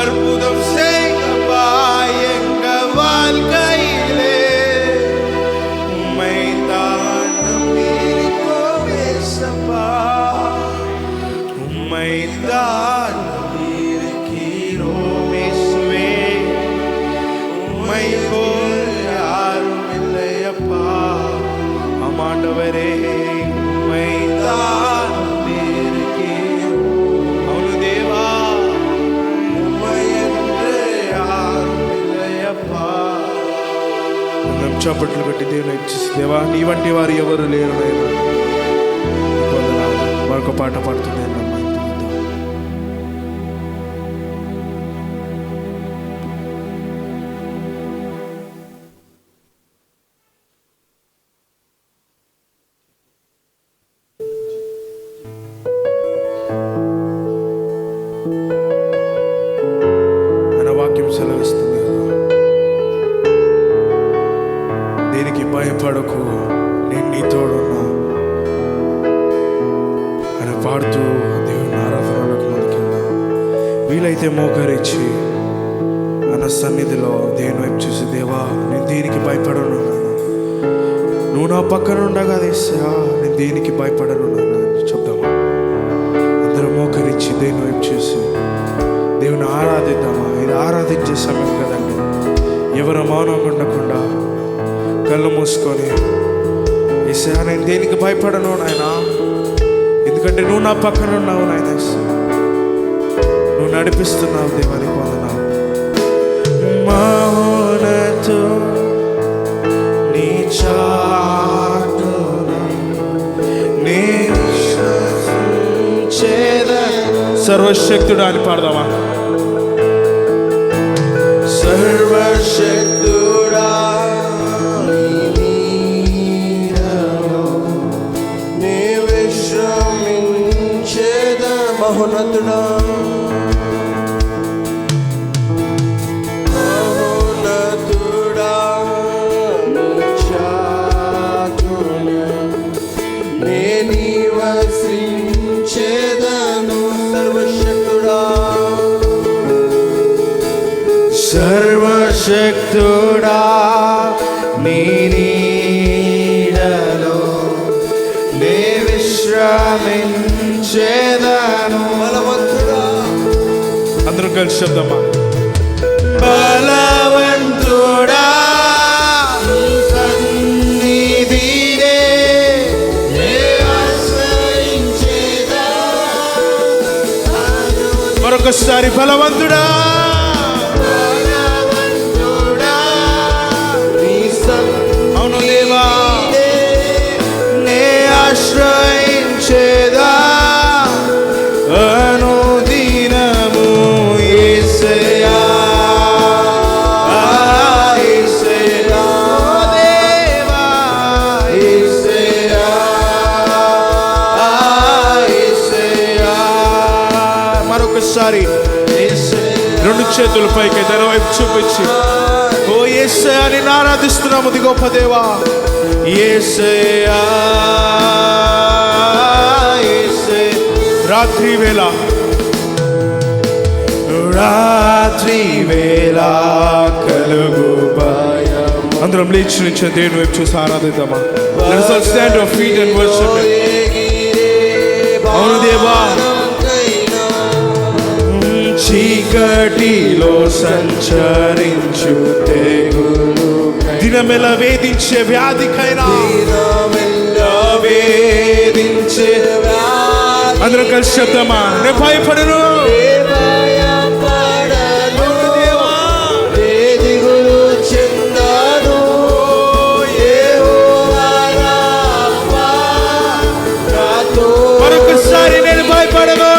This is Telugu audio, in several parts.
அற்புதம் செய்யப்பா எங்க வாழ்க்கையிலே. உம்மை தான் நம்பியிருக்கோம் ஏசப்பா, உம்மை தான் நம்பியிருக்கிறோம் இயேசுவே. உம்மை போல் யாரும் இல்லையப்பா. ஆமாண்டவரே, உம்மை தான் நம்பியிருக்கிறோம். అవును దేవా, உம்மை என்று யாரும் இல்லையப்பா. మనం చప్పట్లు కొట్టి దేవుని ఇచ్చేసి, దేవా నీ వంటి వారు ఎవరు లేరు నాయనా. మరొక పాట పాడుతుంది. ఆయన వాక్యం సెలవిస్తుంది కదా, దేనికి భయపడకు, నేను నీ తోడున్నా అని పాడుతూ దేవుని ఆరాధనలకు ముందుకెళ్దాం. వీలైతే మోకరించి ఆయన సన్నిధిలో దేవుని వైపు చూసి, దేవా నేను దేనికి భయపడను నాన్న, నువ్వు నా పక్కన ఉండగా దేశా నేను దేనికి భయపడను నాన్న అని చెప్దామా? అందరూ మోకరించి దేవుని వైపు చూసి దేవుని ఆరాధిద్దామా? ఇది ఆరాధించే సమయం కదండి. ఎవరు మౌనంగా ఉండకుండా కళ్ళు మూసుకొని, యేసయ్యా నేను దేనికి భయపడను నాయన, ఎందుకంటే నువ్వు నా పక్కన ఉన్నావు నాయన, నువ్వు నడిపిస్తున్నావు దేవానికి వందనాలు. మౌనతో నీ చాటున నీ సర్వశక్తుడా అని పాడదామా? సర్వశక్తుడా నీ విశ్రమించేద మహోన్నతుడా, మహోన్నతుడా నీ చాటున నే నివసించేదను. సర్వశక్తుడా నీ నీడలో నే విశ్రమించేదను. బలవంతుడా, అందరూ కలిసి శబ్దమా? బలవంతుడా సన్నిధినే మరొకసారి బలవంతుడా, అవును దేవా నే ఆశ్రయించేదా అనుదినము యేసయ్యా, యేసయ్యా దేవా యేసయ్యా, యేసయ్యా. మరొకసారి రెండు చేతుల పైకి తన వైపు చూపించి, ఓ యేసయ్యా నిన్ను ఆరాధిస్తున్నాము గొప్ప దేవా. యేసయ్యా రాత్రి వేళ, రాత్రి వేళ కలుగు భయం. అందరం లేచి నుంచి దేవుని వైపు చూసి ఆరాధిద్దామా? Let us all stand on our feet and worship Him. అవును దేవా, చీకటిలో సంచరించు తెగులు, దినమెల వేధించే వ్యాధికైనా, వేధించే అందరం కలిసి చెప్తామా? నేను భయపడను, మరొకసారి నేను భయపడను.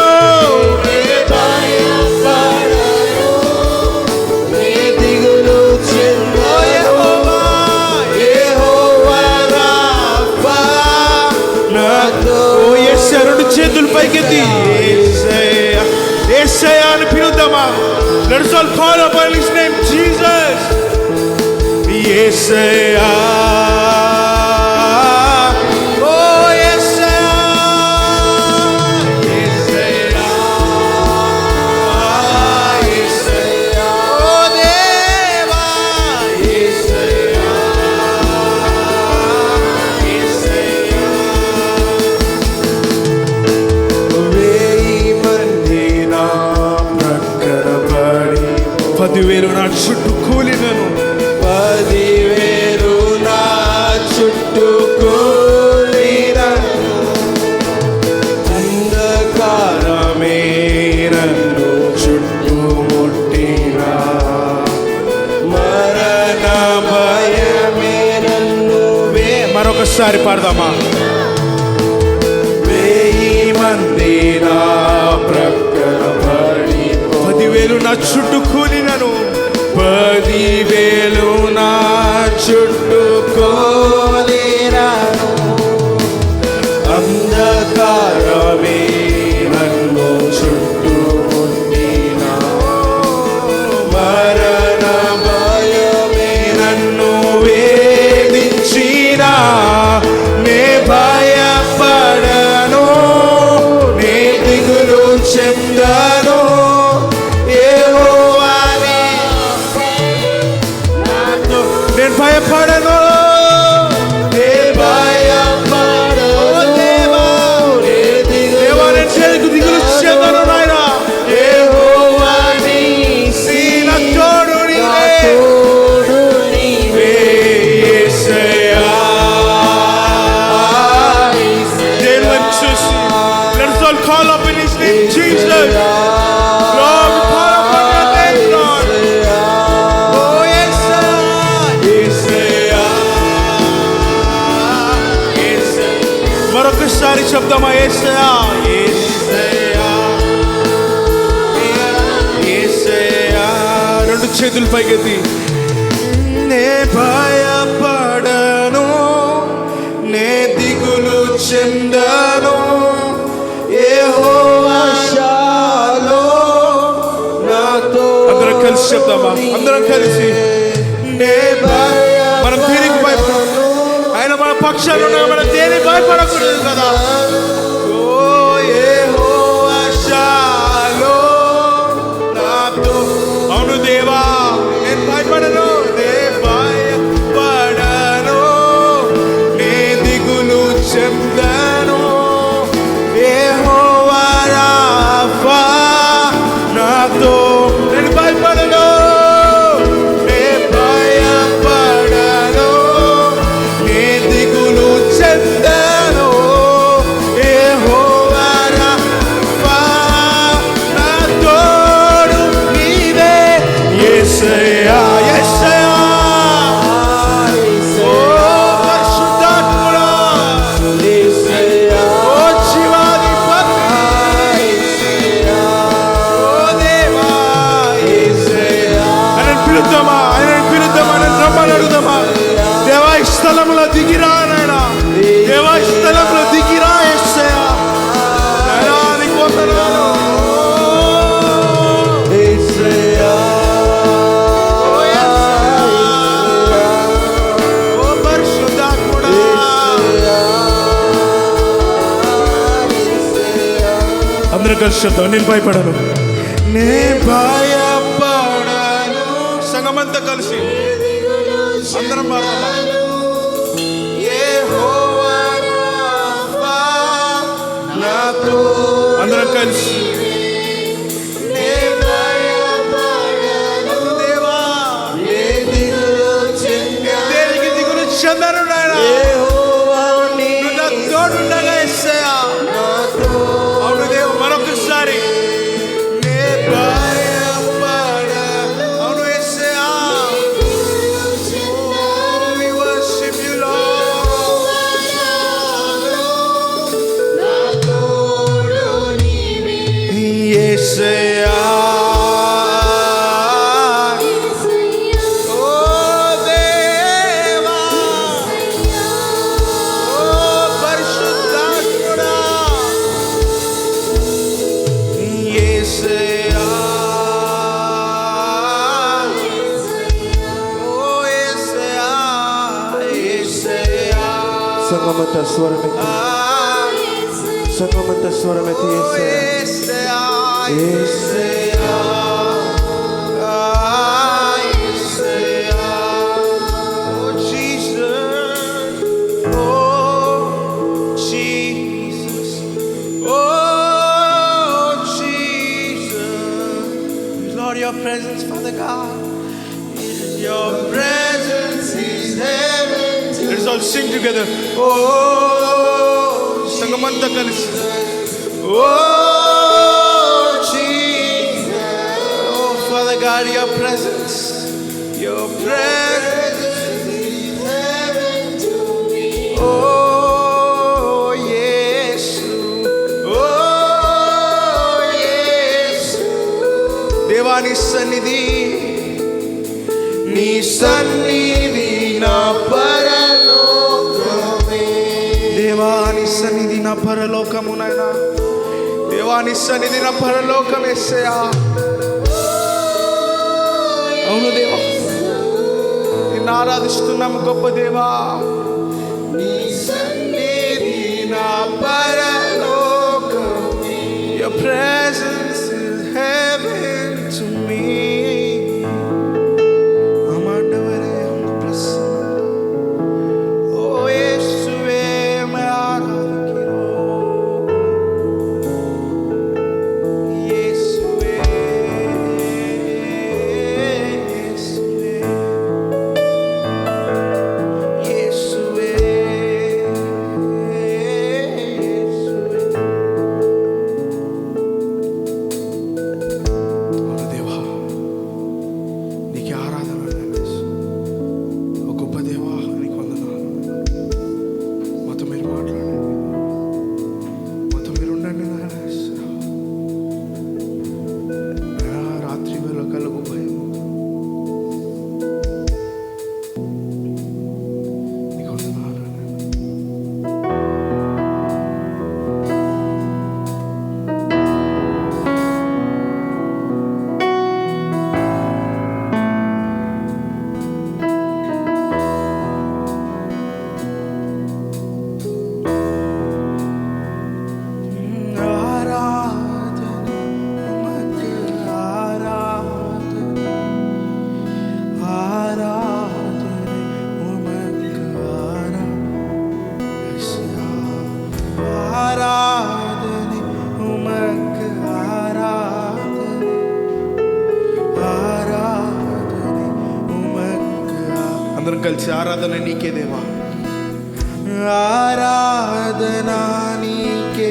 రెండు చేతులు పైకెత్తి యేసయ్యా అని పిలుద్దామా? Let us all call upon His name, Jesus. యేసయ్యా, ఓ యేసయ్యా, యేసయ్యా, యేసయ్యా. 10,000 నా చుట్టూ కూలినను, 10,000 నా చుట్టూ కూలినను, అంధకారమే నన్ను చుట్టుముట్టినా, మరణ భయమే నన్ను మరొకసారి పాడదామా? 1000 మంది నా ప్రక్కన పడి, 10,000 నా చుట్టూ కూలినను, 10,000 నా చుట్టూ కూలినను, అంధకారమే నన్ను చుట్టుముట్టినా, మరణ భయమే నన్ను వేధించినా, నే భయపడను, నే దిగులు చెందను, నేను భయపడను, దేవా నేను దిగులు చెందను నాయనా. నా తోడు నీవే. దేవుని వైపు చూసి, let us all call up in his name, Jesus. Lord, we call upon your name, Lord. Oh, yes, sir. మరొకసారి చెప్దామా? యేసయ్యా, యేసయ్యా, యేసయ్యా. రెండు చేతులు పైకెత్తి, నే భయపడను, నే దిగులు చెందను, యెహోవా షాలోమ్ నాతో. అందరం కలిసి చెప్దామా? అందరం కలిసి నే మనం దేనికి భయపడను? ఆయన మన పక్షాలు ఉన్నా మనం దేనికి భయపడకూడదు కదా. ఓ యెహోవా షాలోమ్ నాతో. అవును దేవా, నేను భయపడను, నే భయపడను, నే దిగులు చెందను, యెహోవా రాఫా నాతో. నేను భయపడను, నే భయపడను, నే దిగులు చెందను, యెహోవా రాఫా నా తోడు నీవే. యేసయ్యా, యేసయ్యా. ఓ పరిశుద్ధాత్ముడా, ఓ జీవాధిపతి, ఓ దేవా, యేసయ్యా. ఆయనను పిలుద్దామా? ఆయనను పిలుద్దామా? ఆయనను రమ్మని అడుగుదామా? దేవా ఈ స్థలంలో దిగిరా నాయనా, దేవా ఈ స్థలంలో దిగిరా యేసయ్యా. నాయనా నీకు వందనాలు. యేసయ్యా, ఓ యేసయ్యా, ఓ పరిశుద్ధాత్ముడా. అందరం కలిసి చెప్తాం, నేను భయపడను, నే భయపడను, సంగమంతా కలిసి అందరం పాడదామా? యెహోవా రాఫా నాతో. అందరం కలిసి నే భయపడను, దేవా నే దిగులు చెందను, దేనికి దిగులు చెందను నాయనా. యెహోవా నువ్వు నా తోడుండగా యేసయ్యా. నాతో. అవును దేవా, మరొకసారి నే భయపడను, అవును యేసయ్యా. we worship you, Lord. నా తోడు నీవే. యేసయ్యా, ఓ దేవా, ఓ పరిశుద్ధాత్ముడా, యేసయ్యా, ఓ యేసయ్యా, యేసయ్యా. సంగమంత స్వరమెత్తి, సంగమంత స్వరమెత్తి యేసయ్యా. యేసయ్యా, యేసయ్యా. Oh Jesus, oh Jesus, oh Jesus. Lord, your presence, Father God. Your presence is heaven. Let's all sing together. Oh, సంగమంతా కలిసి. oh, Jesus. Oh, Father God, your presence. Your presence is heaven to me. Oh, yes. Oh, yes. దేవా నీ సన్నిధి నా పరలోకమే. దేవా నీ సన్నిధి నా పరలోకము నాయనా. దేవా నీ సన్నిధి నా పరలోకం యేసయ్యా. అవును దేవా, నిన్ను ఆరాధిస్తున్నాము గొప్ప దేవా. నీ సన్నిధి నా పరలోకం. Your presence is heaven to me. ஆமாண்டவரே, உங்க பிரசன்னம். ஓ இயேசுவே, உம்மை ஆராதிக்கிறோம். இயேசுவே, இயேசுவே, இயேசுவே, இயேசுவே. అవును దేవా, నీకే ఆరాధన యేసు. ఓ గొప్ప దేవా, నీకు వందనాలు. మాతో మీరు మాట్లాడండి, మాతో మీరు ఉండండి నాయనా యేసు. నాయనా, రాత్రి వేళ కలుగు భయం, నీకు వందనాలు నాయనా. ఆరాధన ఉమకు ఆరాధన. ఆరాధన ఉమకు ఆరాధన. ఆరాధన ఉమకు ఆరాధన. ఆరాధన ఉమకు. అందరం కలిసి ఆరాధన నీకే దేవా. ఆరాధనా నీకే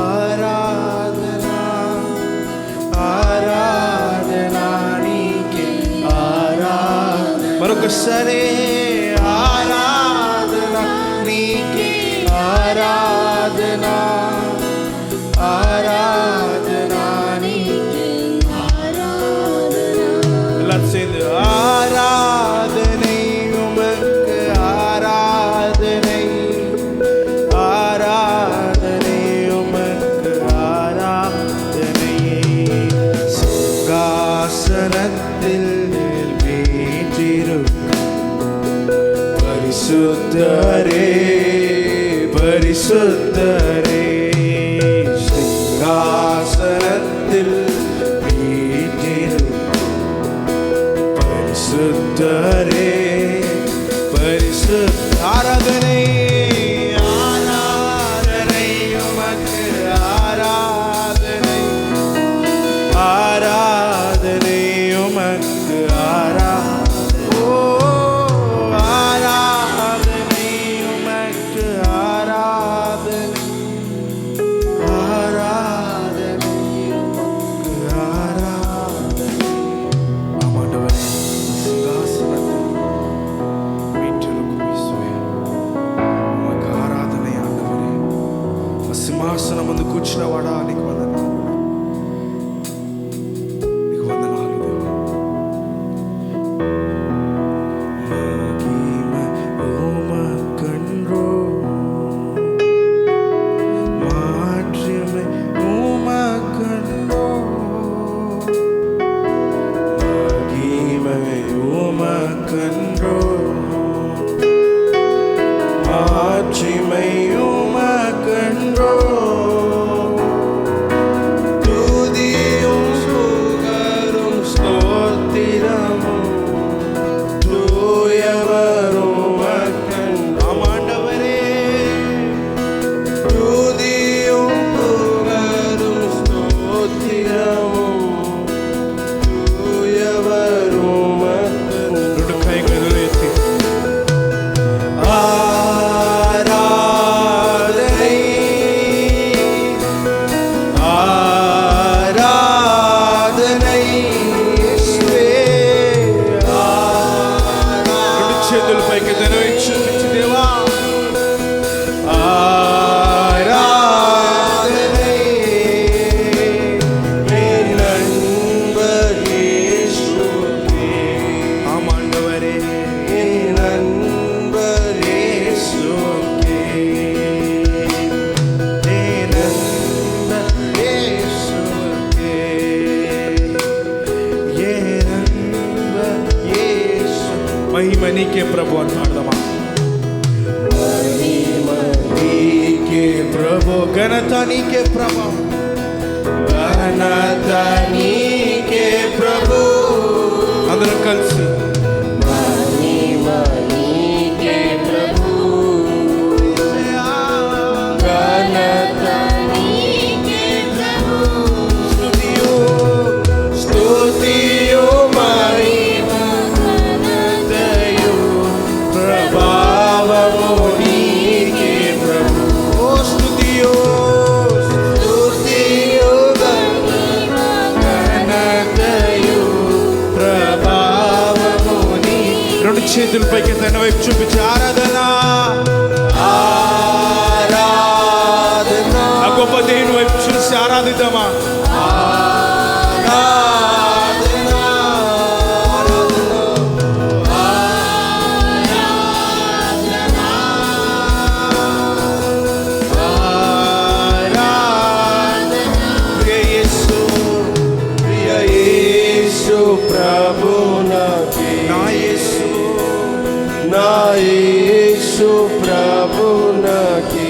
ఆరాధనా. ఆరాధనా నీకే ఆరాధన. మరొకసారి ఆరాధనా నీకే ఆరాధనా. ఆరాధనా నీకే எல்லாரும் சேர்ந்து ஆராதனை உமக்கு ஆராதனை. ஆராதனை உமக்கு ஆராதனை. சிங்காசனத்தில் வீற்றிருக்கும் பரிசுத்தரே, பரிசுத்தரே. சிங்காசனத்தில் வீற்றிருக்கும் பரிசுத்தரே, பரிசுத்த. ஆராதனை ஆராதனை உமக்கு ஆராதனை. ஆராதனை உமக்கு ஆராதனை. ஓ ஆராதனை உமக்கு ஆராதனை. ஆராதனை உமக்கு ஆராதனை. ஆமாண்டவரே, சிங்காசனத்தில் வீற்றிருக்கும் இயேசுவே, உமக்கு ఆరాధన ఆండవరే. ఆ సింహాసనం ముందు కూర్చున్నవాడా, నీకు వందనాలు. నీకు వందనాలు దేవా. మహిమ ఉమకన్రో, మాట్రిமை ఉమకన్రో. மகிமை உமக்கன்றோ, மாட்சிமை உமக்கன்றோ. துதியும் புகழும் ஸ்தோத்திரமும் தூயவரும் உமக்கன்றோ. ஆமாண்டவரே, துதியும் புகழும் ஸ்தோத்திரமும் మహిమ నీకే ప్రభు అని పాడదామా? మహిమ నీకే ప్రభు, ఘనత నీకే ప్రభు, ఘనత నీకే ప్రభు. అందరం కలిసి మహిమ నీకే ప్రభు, ఘనత నీకే ప్రభు. స్తుతియు స్తుతియు మహిమ ఘనతయు ప్రభావము నీకే ప్రభు. ఓ స్తుతియు స్తుతియు ఘనతయు ప్రభావము నీ. రెండు చేతుల పైకి తన వైపు చూపించి ఆరాధన ఆరాధన. ఆ గొప్ప దేవుని వైపు చూసి ఆరాధిద్దామా? యేసు ప్రభునకి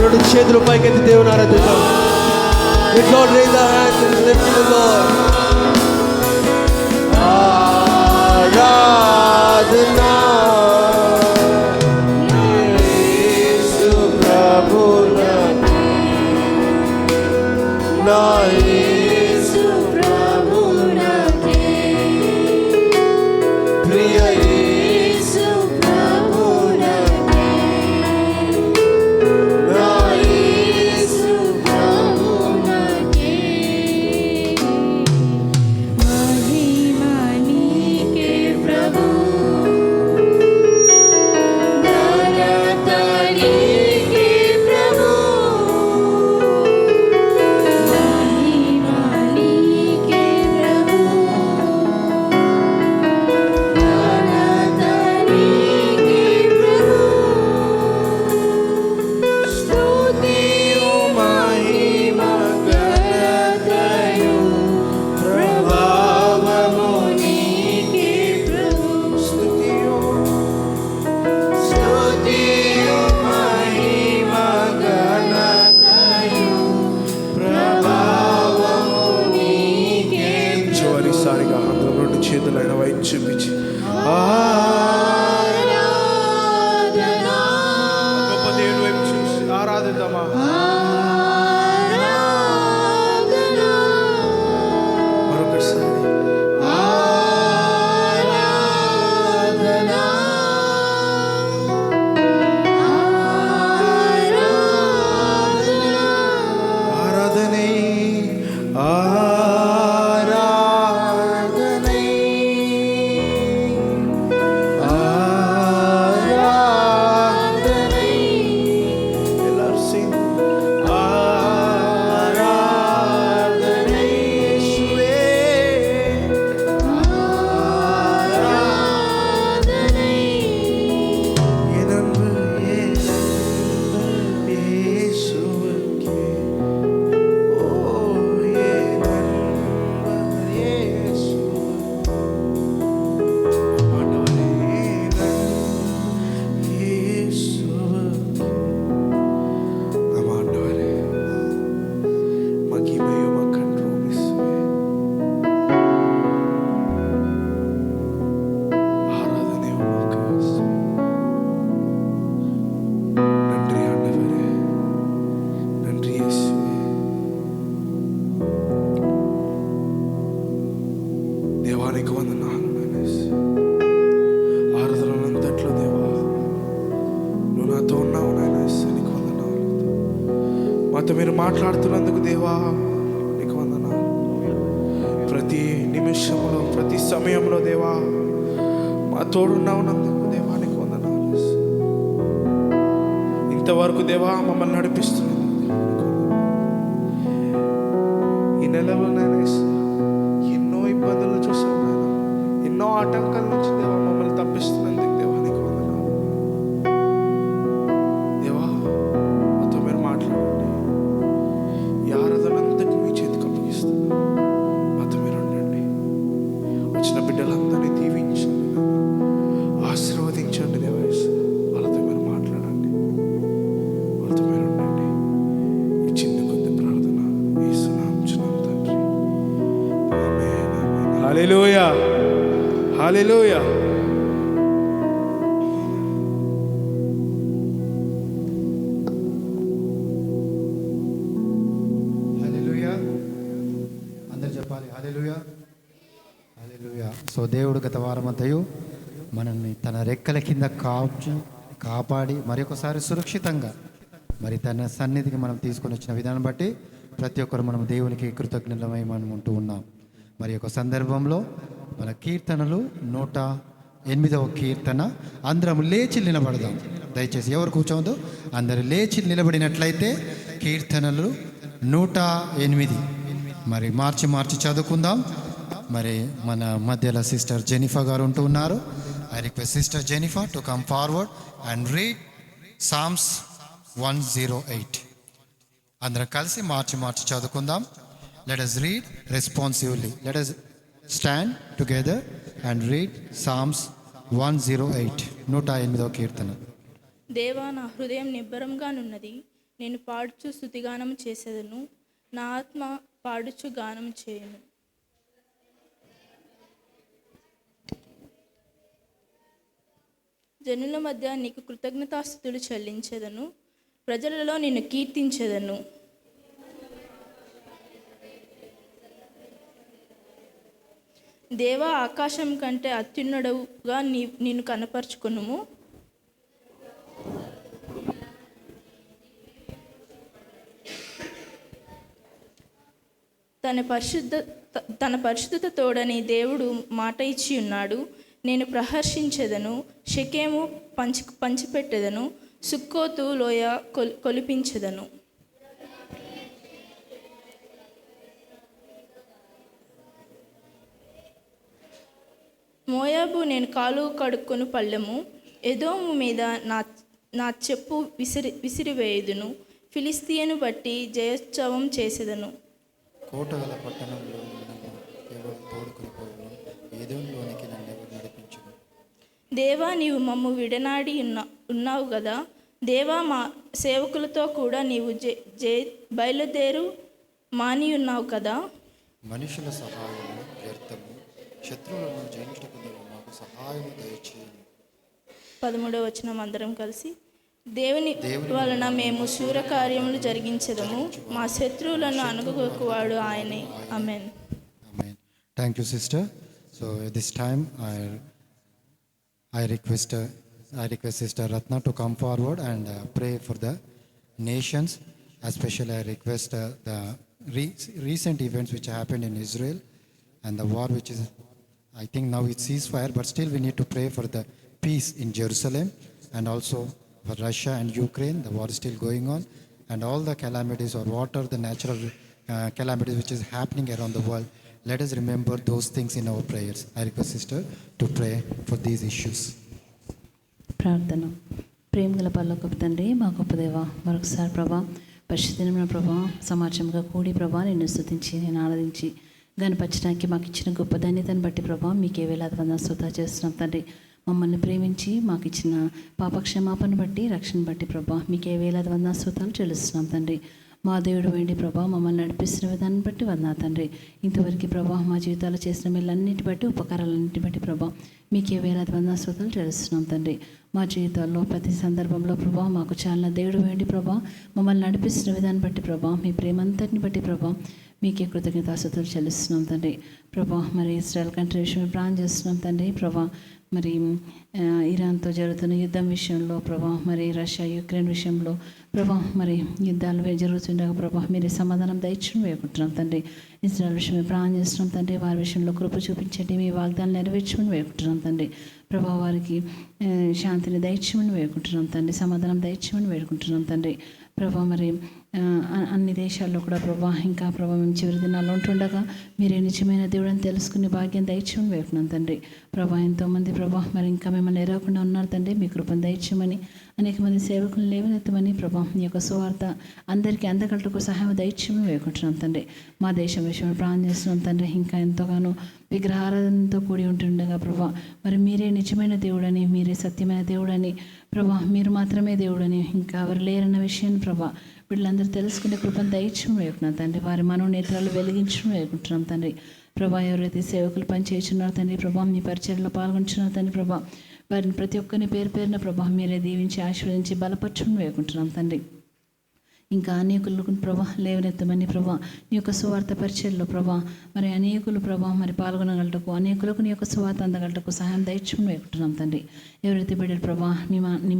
రెండు చేతులు పైకెత్తి దేవుని ఆరాధిద్దాం. Let Lord raise our hands and lift to the Lord. ఆరాధనా యేసు ప్రభునకి, నా యేసు ప్రభునకి, ప్రియ యేసు ప్రభునకి, నా యేసు ప్రభునకి. మహిమ నీకే ప్రభు, మరొకసారి ఆరాధనే ఆరాధనే ఆరాధనే எல்லாரும் சேர்ந்து ஆராதனை இயேசுவே என் அன்பு இயேசுவுக்கே ஓ என் அன்பு இயேசு ஆண்டவரே என் அன்பு இயேசுவுக்கே ஆண்டவரே மகிமையும் உமக்கென்றோம் இயேசுவே ஆராதனை உமக்கு இயேசுவே நன்றி ஆண்டவரே நன்றி இயேசுவே దేవానికి వందనాలు నాయనేసి ఆరాధనంతట్లో దేవా నువ్వు నాతో ఉన్నావు నాయనేసి నీకు వందనాలు మాతో మీరు మాట్లాడుతున్నందుకు దేవా నీకు వందనాలు ప్రతి నిమిషంలో ప్రతి సమయంలో దేవా మా తోడున్నావున్నందుకు దేవా నీకు వందనాలు ఇంతవరకు దేవా మమ్మల్ని నడిపిస్తున్నందుకు దేవా నీకు వందనాలు. ఈ నెలలో నాయనేసి ఎన్నో ఇబ్బందులు చూసాం నాయన ఎన్నో ఆటంకాల నుంచి దేవా మమ్మల్ని తప్పిస్తున్నందుకు దేవా నీకు వందనాలు దేవా మాతో మీరు మాట్లాడండి ఈ ఆరాధన అంతటి మీ చేతికి అప్పగిస్తున్నాం మాతో మీరు ఉండండి వచ్చిన బిడ్డలందరినీ దీవించండి నాయనా. ఆశీర్వదించండి దేవా వాళ్ళతో మీరు మాట్లాడండి వాళ్ళతో మీరు ఉండండి ఈ చిన్న కొద్ది ప్రార్థన యేసునామమున తండ్రి ఆమేన్ ఆమేన్ హల్లెలూయా హల్లెలూయా హల్లెలూయా అందరు చెప్పాలి హల్లెలూయా హల్లెలూయా. సో దేవుడు గత వారమంతయు మనల్ని తన రెక్కల కింద కాపాడి మరొకసారి సురక్షితంగా మరి తన సన్నిధికి మనం తీసుకొని వచ్చిన విధానం బట్టి ప్రతి ఒక్కరు మనం దేవునికి కృతజ్ఞతమై మనం ఉంటూ ఉన్నాం. మరి ఒక సందర్భంలో మన కీర్తనలు 108వ కీర్తన అందరం లేచి నిలబడదాం. దయచేసి ఎవరు కూర్చోవద్దు, అందరు లేచి నిలబడినట్లయితే కీర్తనలు 108 మరి మార్చి చదువుకుందాం. మరి మన మధ్యలో సిస్టర్ జెనిఫా గారు ఉంటూ ఉన్నారు. I request sister Jennifer to come forward and read psalms 108. అందరం కలిసి మార్చి చదువుకుందాం. Let us read responsively. Let us stand together and read Psalms 108. 108వ కీర్తన. దేవా, నా హృదయం నిబ్బరంగానున్నది, నేను పాడుచు స్తుతిగానం చేసేదను, నా ఆత్మ పాడుచు గానం చేయను. జనుల మధ్య నీకు కృతజ్ఞతాస్తుతులు చెల్లించేదను, ప్రజలలో నిన్ను కీర్తించేదను. దేవా, ఆకాశం కంటే అత్యున్నడుగా నిన్ను కనపరుచుకొనుము. తన పరిశుద్ధత తోడని దేవుడు మాట ఇచ్చి ఉన్నాడు. నేను ప్రహర్షించెదను, షెకెము పంచిపెట్టెదను, సుక్కోతు లోయ కొలిపించెదను. మోయాబు నేను కాలు కడుక్కొని పళ్ళెము, ఎదోము మీద నా చెప్పు విసిరివేయుదును, ఫిలిస్తీయను బట్టి జయోత్సవం చేసేదను. కోటగల పట్టణంలో ఎవరు తోడుకుని పోవును, ఏదోలోనికి నన్ను ఎవరు నడిపించును. దేవా, నీవు మమ్ము విడనాడి ఉన్నావు కదా. దేవా, మా సేవకులతో కూడా నీవు బయలుదేరు మాని ఉన్నావు కదా. మనుషుల సహాయము వ్యర్థము, శత్రువులను జయించుటకు నీవు మాకు సహాయము దయచేయు. 13వ వచనం అందరం కలిసి. దేవుని వలన మేము శూరకార్యములు జరిగించదము, మా శత్రువులను అణగగొక్కువాడు ఆయనే. ఆమేన్. Amen. Thank you, sister. So at this time, I request Sister Ratna to come forward and pray for the nations. Especially, I request the recent events which happened in Israel and the war, which is, I think now it's ceasefire, but still we need to pray for the peace in Jerusalem, and also for Russia and Ukraine. The war is still going on, and all the calamities or water, the natural calamities which is happening around the world. Let us remember those things in our prayers. I request sister to pray for these issues. ప్రార్థన. ప్రేమ గల పరలోకపు తండ్రి, మా గొప్ప దేవ, మరొకసారి ప్రభా పరిశుద్ధమైన ప్రభా సమాజంగా కూడి ప్రభా నిన్ను స్తుతించి నేను ఆరాధించి గణపరచడానికి మాకు ఇచ్చిన గొప్ప ధన్యతను బట్టి ప్రభా మీకే వేలాది వందనాలు స్తుతులు చేస్తున్నాం తండ్రి. మమ్మల్ని ప్రేమించి మాకు ఇచ్చిన పాపక్షమాపణ బట్టి రక్షణ బట్టి ప్రభా మీకే వేలాది వందనాలు స్తుతులు చెల్లిస్తున్నాం తండ్రి. మా దేవుడు వెండి ప్రభా మమ్మల్ని నడిపిస్తున్న విధాన్ని బట్టి వందనాలు తండ్రి. ఇంతవరకు ప్రభా మా జీవితాలు చేసిన మేలన్నిటి బట్టి ఉపకారాలన్నింటి బట్టి ప్రభా మీకే వేలాది వందనాలు స్తుతులు చెల్లిస్తున్నాం తండ్రి. మా జీవితాల్లో ప్రతి సందర్భంలో ప్రభా మాకు చాలా దేవుడు వేండి ప్రభా మమ్మల్ని నడిపిస్తున్న విధాన్ని బట్టి ప్రభా మీ ప్రేమంతటిని బట్టి ప్రభా మీకే కృతజ్ఞతాస్తుతులు చెల్లిస్తున్నాం తండ్రి. ప్రభా మరి ఇజ్రాయెల్ కంట్రీ విషయంలో ప్రార్థన చేస్తున్నాం తండ్రి. ప్రభా మరి ఇరాన్తో జరుగుతున్న యుద్ధం విషయంలో ప్రభా మరి రష్యా యుక్రెయిన్ విషయంలో ప్రభా మరి యుద్ధాలు జరుగుతుండగా ప్రభా మీరు సమాధానం దయచేయడం వేడుకుంటున్నాం తండ్రి. ఇజ్రాయెల్ విషయమే ప్రార్థన చేస్తున్నాం తండ్రి. వారి విషయంలో కృప చూపించండి, మీ వాగ్దానాలు నెరవేర్చమని వేడుకుంటున్నాం తండ్రి. ప్రభా వారికి శాంతిని దయచేయమని వేడుకుంటున్నాం తండ్రి. సమాధానం దయచేయమని వేడుకుంటున్నాం తండ్రి. ప్రభా మరి అన్ని దేశాల్లో కూడా ప్రభా ఇంకా ప్రభా మేము చివరి దినాల్లో ఉంటుండగా మీరే నిజమైన దేవుడని తెలుసుకునే భాగ్యం దయచేయమని వేడుకున్నాం తండ్రి. ప్రభా ఎంతోమంది ప్రభా మరి ఇంకా మిమ్మల్ని ఎరగకుండా ఉన్నారు తండ్రి. మీ కృపను దయచేయమని అనేక మంది సేవకులను లేవనెత్తమని ప్రభా మీ యొక్క సువార్త అందరికీ అందగలకు సహాయం దయచేయమని వేడుకుంటున్నాం తండ్రి. మా దేశం విషయంలో ప్రార్థన చేస్తున్నాం తండ్రి. ఇంకా ఎంతగానో విగ్రహారాధనతో కూడి ఉంటుండగా ప్రభా మరి మీరే నిజమైన దేవుడని, మీరే సత్యమైన దేవుడని ప్రభా మీరు మాత్రమే దేవుడని ఇంకా ఎవరు లేరన్న విషయాన్ని ప్రభా వీళ్ళందరూ తెలుసుకునే కృపను దయచేయమని వేడుకుంటున్నాం తండ్రి. వారి మనోనేత్రాలు వెలిగించడం వేడుకుంటున్నాం తండ్రి. ప్రభా ఎవరైతే సేవకులు పనిచేస్తున్నారు తండ్రి ప్రభా మీ పరిచర్యలో పాల్గొంటున్నారు తండ్రి ప్రభా వారిని ప్రతి ఒక్కరిని పేరు పేరున ప్రభా మీరే దీవించి ఆశీర్వదించి బలపరచడం వేడుకుంటున్నాం తండ్రి. ఇంకా అనేకులకు ప్రభా లేవనెత్తమని ప్రభా నీ యొక్క సువార్త పరిచర్యలో ప్రభా మరి అనేకులు ప్రభా మరి పాల్గొనగలటకు అనేకులకు నీ యొక్క సువార్త అందగలటకు సహాయం దయచేయమని వేడుకుంటున్నాం తండ్రి. ఎవరైతే బిడ్డలు ప్రభా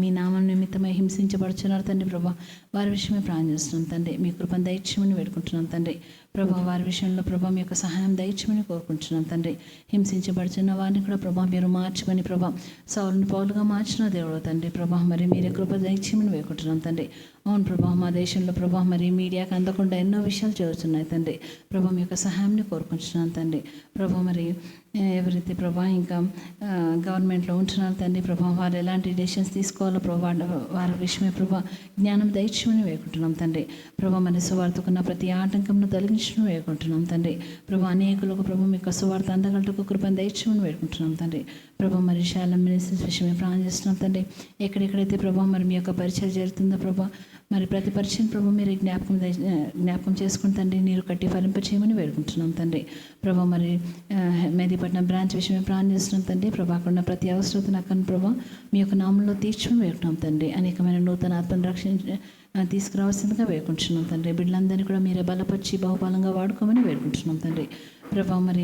మీ నామం నిమిత్తమై హింసించబడుచున్నారు తండ్రి ప్రభా వారి విషయమే ప్రార్థన చేస్తున్నాం తండ్రి. మీ కృపను దయచేయమని వేడుకుంటున్నాం తండ్రి. ప్రభా వారి విషయంలో ప్రభా మీ యొక్క సహాయం దయచేయమని కోరుకుంటున్నాం తండ్రి. హింసించబడుచున్న వారిని కూడా ప్రభా మీరు మార్చమని ప్రభా సౌలుని పౌలుగా మార్చిన దేవుడు తండ్రి ప్రభా మరి మీరే కృప దయచేయమని వేడుకుంటున్నాం తండ్రి. అవును ప్రభా మా దేశంలో ప్రభా మరి మీడియాకి అందకుండా ఎన్నో విషయాలు జరుగుతున్నాయి తండ్రి. ప్రభా మీ యొక్క సహాయాన్ని కోరుకుంటున్నాను తండ్రి. ప్రభా మరి ఎవరైతే ప్రభా ఇంకా గవర్నమెంట్లో ఉంటున్నారు తండ్రి ప్రభా వారు ఎలాంటి డెసిషన్స్ తీసుకోవాలో ప్రభా వారి విషయమే ప్రభా జ్ఞానం దయచేయమని వేడుకుంటున్నాం తండ్రి. ప్రభా మరి సువార్తకున్న ప్రతి ఆటంకంను తొలగించడం వేడుకుంటున్నాం తండ్రి. ప్రభా అనేకులకు ప్రభా మీ యొక్క సువార్త అందగలటకు కృపను దయచేయమని వేడుకుంటున్నాం తండ్రి. ప్రభా మరి శాలం మినిస్ట్రీస్ విషయమే ప్రార్థన చేస్తున్నాం తండ్రి. ఎక్కడెక్కడైతే ప్రభా మరి మీ యొక్క పరిచయం జరుగుతుందో ప్రభా మరి ప్రతి పరిచయం ప్రభా మీరు జ్ఞాపకం చేసుకుని తండ్రి నీరు కట్టి ఫలింపచేయమని వేడుకుంటున్నాం తండ్రి. ప్రభా మరి మెహదీపట్నం బ్రాంచ్ విషయమే ప్రార్థన చేస్తున్నాం తండ్రి. ప్రభా అక్కడ ప్రతి అవసరతను అక్కడ ప్రభా మీ యొక్క నామంలో తీర్చమని వేడుకుంటున్నాం తండ్రి. అనేకమైన నూతన ఆత్మను తీసుకురావాల్సిందిగా వేడుకుంటున్నాం తండ్రి. బిడ్డలందరినీ కూడా మీరే బలపరిచి బహుబలంగా వాడుకోమని వేడుకుంటున్నాం తండ్రి. ప్రభా మరి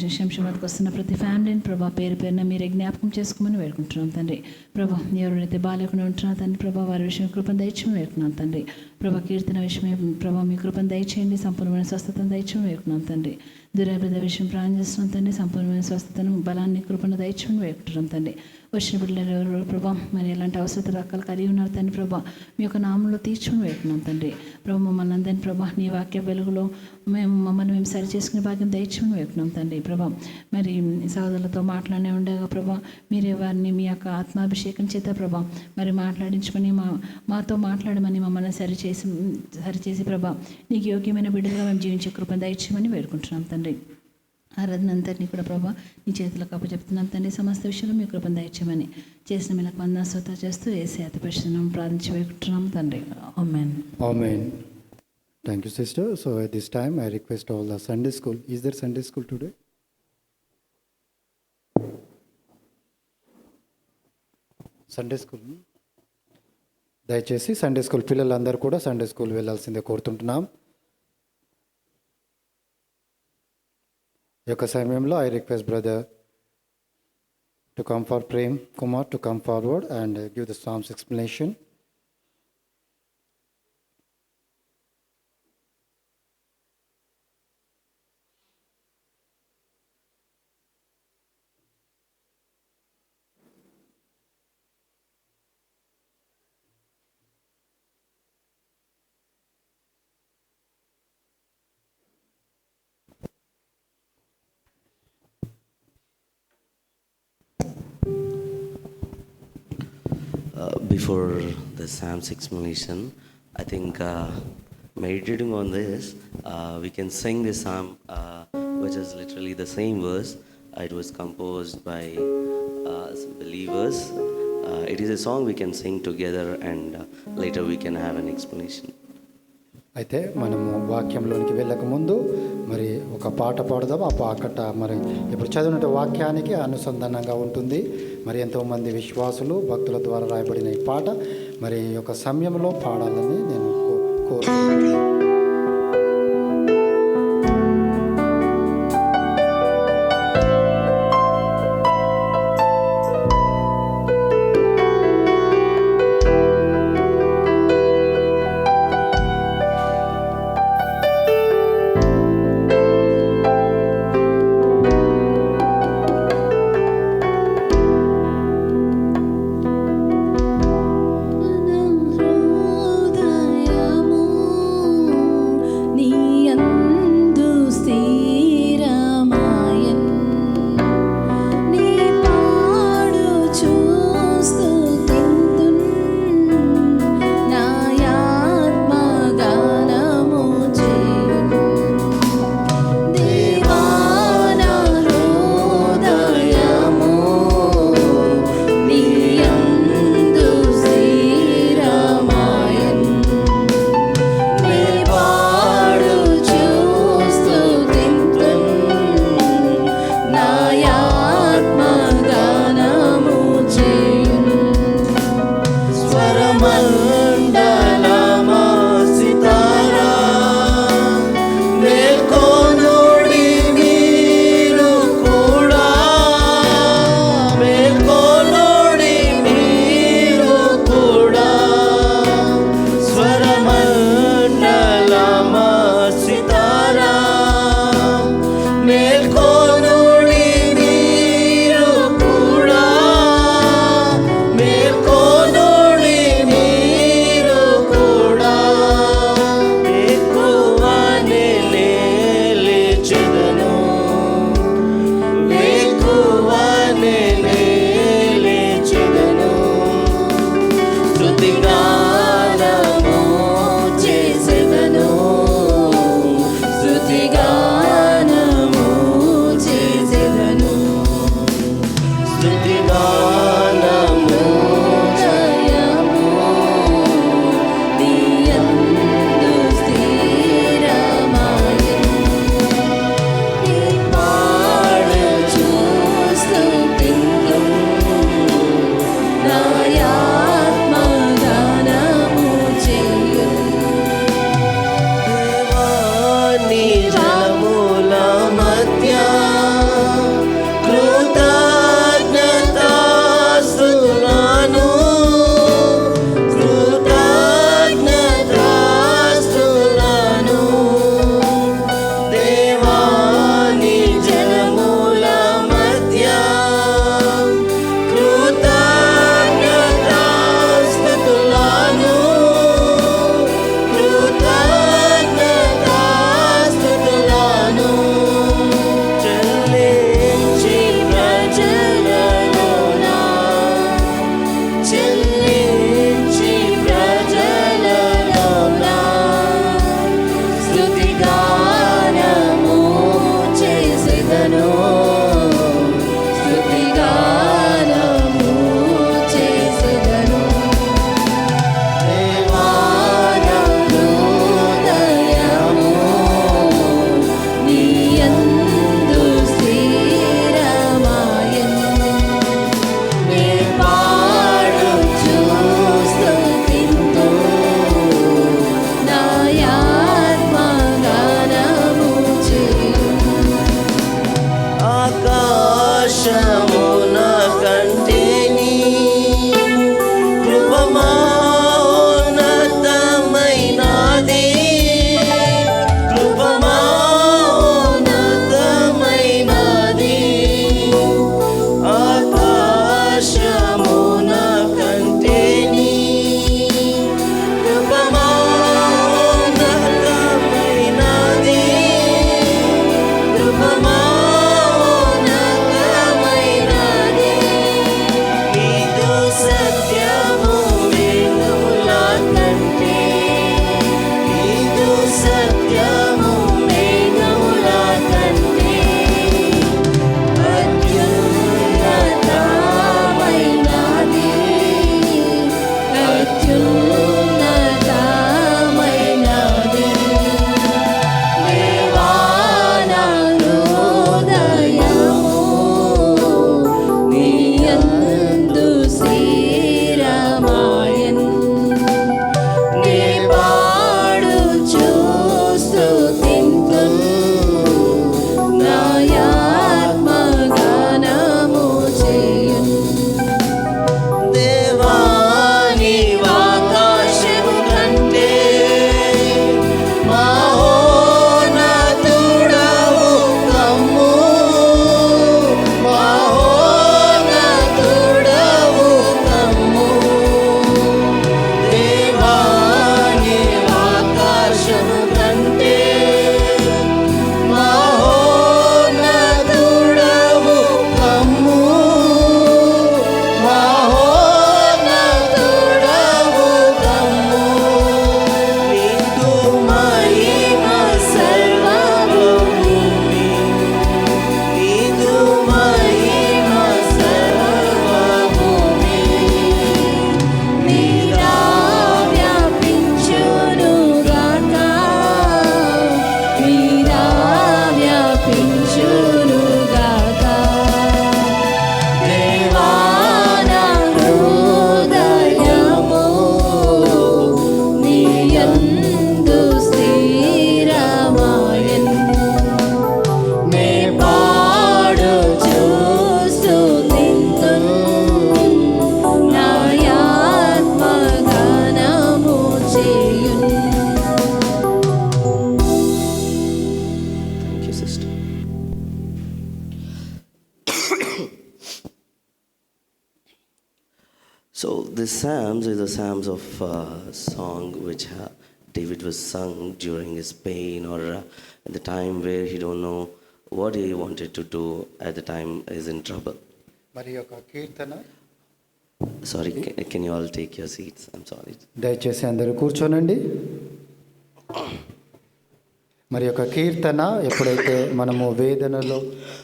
శంషాబాద్కి వస్తున్న ప్రతి ఫ్యామిలీని ప్రభా పేరు పేరున మీరే జ్ఞాపకం చేసుకోమని వేడుకుంటున్నాం తండ్రి. ప్రభా ఎవరైతే బాలేకుండా ఉంటున్నారు తండ్రి ప్రభా వారి విషయం కృపను దయచేయమని వేడుకున్నాం తండ్రి. ప్రభా కీర్తన విషయమే ప్రభా మీ కృపను దయచేయండి, సంపూర్ణమైన స్వస్థతను దయచేయమని వేడుకున్నాం తండ్రి. దురాభివృద్ధి విషయం ప్రార్థన చేస్తున్నాం తండ్రి. సంపూర్ణమైన స్వస్థతను బలాన్ని కృపను దయచేయమని వేడుకుంటున్నాం తండ్రి. వచ్చిన బిడ్డలు ఎవరు ప్రభా మరి ఎలాంటి అవసరత రకాలు కలిగి ఉన్నారు తండ్రి ప్రభా మీ యొక్క నామంలో తీర్చుకుని వేడుకున్నాం తండ్రి. ప్రభా మమ్మల్ని అందరినీ ప్రభా నీ వాక్య వెలుగులో మమ్మల్ని మేము సరి చేసుకునే భాగ్యం దయచేయమని వేడుకున్నాం తండ్రి. ప్రభా మరి సహోదరులతో మాట్లాడే ఉండగా ప్రభా మీరే వారిని మీ యొక్క ఆత్మాభిషేకం చేత ప్రభా మరి మాట్లాడించమని మాతో మాట్లాడమని మమ్మల్ని సరిచేసి ప్రభా నీకు యోగ్యమైన బిడ్డలుగా మేము జీవించే కృపను దయచేయమని వేడుకుంటున్నాం తండ్రి. ఆరాధన అంతటినీ కూడా ప్రభా నీ చేతులకు అప్పచెప్తున్నాం తండ్రి. సమస్త విషయంలో మీ కృపను దయచేయమని చేసిన మీకు వందనాలు స్తోత్రాలు చేస్తూ యేసయ్య అతి పరిశుద్ధ ప్రార్థించి వేడుకుంటున్నాం తండ్రి. ఆమేన్. Amen. Thank you, sister. So at this time, I request all the Sunday school. Is there Sunday school today? Sunday school. దయచేసి సండే స్కూల్ పిల్లలందరూ కూడా సండే స్కూల్ వెళ్ళాల్సిందే కోరుతుంటున్నాం. ఈ యొక్క సమయంలో I request brother to come for Prem Kumar to come forward and give the Psalms explanation. Before the Psalms explanation, I think meditating on this, we can sing this psalm, which is literally the same verse. It was composed by some believers. It is a song we can sing together, and later we can have an explanation. అయితే మనము వాక్యంలోనికి వెళ్ళకముందు మరి ఒక పాట పాడదాం. ఆ పాట మరి ఇప్పుడు చదివిన వాక్యానికి అనుసంధానంగా ఉంటుంది. మరి ఎంతోమంది విశ్వాసులు భక్తుల ద్వారా రాయబడిన ఈ పాట మరి ఒక సమయంలో పాడాలని నేను కోరుతున్నాను. హృదయము This Psalms is a Psalms of song which David was sung during his pain or at the time where he don't know what he wanted to do at the time is in trouble. మరి ఈ యొక్క కీర్తన Sorry, can you all take your seats? I'm sorry. దయచేసి అందరూ కూర్చోనండి. మరి యొక్క కీర్తన ఎప్పుడైతే మనము వేదనలో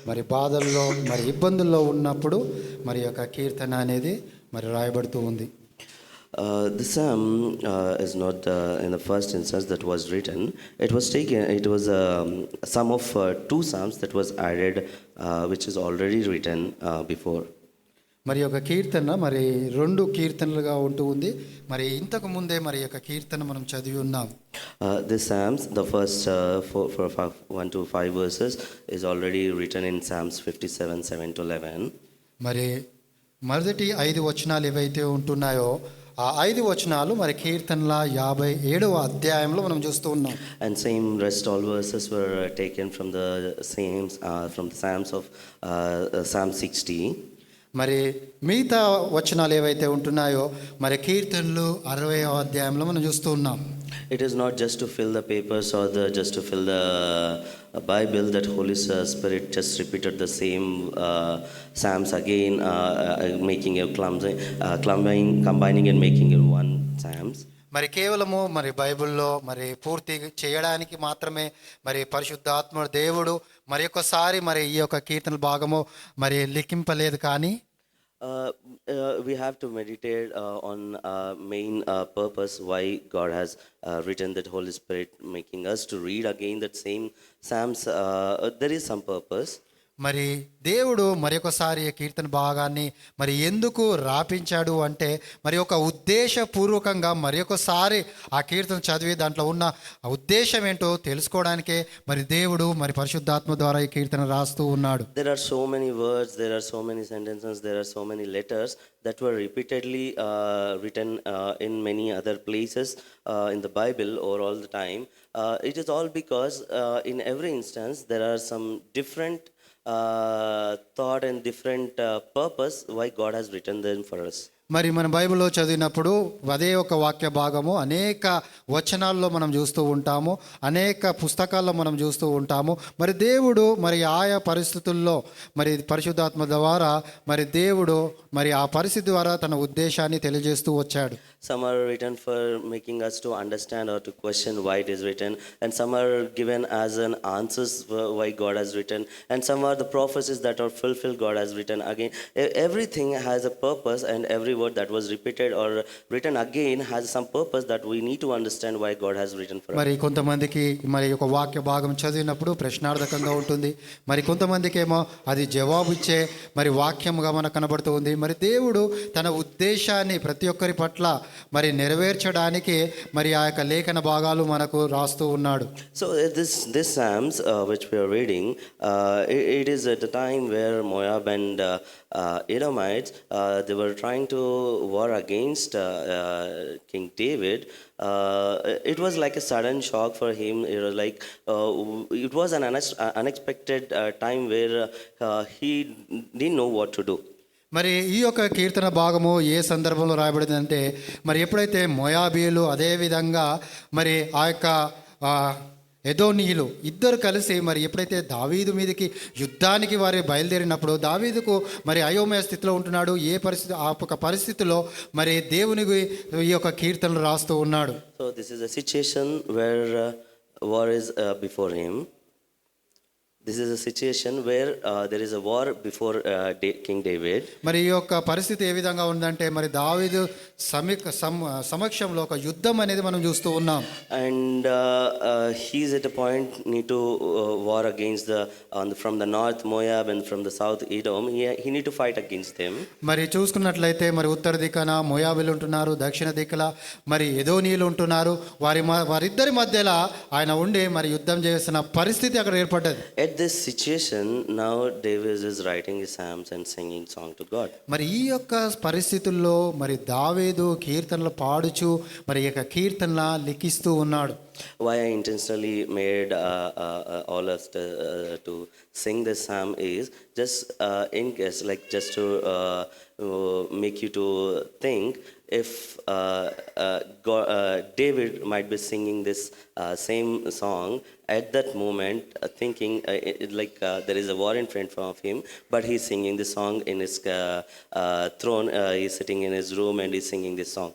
మరి బాధల్లో మరి ఇబ్బందుల్లో ఉన్నప్పుడు మరి యొక్క కీర్తన అనేది మరి రాయబడుతూ ఉంది. The psalm is not in the first instance that was written. It was taken. It was a sum of two psalms that was added, which is already written before. మరి యొక్క కీర్తన మరి 2 కీర్తనలుగా ఉంటూ ఉంది. మరి ఇంతకు ముందే మరి యొక్క కీర్తన మనం చదివి ఉన్నాం. The Psalms, the first 1 to 5 verses is already written in Psalms 57, 7 to 11. మరి మొదటి 5 వచనాలు ఏవైతే ఉంటున్నాయో ఆ 5 వచనాలు మరి కీర్తనల 57వ అధ్యాయంలో మనం చూస్తూ ఉన్నాం. And same rest all verses were taken from the Psalms of Psalm 60. మరి మిగతా వచనాలు ఏవైతే ఉంటున్నాయో మరి కీర్తనలు 60వ అధ్యాయంలో మనం చూస్తూ ఉన్నాం. It is not just to fill the papers or just to fill the Bible that Holy Spirit just repeated the same Psalms again, making a combining and making it one Psalms. మరి కేవలము మరి బైబిల్లో మరి పూర్తి చేయడానికి మాత్రమే మరి పరిశుద్ధాత్మ దేవుడు మరి ఒక్కసారి మరి ఈ యొక్క కీర్తన భాగము మరి లిఖింపలేదు. కానీ we have to meditate on main purpose why God has written that Holy Spirit making us to read again that same Psalms. There is some purpose. మరి దేవుడు మరొకసారి కీర్తన భాగాన్ని మరి ఎందుకు రాపించాడు అంటే మరి ఒక ఉద్దేశపూర్వకంగా మరొకసారి ఆ కీర్తన చదివి దాంట్లో ఉన్న ఉద్దేశం ఏంటో తెలుసుకోవడానికే మరి దేవుడు మరి పరిశుద్ధాత్మ ద్వారా ఈ కీర్తన రాస్తూ ఉన్నాడు. There are so many words, there are so many sentences, there are so many letters that were repeatedly written in many other places in the Bible or all the time. It is all because in every instance there are some different thought and different purpose why God has written them for us. మరి మన బైబిల్లో చదివినప్పుడు అదే ఒక వాక్య భాగము అనేక వచనాల్లో మనం చూస్తూ ఉంటాము, అనేక పుస్తకాల్లో మనం చూస్తూ ఉంటాము. మరి దేవుడు మరి ఆయా పరిస్థితుల్లో మరి పరిశుద్ధాత్మ ద్వారా మరి దేవుడు మరి ఆ పరిస్థితి ద్వారా తన ఉద్దేశాన్ని తెలియజేస్తూ వచ్చాడు. Some are written for making us to understand or to question why it is written, and some are given as an answers why God has written, and some are the prophecies that are fulfilled God has written again. Everything has a purpose, and every word that was repeated or written again has some purpose that we need to understand why God has written for us. మరి కొంతమందికి మరి ఒక వాక్య భాగం చదివినప్పుడు ప్రశ్నార్థకంగా ఉంటుంది, మరి కొంతమందికి ఏమో అది జవాబు ఇచ్చే మరి వాక్యంగా మనకు కనబడుతూ ఉంది. మరి దేవుడు తన ఉద్దేశాన్ని ప్రతి ఒక్కరి పట్ల మరి నెరవేర్చడానికి మరి ఆ యొక్క లేఖన భాగాలు మనకు రాస్తూ ఉన్నాడు. So this Psalms which we are reading, it is at the time where Moab and Edomites they were trying to war against King David. It was like a sudden shock for him. It was like it was an unexpected time where he didn't know what to do. మరి ఈ యొక్క కీర్తన భాగము ఏ సందర్భంలో రాయబడిందంటే మరి ఎప్పుడైతే మోయాబీయులు అదేవిధంగా మరి ఆ యొక్క ఎదోనీయులు ఇద్దరు కలిసి మరి ఎప్పుడైతే దావీదు మీదకి యుద్ధానికి వారు బయలుదేరినప్పుడు దావీదుకు మరి అయోమయ స్థితిలో ఉంటున్నాడు. ఏ పరిస్థితి ఆ ఒక పరిస్థితిలో మరి దేవునికి ఈ యొక్క కీర్తనలు రాస్తూ ఉన్నాడు. So this is a situation where war is before him. This is a situation where there is a war before King David. మరి ఈ యొక్క పరిస్థితి ఏ విధంగా ఉందంటే మరి దావీదు సమక్షంలో ఒక యుద్ధం అనేది మనం చూస్తూ ఉన్నాం. And he's at a point need to war against from the north Moab and from the south Edom. He need to fight against them. మరి చూసుకున్నట్లయితే మరి ఉత్తర దిక్కున మోయాబీలు ఉంటున్నారు, దక్షిణ దిక్కున మరి ఎదోనీయులు ఉంటున్నారు. వారిద్దరి మధ్యలో ఆయన ఉండి మరి యుద్ధం చేసిన పరిస్థితి అక్కడ ఏర్పడ్డది. At this situation now David is writing his psalms and singing song to God. మరి ఈ యొక్క పరిస్థితుల్లో మరి దావీదు కీర్తనలు పాడుచు మరి ఈ యొక్క కీర్తనల లిఖిస్తూ ఉన్నాడు. why I intentionally made all us to sing this psalm is just in case, like just to make you to think if David might be singing this same song at that moment, thinking there is a war in front of him, but he's singing this song in his throne. He's sitting in his room and he's singing this song.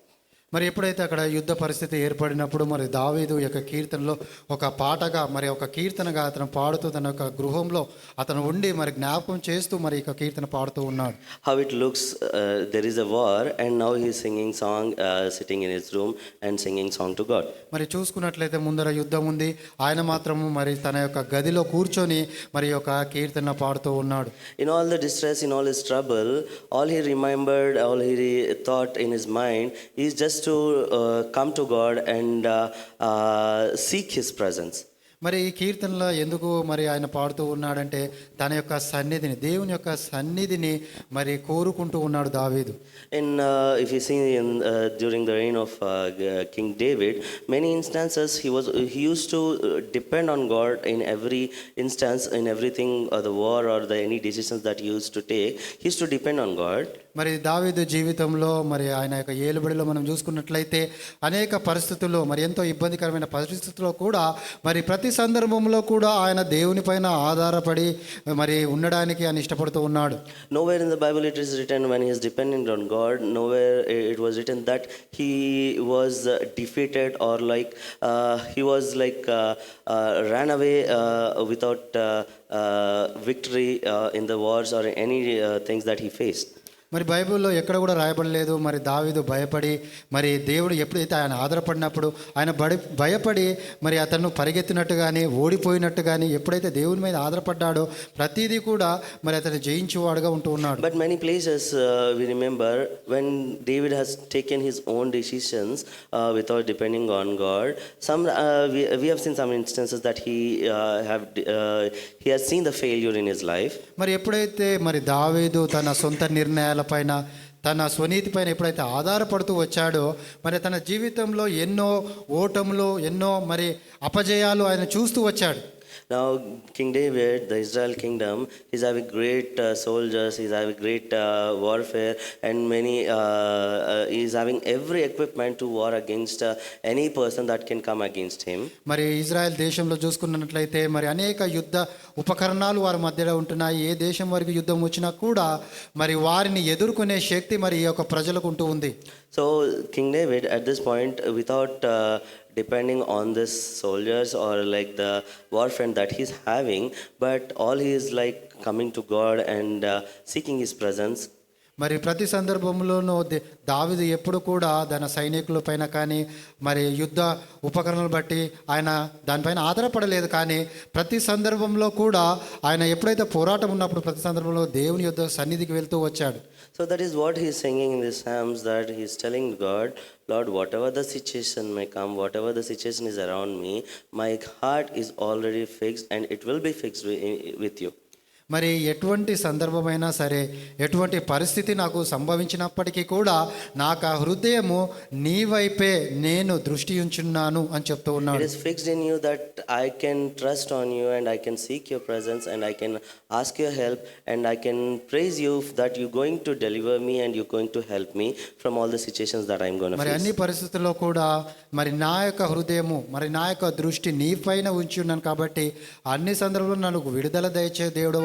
మరి ఎప్పుడైతే అక్కడ యుద్ధ పరిస్థితి ఏర్పడినప్పుడు మరి దావీదు యొక్క కీర్తనలో ఒక పాటగా మరి ఒక కీర్తనగా అతను పాడుతూ తన యొక్క గృహంలో అతను ఉండి మరి జ్ఞాపకం చేస్తూ మరి ఇక కీర్తన పాడుతూ ఉన్నాడు. How it looks, there is a war and now he's singing song, sitting in his room and singing song to God. మరి చూసుకున్నట్లయితే ముందర యుద్ధం ఉంది, ఆయన మాత్రము మరి తన యొక్క గదిలో కూర్చొని మరి యొక్క కీర్తన పాడుతూ ఉన్నాడు. In all the distress, in all his trouble, all he remembered, all he thought in his mind is just to come to God and seek his presence. మరి ఈ కీర్తనలో ఎందుకు మరి ఆయన పాడుతూ ఉన్నాడంటే తన యొక్క సన్నిధిని, దేవుని యొక్క సన్నిధిని మరి కోరుకుంటూ ఉన్నాడు దావీదు. In if you see in during the reign of King David, many instances he used to depend on God in every instance, in everything, the war or the any decisions that he used to take. He used to depend on God. మరి దావీదు జీవితంలో మరి ఆయన యొక్క ఏలుబడిలో మనం చూసుకున్నట్లయితే అనేక పరిస్థితుల్లో మరి ఎంతో ఇబ్బందికరమైన పరిస్థితుల్లో కూడా మరి ప్రతి సందర్భంలో కూడా ఆయన దేవుని పైన ఆధారపడి మరి ఉండడానికి ఆయన ఇష్టపడుతూ ఉన్నాడు. Nowhere in the Bible it is written when he is dependent on God. Nowhere it was written that he was defeated or he was ran away without victory in the wars or any things that he faced. మరి బైబిల్లో ఎక్కడ కూడా రాయబడలేదు మరి దావీదు భయపడి మరి దేవుడు ఎప్పుడైతే ఆయన ఆధారపడినప్పుడు ఆయన భయపడి మరి అతను పరిగెత్తినట్టు కానీ ఓడిపోయినట్టు కానీ ఎప్పుడైతే దేవుని మీద ఆధారపడ్డాడో ప్రతిదీ కూడా మరి అతను జయించేవాడుగా ఉంటూ ఉన్నాడు. But many places we remember when David has taken his own decisions without depending on God. Some we have seen some instances that he has seen the failure in his life. మరి ఎప్పుడైతే మరి దావీదు తన సొంత నిర్ణయాల పైన తన స్వనీతి పైన ఎప్పుడైతే ఆధారపడుతూ వచ్చాడో మరి తన జీవితంలో ఎన్నో ఓటములు ఎన్నో మరి అపజయాలు ఆయన చూస్తూ వచ్చాడు. Now King David, the Israel kingdom, he's having great soldiers, he's having great warfare, and many he's having every equipment to war against any person that can come against him. మరి ఇజ్రాయెల్ దేశంలో చూసుకున్నట్లయితే మరి అనేక యుద్ధ ఉపకరణాలు వారి మధ్యలో ఉంటున్నాయి. ఏ దేశం వరకు యుద్ధం వచ్చినా కూడా మరి వారిని ఎదుర్కొనే శక్తి మరి ఈ యొక్క ప్రజలకు ఉంటూ ఉంది. So King David at this point, without depending on this soldiers or the warfare that he's having, but all he is coming to God and seeking his presence. మరి ప్రతి సందర్భంలోనూ దావీదు ఎప్పుడు కూడా తన సైనికుల పైన కానీ మరి యుద్ధ ఉపకరణలు బట్టి ఆయన దానిపైన ఆధారపడలేదు. కానీ ప్రతి సందర్భంలో కూడా ఆయన ఎప్పుడైతే పోరాటం ఉన్నప్పుడు ప్రతి సందర్భంలో దేవుని యుద్ధ సన్నిధికి వెళ్తూ వచ్చాడు. So that is what he is singing in the Psalms, that he is telling God, Lord, whatever the situation may come, whatever the situation is around me, my heart is already fixed and it will be fixed with you. మరి ఎటువంటి సందర్భమైనా సరే ఎటువంటి పరిస్థితి నాకు సంభవించినప్పటికీ కూడా నాకు ఆ హృదయము నీ వైపే నేను దృష్టి ఉంచున్నాను అని చెప్తూ ఉన్నాడు. It is fixed in you that I can trust on you and I can seek your presence and I can ask your help and I can praise you that you're going to deliver me and you're going to help me from all the situations that I'm going to face. మరి అన్ని పరిస్థితుల్లో కూడా మరి నా యొక్క హృదయము మరి నా యొక్క దృష్టి నీ పైన ఉంచి ఉన్నాను కాబట్టి అన్ని సందర్భంలో నాకు విడుదల దయచే దేవుడు,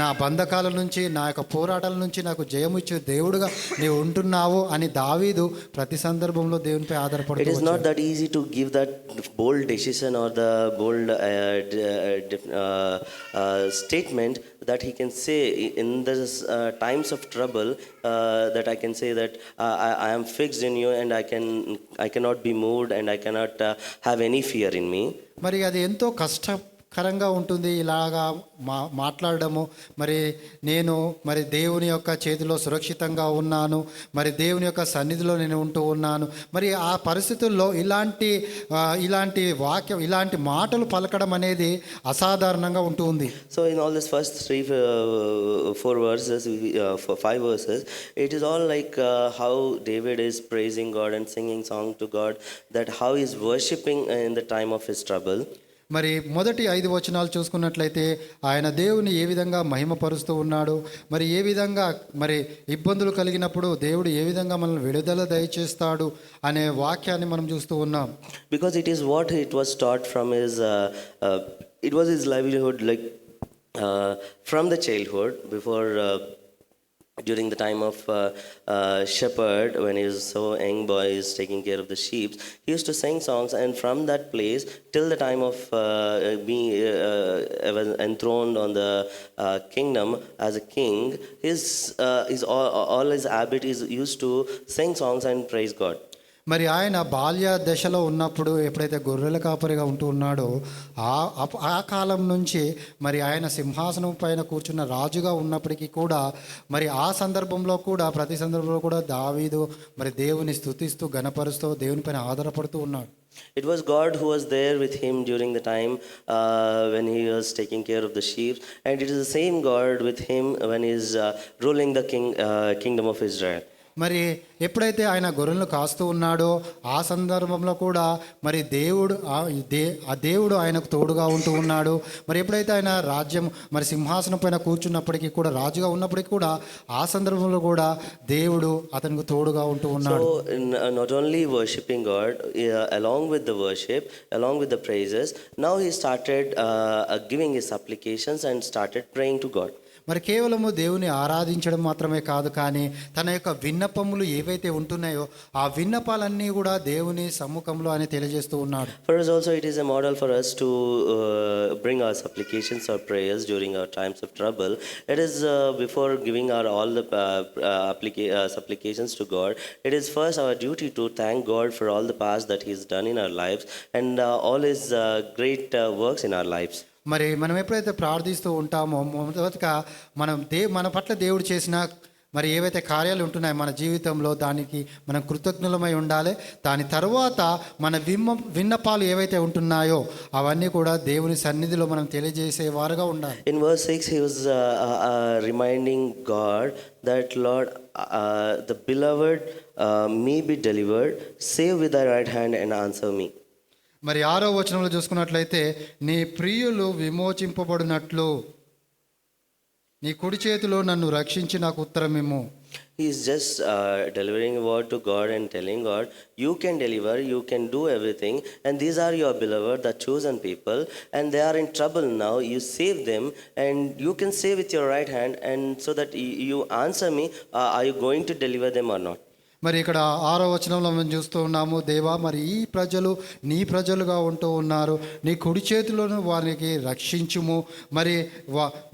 నా బంధకాల నుంచి నా యొక్క పోరాటాల నుంచి నాకు జయం ఇచ్చే దేవుడుగా నీవు ఉంటున్నావు అని దావీదు ప్రతి సందర్భంలో దేవునిపై ఆధారపడుతూ It is not that easy to give that bold decision or the bold statement that he can say in this times of trouble, that I can say that I am fixed in you and I cannot be moved and I cannot have any fear in me. మరి అది ఎంతో కరంగా ఉంటుంది ఇలాగా మాట్లాడడము. మరి నేను మరి దేవుని యొక్క చేతిలో సురక్షితంగా ఉన్నాను, మరి దేవుని యొక్క సన్నిధిలో నేను ఉంటూ ఉన్నాను. మరి ఆ పరిస్థితుల్లో ఇలాంటి వాక్యం, ఇలాంటి మాటలు పలకడం అనేది అసాధారణంగా ఉంటుంది. So in all this first 4 verses, 5 verses, it is all like how David is praising God and singing song to God, that how he is worshipping in the time of his trouble. మరి మొదటి 5 వచనాలు చూసుకున్నట్లయితే ఆయన దేవుని ఏ విధంగా మహిమపరుస్తూ ఉన్నాడు, మరి ఏ విధంగా మరి ఇబ్బందులు కలిగినప్పుడు దేవుడు ఏ విధంగా మనల్ని విడుదల దయచేస్తాడు అనే వాక్యాన్ని మనం చూస్తూ ఉన్నాం. Because it is what it was taught from his it was his livelihood, like from the childhood, before during the time of shepherd, when he was so young boy is taking care of the sheep, he used to sing songs, and from that place till the time of being enthroned on the kingdom as a king, his all his habit is used to sing songs and praise God. మరి ఆయన బాల్య దశలో ఉన్నప్పుడు ఎప్పుడైతే గొర్రెల కాపరిగా ఉంటూ ఉన్నాడో ఆ కాలం నుంచి మరి ఆయన సింహాసనం పైన కూర్చున్న రాజుగా ఉన్నప్పటికీ కూడా మరి ఆ సందర్భంలో కూడా ప్రతి సందర్భంలో కూడా దావీదు మరి దేవుని స్తుతిస్తూ గణపరుస్తూ దేవుని పైన ఆధారపడుతూ ఉన్నాడు. It was God who was there with him during the time when he was taking care of the sheep, and it is the same God with him when he is ruling the kingdom of Israel. మరి ఎప్పుడైతే ఆయన గొర్రెలను కాస్తూ ఉన్నాడో ఆ సందర్భంలో కూడా మరి దేవుడు ఆయనకు తోడుగా ఉంటూ ఉన్నాడు. మరి ఎప్పుడైతే ఆయన రాజ్యం మరి సింహాసనం పైన కూర్చున్నప్పటికీ కూడా, రాజుగా ఉన్నప్పటికీ కూడా ఆ సందర్భంలో కూడా దేవుడు అతనికి తోడుగా ఉంటూ ఉన్నాడు. So not only worshiping God, along with the worship, along with the praises, now he started giving his supplications and started praying to God. మరి కేవలము దేవుని ఆరాధించడం మాత్రమే కాదు, కానీ తన యొక్క విన్నపములు ఏవైతే ఉంటున్నాయో ఆ విన్నపాలన్నీ కూడా దేవుని సమ్ముఖంలో ఆయన తెలియజేస్తూ ఉన్నాడు. For us also it is a model for us to bring our supplications or prayers during our times of trouble. It is before giving our all the supplications to God, it is first our duty to thank God for all the past that he has done in our lives and all his great works in our lives. మరి మనం ఎప్పుడైతే ప్రార్థిస్తూ ఉంటామో మొదటగా మన పట్ల దేవుడు చేసిన మరి ఏవైతే కార్యాలు ఉంటున్నాయో మన జీవితంలో దానికి మనం కృతజ్ఞులమై ఉండాలి. దాని తర్వాత మన విన్నపాలు ఏవైతే ఉంటున్నాయో అవన్నీ కూడా దేవుని సన్నిధిలో మనం తెలియజేసేవారుగా ఉండాలి. In verse 6 he was reminding God that Lord, the beloved may be delivered, save with thy right hand and answer me. మరి 6వ వచనంలో చూసుకున్నట్లయితే నీ ప్రియులు విమోచింపబడినట్లు నీ కుడి చేతిలో నన్ను రక్షించి నాకు ఉత్తరమిమ్ము. He is just delivering a word to God and telling God, you can deliver, you can do everything, and these are your beloved, the chosen people, and they are in trouble now. You save them, and you can save with your right hand, and so that you answer me, are you going to deliver them or not? మరి ఇక్కడ 6వ వచనంలో మనం చూస్తూ ఉన్నాము, దేవా మరి ఈ ప్రజలు నీ ప్రజలుగా ఉంటూ ఉన్నారు, నీ కుడి చేతిలోను వారికి రక్షించుము, మరి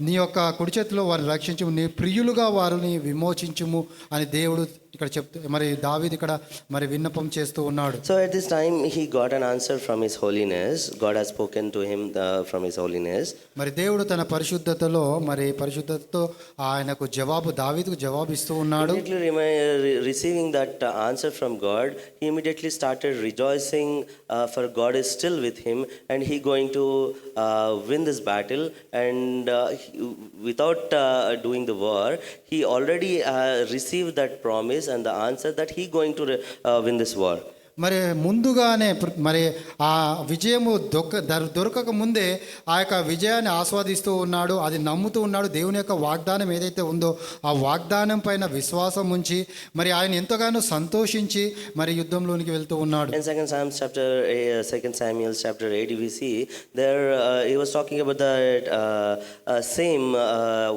నీ యొక్క కుడి చేతిలో వారిని రక్షించుము, నీ ప్రియులుగా వారిని విమోచించుము అని దేవుడు ఇక్కడ మరి దావీదు ఇక్కడ మరి విన్నపం చేస్తూ ఉన్నాడు. So at this time he got an answer from his holiness. God has spoken to him from his holiness. మరి దేవుడు తన పరిశుద్ధతతో ఆయనకు దావీదుకు జవాబు ఇస్తూ ఉన్నాడు. Receiving that answer from God, he immediately started rejoicing, for God is still with him and he going to win this battle, and without doing the war, he already received that promise and the answer that he going to win this war. మరి ముందుగానే మరి ఆ విజయము దొరకక ముందే ఆ యొక్క విజయాన్ని ఆస్వాదిస్తూ ఉన్నాడు, అది నమ్ముతూ ఉన్నాడు. దేవుని యొక్క వాగ్దానం ఏదైతే ఉందో ఆ వాగ్దానం పైన విశ్వాసం ఉంచి మరి ఆయన ఎంతగానో సంతోషించి మరి యుద్ధంలోనికి వెళ్తూ ఉన్నాడు. In 2 Samuel chapter 8 we see there he was talking about the same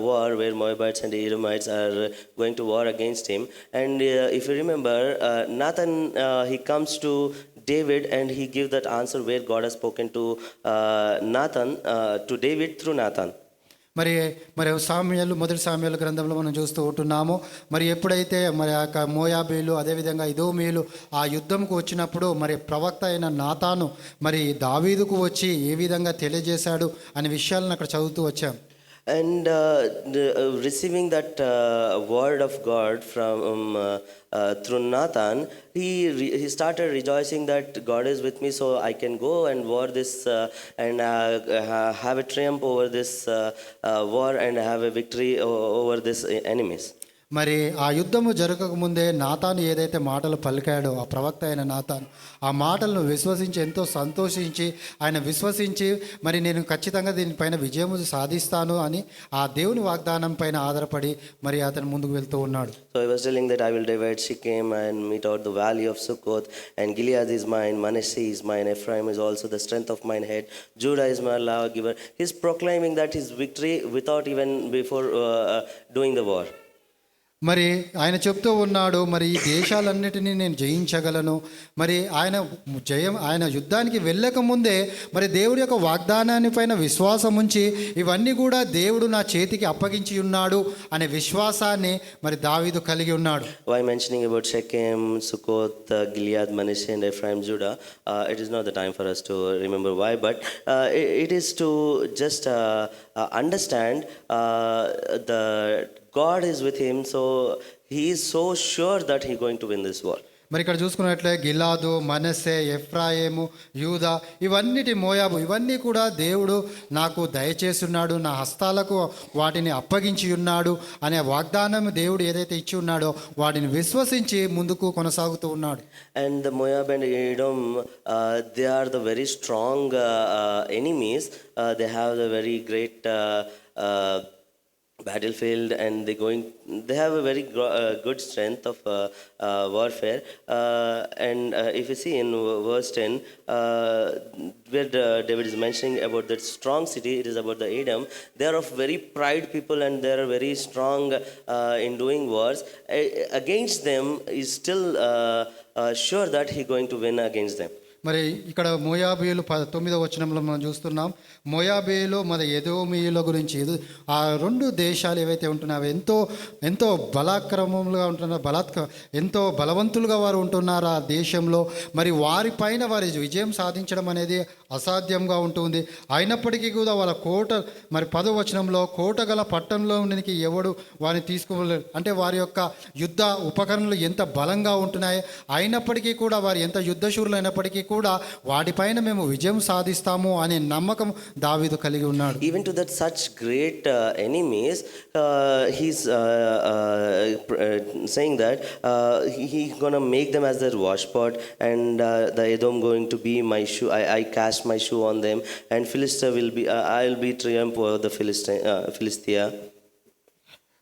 war where Moabites and Edomites are going to war against him, and if you remember, Nathan he comes to David and he gives that answer where God has spoken to Nathan, to David through Nathan. మరి మరి సామ్యాలు మొదటి సామ్యాల గ్రంథంలో మనం చూస్తూ ఉంటున్నాము. మరి ఎప్పుడైతే మరి ఆ యొక్క మోయాబీలు అదేవిధంగా ఇదోమీయులు ఆ యుద్ధంకు వచ్చినప్పుడు మరి ప్రవక్త అయిన నాతాను మరి దావీదుకు వచ్చి ఏ విధంగా తెలియజేశాడు అనే విషయాలను అక్కడ చదువుతూ వచ్చాం. And receiving that word of God from through Nathan, he started rejoicing that God is with me, so I can go and war this and have a triumph over this war and have a victory over this enemies. మరి ఆ యుద్ధము జరగకముందే నాతాను ఏదైతే మాటలు పలికాడో ఆ ప్రవక్త అయిన నాతాను ఆ మాటలను విశ్వసించి ఎంతో సంతోషించి ఆయన విశ్వసించి మరి నేను ఖచ్చితంగా దీనిపైన విజయము సాధిస్తాను అని ఆ దేవుని వాగ్దానం పైన ఆధారపడి మరి అతను ముందుకు వెళ్తూ ఉన్నాడు. So I was telling that I will divide Shechem and mete out the valley of Succoth, and Gilead is mine, Manasseh is mine, Ephraim is also the strength of mine head, Judah is my lawgiver. He's proclaiming that his victory without even before doing the war. మరి ఆయన చెప్తూ ఉన్నాడు మరి ఈ దేశాలన్నిటినీ నేను జయించగలను. మరి ఆయన యుద్ధానికి వెళ్ళక ముందే మరి దేవుడి యొక్క వాగ్దానాన్ని పైన విశ్వాసం ఉంచి ఇవన్నీ కూడా దేవుడు నా చేతికి అప్పగించి ఉన్నాడు అనే విశ్వాసాన్ని మరి దావీదు కలిగి ఉన్నాడు. Why mentioning about Shechem, Succoth, Gilead, Manasseh and Ephraim, Judah? It is not the time for us to remember why, but it is to just understand the God is with him, so he is so sure that he is going to win this war. మరి ఇక్కడ చూసుకున్నట్లే గిలాదు, మనస్సే, ఎఫ్రాయిము, యూదా ఇవన్నిటి మోయాబు ఇవన్నీ కూడా దేవుడు నాకు దయచేస్తున్నాడు, నా హస్తాలకు వాటిని అప్పగించి ఉన్నాడు అనే వాగ్దానం దేవుడు ఏదైతే ఇచ్చి ఉన్నాడో వాటిని విశ్వసించి ముందుకు కొనసాగుతూ ఉన్నాడు. And the Moab and Edom, they are the very strong enemies. They have the very great battlefield, and they have a very good strength of warfare, and if you see in verse 10 where David is mentioning about that strong city, it is about the Edom. They are of very pride people and they are very strong in doing wars. Against them is still sure that he going to win against them. మరి ఇక్కడ మోయాబీయులు 9వ వచనంలో మనం చూస్తున్నాం. మోయాబీయులు మన ఎదోమీయుల గురించి ఆ రెండు దేశాలు ఏవైతే ఉంటున్నావో ఎంతో బలాక్రమంగా ఉంటున్నారు, ఎంతో బలవంతులుగా వారు ఉంటున్నారు ఆ దేశంలో. మరి వారిపైన వారి విజయం సాధించడం అనేది అసాధ్యంగా ఉంటుంది. అయినప్పటికీ కూడా వాళ్ళ కోట మరి 10వ వచనంలో కోట గల పట్టణంలోనికి ఎవడు వారిని తీసుకోలేరు అంటే వారి యొక్క యుద్ధ ఉపకరణలు ఎంత బలంగా ఉంటున్నాయి. అయినప్పటికీ కూడా వారు ఎంత యుద్ధశూరులు అయినప్పటికీ కూడా వాటిపైన మేము విజయం సాధిస్తాము అనే నమ్మకం దావీదు కలిగి ఉన్నాడు. Even to that such great enemies, he's saying that he's gonna make them as their washpot, and the Edom going to be my shoe. I cast my shoe on them, and Philistia will be. I'll be triumph over the Philistia.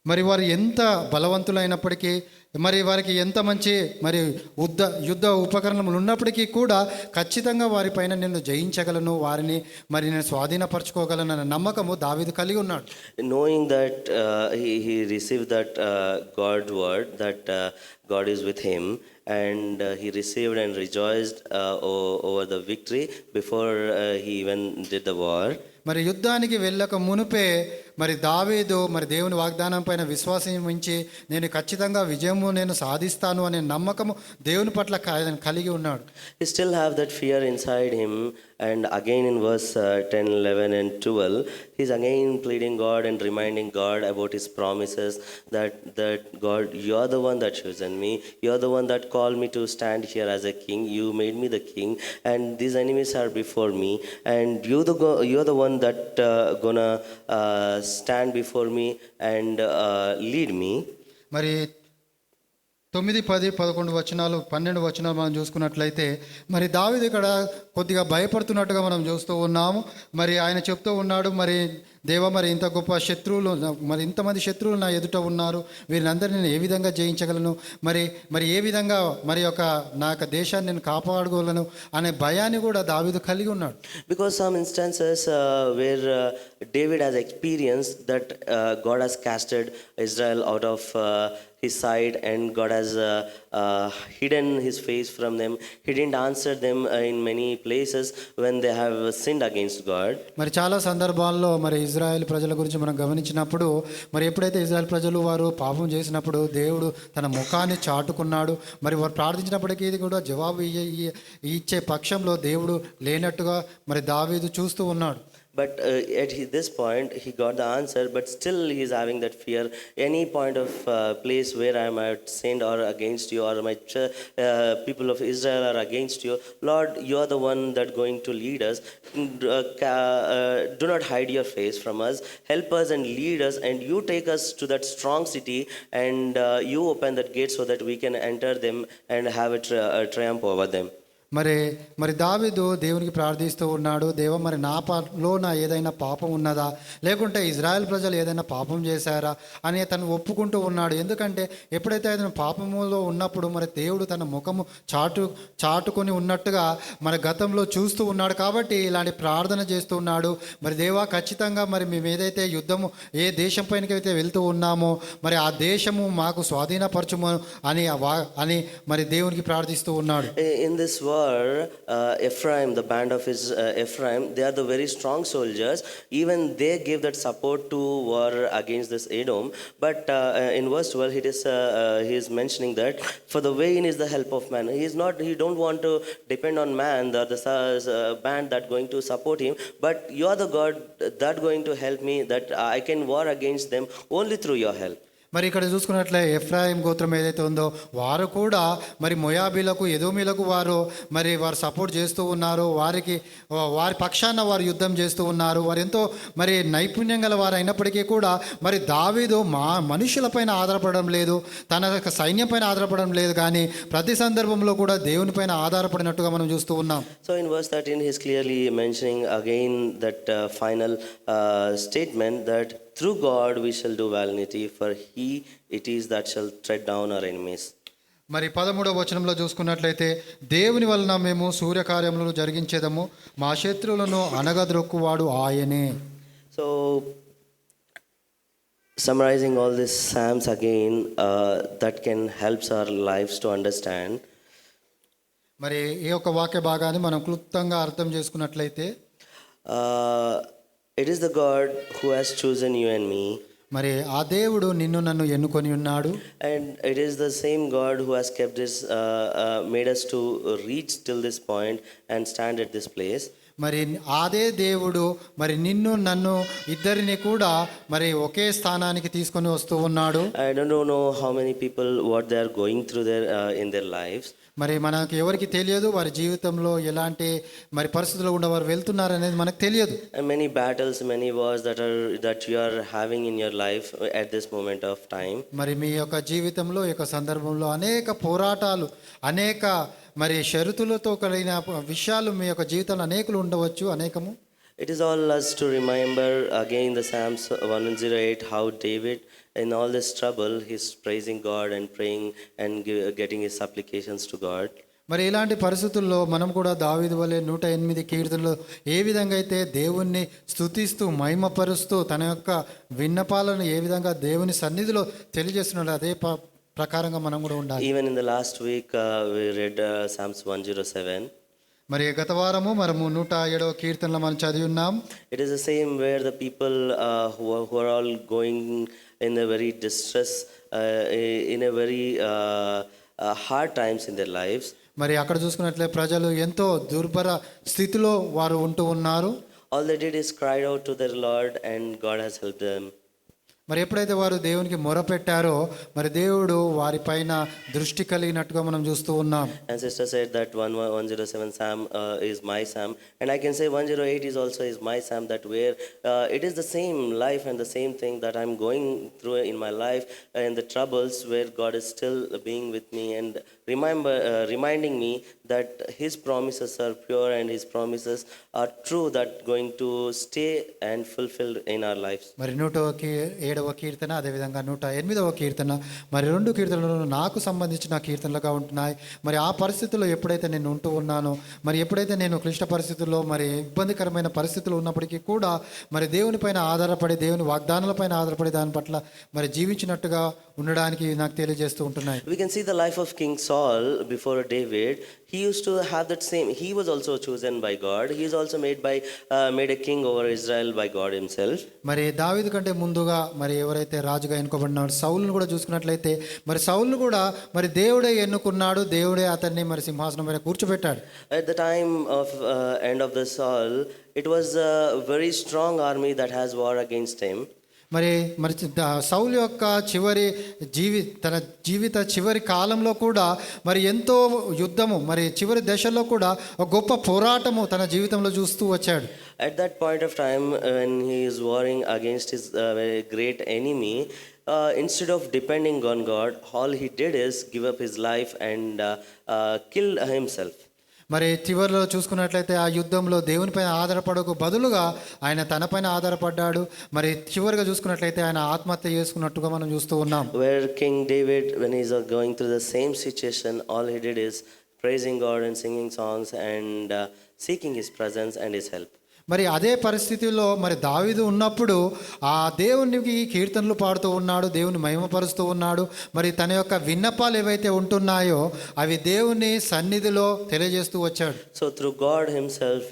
మరి వారు ఎంత బలవంతులైనప్పటికీ మరి వారికి ఎంత మంచి మరి యుద్ధ ఉపకరణములు ఉన్నప్పటికీ కూడా ఖచ్చితంగా వారిపైన నేను జయించగలను, వారిని మరి నేను స్వాధీనపరచుకోగలను అనే నమ్మకము దావీదు కలిగి ఉన్నాడు. Knowing that he received that God word that God is with him, and he received and rejoiced over the victory before he even did the war. మరి యుద్ధానికి వెళ్ళక మునుపే మరి దావీదు మరి దేవుని వాగ్దానం పైన విశ్వాసం ఉంచి నేను ఖచ్చితంగా విజయము నేను సాధిస్తాను అనే నమ్మకము దేవుని పట్ల కలిగి ఉన్నాడు. He still have that fear inside him, and again in verse 10, 11 and 12 he's again pleading God and reminding God about his promises that God, you are the one that chosen me, you are the one that called me to stand here as a king, you made me the king, and these enemies are before me, and you are the one that gonna stand before me and lead me. మరి 9, 10, 11 వచనాలు 12 వచనాలు మనం చూసుకున్నట్లయితే మరి దావీదు ఇక్కడ కొద్దిగా భయపడుతున్నట్టుగా మనం చూస్తూ ఉన్నాము. మరి ఆయన చెప్తూ ఉన్నాడు, మరి దేవ మరి ఇంత గొప్ప శత్రువులు, మరి ఇంతమంది శత్రువులు నా ఎదుట ఉన్నారు, వీరినందరినీ నేను ఏ విధంగా జయించగలను, మరి ఏ విధంగా మరి నా యొక్క దేశాన్ని నేను కాపాడుకోగలను అనే భయాన్ని కూడా దావీదు కలిగి ఉన్నాడు. Because some instances where David has experienced that God has casted Israel out of his side, and God has hidden his face from them. He didn't answer them in many places when they have sinned against God. మరి చాలా సందర్భాల్లో మరి ఇజ్రాయెల్ ప్రజల గురించి మనం గమనించినప్పుడు మరి ఎప్పుడైతే ఇజ్రాయెల్ ప్రజలు వారు పాపం చేసినప్పుడు దేవుడు తన ముఖాన్ని చాటుకున్నాడు. మరి వారు ప్రార్థించినప్పటికీ ఇది కూడా జవాబు ఇచ్చే పక్షంలో దేవుడు లేనట్టుగా మరి దావీదు చూస్తూ ఉన్నాడు. But at this point, he got the answer, but still he is having that fear. Any point of place where I might sinned or against you, or my people of Israel are against you, Lord, you are the one that going to lead us. Do not hide your face from us. Help us and lead us, and you take us to that strong city, and you open that gate so that we can enter them and have a triumph over them. మరి దావీదు దేవునికి ప్రార్థిస్తూ ఉన్నాడు. దేవ, మరి నా ఏదైనా పాపం ఉన్నదా, లేకుంటే ఇజ్రాయెల్ ప్రజలు ఏదైనా పాపం చేశారా అని తను ఒప్పుకుంటూ ఉన్నాడు. ఎందుకంటే ఎప్పుడైతే అతను పాపములో ఉన్నప్పుడు మరి దేవుడు తన ముఖము చాటుకొని ఉన్నట్టుగా మరి గతంలో చూస్తూ ఉన్నాడు. కాబట్టి ఇలాంటి ప్రార్థన చేస్తూ ఉన్నాడు. మరి దేవా, ఖచ్చితంగా మరి మేము ఏదైతే యుద్ధము ఏ దేశం పైనకి అయితే వెళ్తూ ఉన్నామో మరి ఆ దేశము మాకు స్వాధీనపరచుము అని మరి దేవునికి ప్రార్థిస్తూ ఉన్నాడు. In this war, Ephraim, the band of his Ephraim, they are the very strong soldiers. Even they gave that support to war against this Edom. But in verse 12, he is mentioning that for the vain is the help of man. He don't want to depend on man, the band that going to support him. But you are the God that going to help me, that I can war against them only through your help. మరి ఇక్కడ చూసుకున్నట్లే ఎఫ్రాయిం గోత్రం ఏదైతే ఉందో వారు కూడా మరి మొయాబీలకు ఎదోమీలకు వారు సపోర్ట్ చేస్తూ ఉన్నారు. వారి పక్షాన వారు యుద్ధం చేస్తూ ఉన్నారు. వారు ఎంతో మరి నైపుణ్యం గల వారు అయినప్పటికీ కూడా మరి దావీదు మనుషులపైన ఆధారపడడం లేదు, తన సైన్యం పైన ఆధారపడడం లేదు, కానీ ప్రతి సందర్భంలో కూడా దేవుని పైన ఆధారపడినట్టుగా మనం చూస్తూ ఉన్నాం. So in verse 13 he is clearly mentioning again that final statement that through God we shall do valiancy, for he it is that shall tread down our enemies. మరి 13వ వచనంలో చూసుకున్నట్లయితే దేవుని వలన మేము సూర్యకార్యములను జరిగించేదము, మా శత్రువులను అనగద్రొక్కువాడు ఆయనే. So summarizing all these psalms again, that can helps our lives to understand. మరి ఈ యొక్క వాక్య భాగాన్ని మనం క్లుప్తంగా అర్థం చేసుకున్నట్లయితే it is the God who has chosen you and me. మరి ఆ దేవుడు నిన్ను నన్ను ఎన్నుకొని ఉన్నాడు. And it is the same God who has kept this made us to reach till this point and stand at this place. మరి అదే దేవుడు మరి నిన్ను నన్ను ఇద్దరిని కూడా మరి ఒకే స్థానానికి తీసుకొని వస్తూ ఉన్నాడు. I don't know how many people what they are going through in their lives. మరి మనకు ఎవరికి తెలియదు వారి జీవితంలో ఎలాంటి మరి పరిస్థితుల్లో కూడా వారు వెళ్తున్నారు అనేది మనకు తెలియదు. Many battles, many wars that you are having in your life at this moment of time. మరి మీ యొక్క జీవితంలో ఈ యొక్క సందర్భంలో అనేక పోరాటాలు, అనేక మరి షరతులతో కలిగిన విషయాలు మీ యొక్క జీవితంలో అనేకులు ఉండవచ్చు, అనేకము. It is all us to remember again the Psalms 108, how David in all this trouble he's praising God and praying and getting his supplications to God. మరి ఇలాంటి పరిస్థితుల్లో మనం కూడా దావీదు వలె 108 కీర్తనలు ఏ విధంగా అయితే దేవుణ్ణి స్తుతిస్తూ మహిమపరుస్తూ తన యొక్క విన్నపాలను ఏ విధంగా దేవుని సన్నిధిలో తెలియజేస్తున్నాడు అదే ప్రకారంగా మనం కూడా ఉండాలి. Even in the last week we read Psalms 107. మరి గత వారము మనము 107వ కీర్తనలో మనం చదివి ఉన్నాం. It is the same where the people who are all going in a very distress, in a very hard times in their lives. మరి అక్కడ చూసుకున్నట్లే ప్రజలు ఎంతో దుర్భర స్థితిలో వారు ఉంటూ ఉన్నారు. All they did is cried out to their Lord and God has helped them. మరి ఎప్పుడైతే వారు దేవునికి మొరపెట్టారో మరి దేవుడు వారి పైన దృష్టి కలిగినట్టుగా మనం చూస్తూ ఉన్నాం. And sister said that 107 Psalm is my Psalm, and I can say 108 is also is my Psalm, that where it is the same life and the same thing that I'm going through in my life and the troubles where God is still being with me and reminding me that His promises are pure and His promises are true, that going to stay and fulfilled in our lives. మరి 107వ కీర్తన, అదేవిధంగా 108వ కీర్తన, మరి 2 కీర్తనలు నాకు సంబంధించిన కీర్తనలుగా ఉంటున్నాయి. మరి ఆ పరిస్థితుల్లో ఎప్పుడైతే నేను ఉంటూ ఉన్నానో, మరి ఎప్పుడైతే నేను క్లిష్ట పరిస్థితుల్లో, మరి ఇబ్బందికరమైన పరిస్థితులు ఉన్నప్పటికీ కూడా మరి దేవునిపైన ఆధారపడి, దేవుని వాగ్దానాలపైన ఆధారపడి దాని పట్ల మరి జీవించినట్టుగా ఉండడానికి నాకు తెలియజేస్తూ ఉంటున్నాయి. We can see the life of King Saul before David. He used to have that same. He was also chosen by God. He is also made a king over Israel by God Himself. మరి దావీదు కంటే ముందుగా మరి ఎవరైతే రాజుగా ఎన్నుకోబడినాడు సౌలును కూడా చూసుకున్నట్లయితే, మరి సౌలును కూడా మరి దేవుడే ఎన్నుకున్నాడు, దేవుడే అతన్ని మరి సింహాసనం మీద కూర్చోబెట్టాడు. At the time of end of the Saul, it was a very strong army that has war against him. మరి మరి సౌలు యొక్క తన జీవిత చివరి కాలంలో కూడా మరి ఎంతో యుద్ధము, మరి చివరి దశలో కూడా ఒక గొప్ప పోరాటము తన జీవితంలో చూస్తూ వచ్చాడు. At that point of time, when he is warring against his very great enemy, instead of depending on God, all he did is give up his life and killed himself. మరి చివరిలో చూసుకున్నట్లయితే ఆ యుద్ధంలో దేవునిపైన ఆధారపడకు బదులుగా ఆయన తనపైన ఆధారపడ్డాడు. మరి చివరిగా చూసుకున్నట్లయితే ఆయన ఆత్మహత్య చేసుకున్నట్టుగా మనం చూస్తూ ఉన్నాం. Where King David, when he is going through the same situation, all he did is praising God and singing songs and seeking His presence and His help. మరి అదే పరిస్థితిలో మరి దావీదు ఉన్నప్పుడు ఆ దేవునికి కీర్తనలు పాడుతూ ఉన్నాడు, దేవుని మహిమపరుస్తూ ఉన్నాడు. మరి తన యొక్క విన్నపాలు ఏవైతే ఉంటున్నాయో అవి దేవుని సన్నిధిలో తెలియజేస్తూ వచ్చాడు. So through God Himself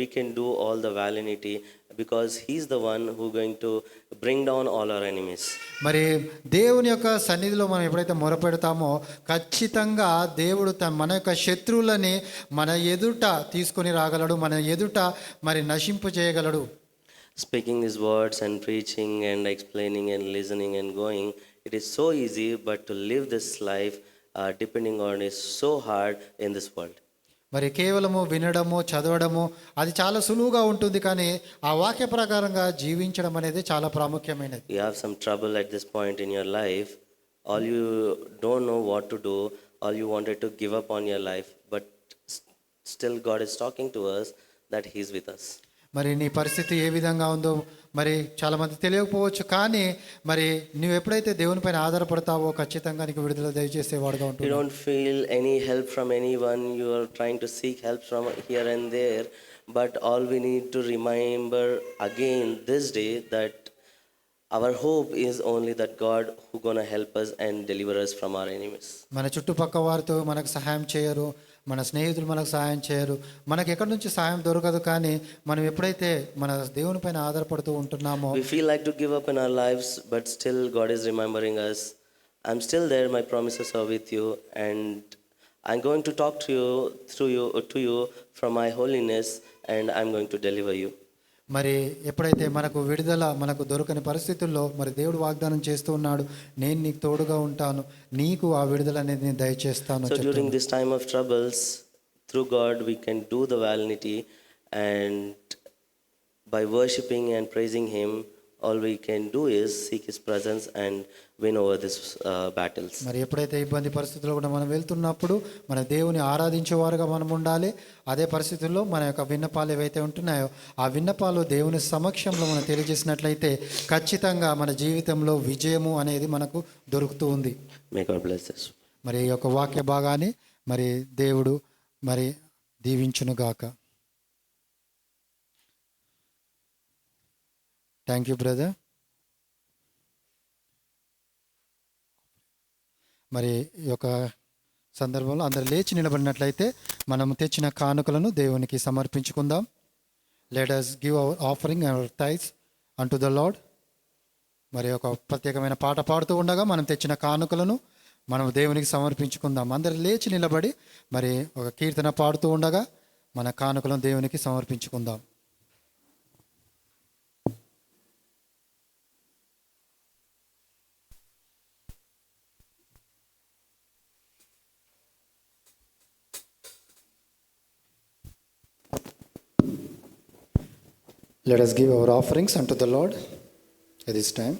we can do all the valiantly, because He's the one who going to bring down all our enemies. మరి దేవుని యొక్క సన్నిధిలో మనం ఎప్పుడైతే మొరపెడతామో ఖచ్చితంగా దేవుడు మన యొక్క శత్రువులని మన ఎదుట తీసుకొని రాగలడు, మన ఎదుట మరి నశింపు చేయగలడు. Speaking His words and preaching and explaining and listening and going, it is so easy, but to live this life depending on is so hard in this world. మరి కేవలము వినడము, చదవడము అది చాలా సులువుగా ఉంటుంది, కానీ ఆ వాక్య ప్రకారంగా జీవించడం అనేది చాలా ప్రాముఖ్యమైనది. You have some trouble at this point in your life, all you don't know what to do, all you wanted to give up on your life, but still God is talking to us that He is with us. మరి నీ పరిస్థితి ఏ విధంగా ఉందో మరి చాలామంది తెలియకపోవచ్చు, కానీ మరి నువ్వు ఎప్పుడైతే దేవునిపైన ఆధారపడతావో ఖచ్చితంగా నీకు విడుదల దయచేసేవాడుగా ఉంటుంది. You don't feel any help from anyone, you are trying to seek help from here and there, but all we need to remember again this day that our hope is only that God who gonna help us and deliver us from our enemies. మన చుట్టుపక్క వారితో మనకు సహాయం చేయరు, మన స్నేహితులు మనకు సహాయం చేయరు, మనకు ఎక్కడి నుంచి సహాయం దొరకదు, కానీ మనం ఎప్పుడైతే మన దేవుని పైన ఆధారపడుతూ ఉంటున్నామో We feel like to give up in our lives, but still God is remembering us. I'm still there, my promises are with you, and I'm going to talk to you to you from my holiness, and I'm going to deliver you. మరి ఎప్పుడైతే మనకు విడుదల మనకు దొరకని పరిస్థితుల్లో మరి దేవుడు వాగ్దానం చేస్తూ ఉన్నాడు, నేను నీకు తోడుగా ఉంటాను, నీకు ఆ విడుదల అనేది నేను దయచేస్తాను. So during this time of troubles, through God we can do the valiantly, and by worshiping and praising Him, all we can do is seek His presence and win over these battles. మరి ఎప్పుడైతే ఇబ్బంది పరిస్థితుల్లో కూడా మనం వెళ్తున్నప్పుడు మన దేవుని ఆరాధించేవారుగా మనం ఉండాలి. అదే పరిస్థితుల్లో మన యొక్క విన్నపాలు ఏవైతే ఉంటున్నాయో ఆ విన్నపాలు దేవుని సమక్షంలో మనం తెలియజేసినట్లయితే ఖచ్చితంగా మన జీవితంలో విజయము అనేది మనకు దొరుకుతూ ఉంది. May God bless us. మరి ఈ యొక్క వాక్య భాగాన్ని మరి దేవుడు మరి దీవించునుగాక. Thank you brother. మరి ఈ యొక్క సందర్భంలో అందరు లేచి నిలబడినట్లయితే మనం తెచ్చిన కానుకలను దేవునికి సమర్పించుకుందాం. Let us give our offering and our tithes unto the Lord. మరి ఒక ప్రత్యేకమైన పాట పాడుతూ ఉండగా మనం తెచ్చిన కానుకలను మనం దేవునికి సమర్పించుకుందాం. అందరు లేచి నిలబడి మరి ఒక కీర్తన పాడుతూ ఉండగా మన కానుకలను దేవునికి సమర్పించుకుందాం. Let us give our offerings unto the Lord at this time.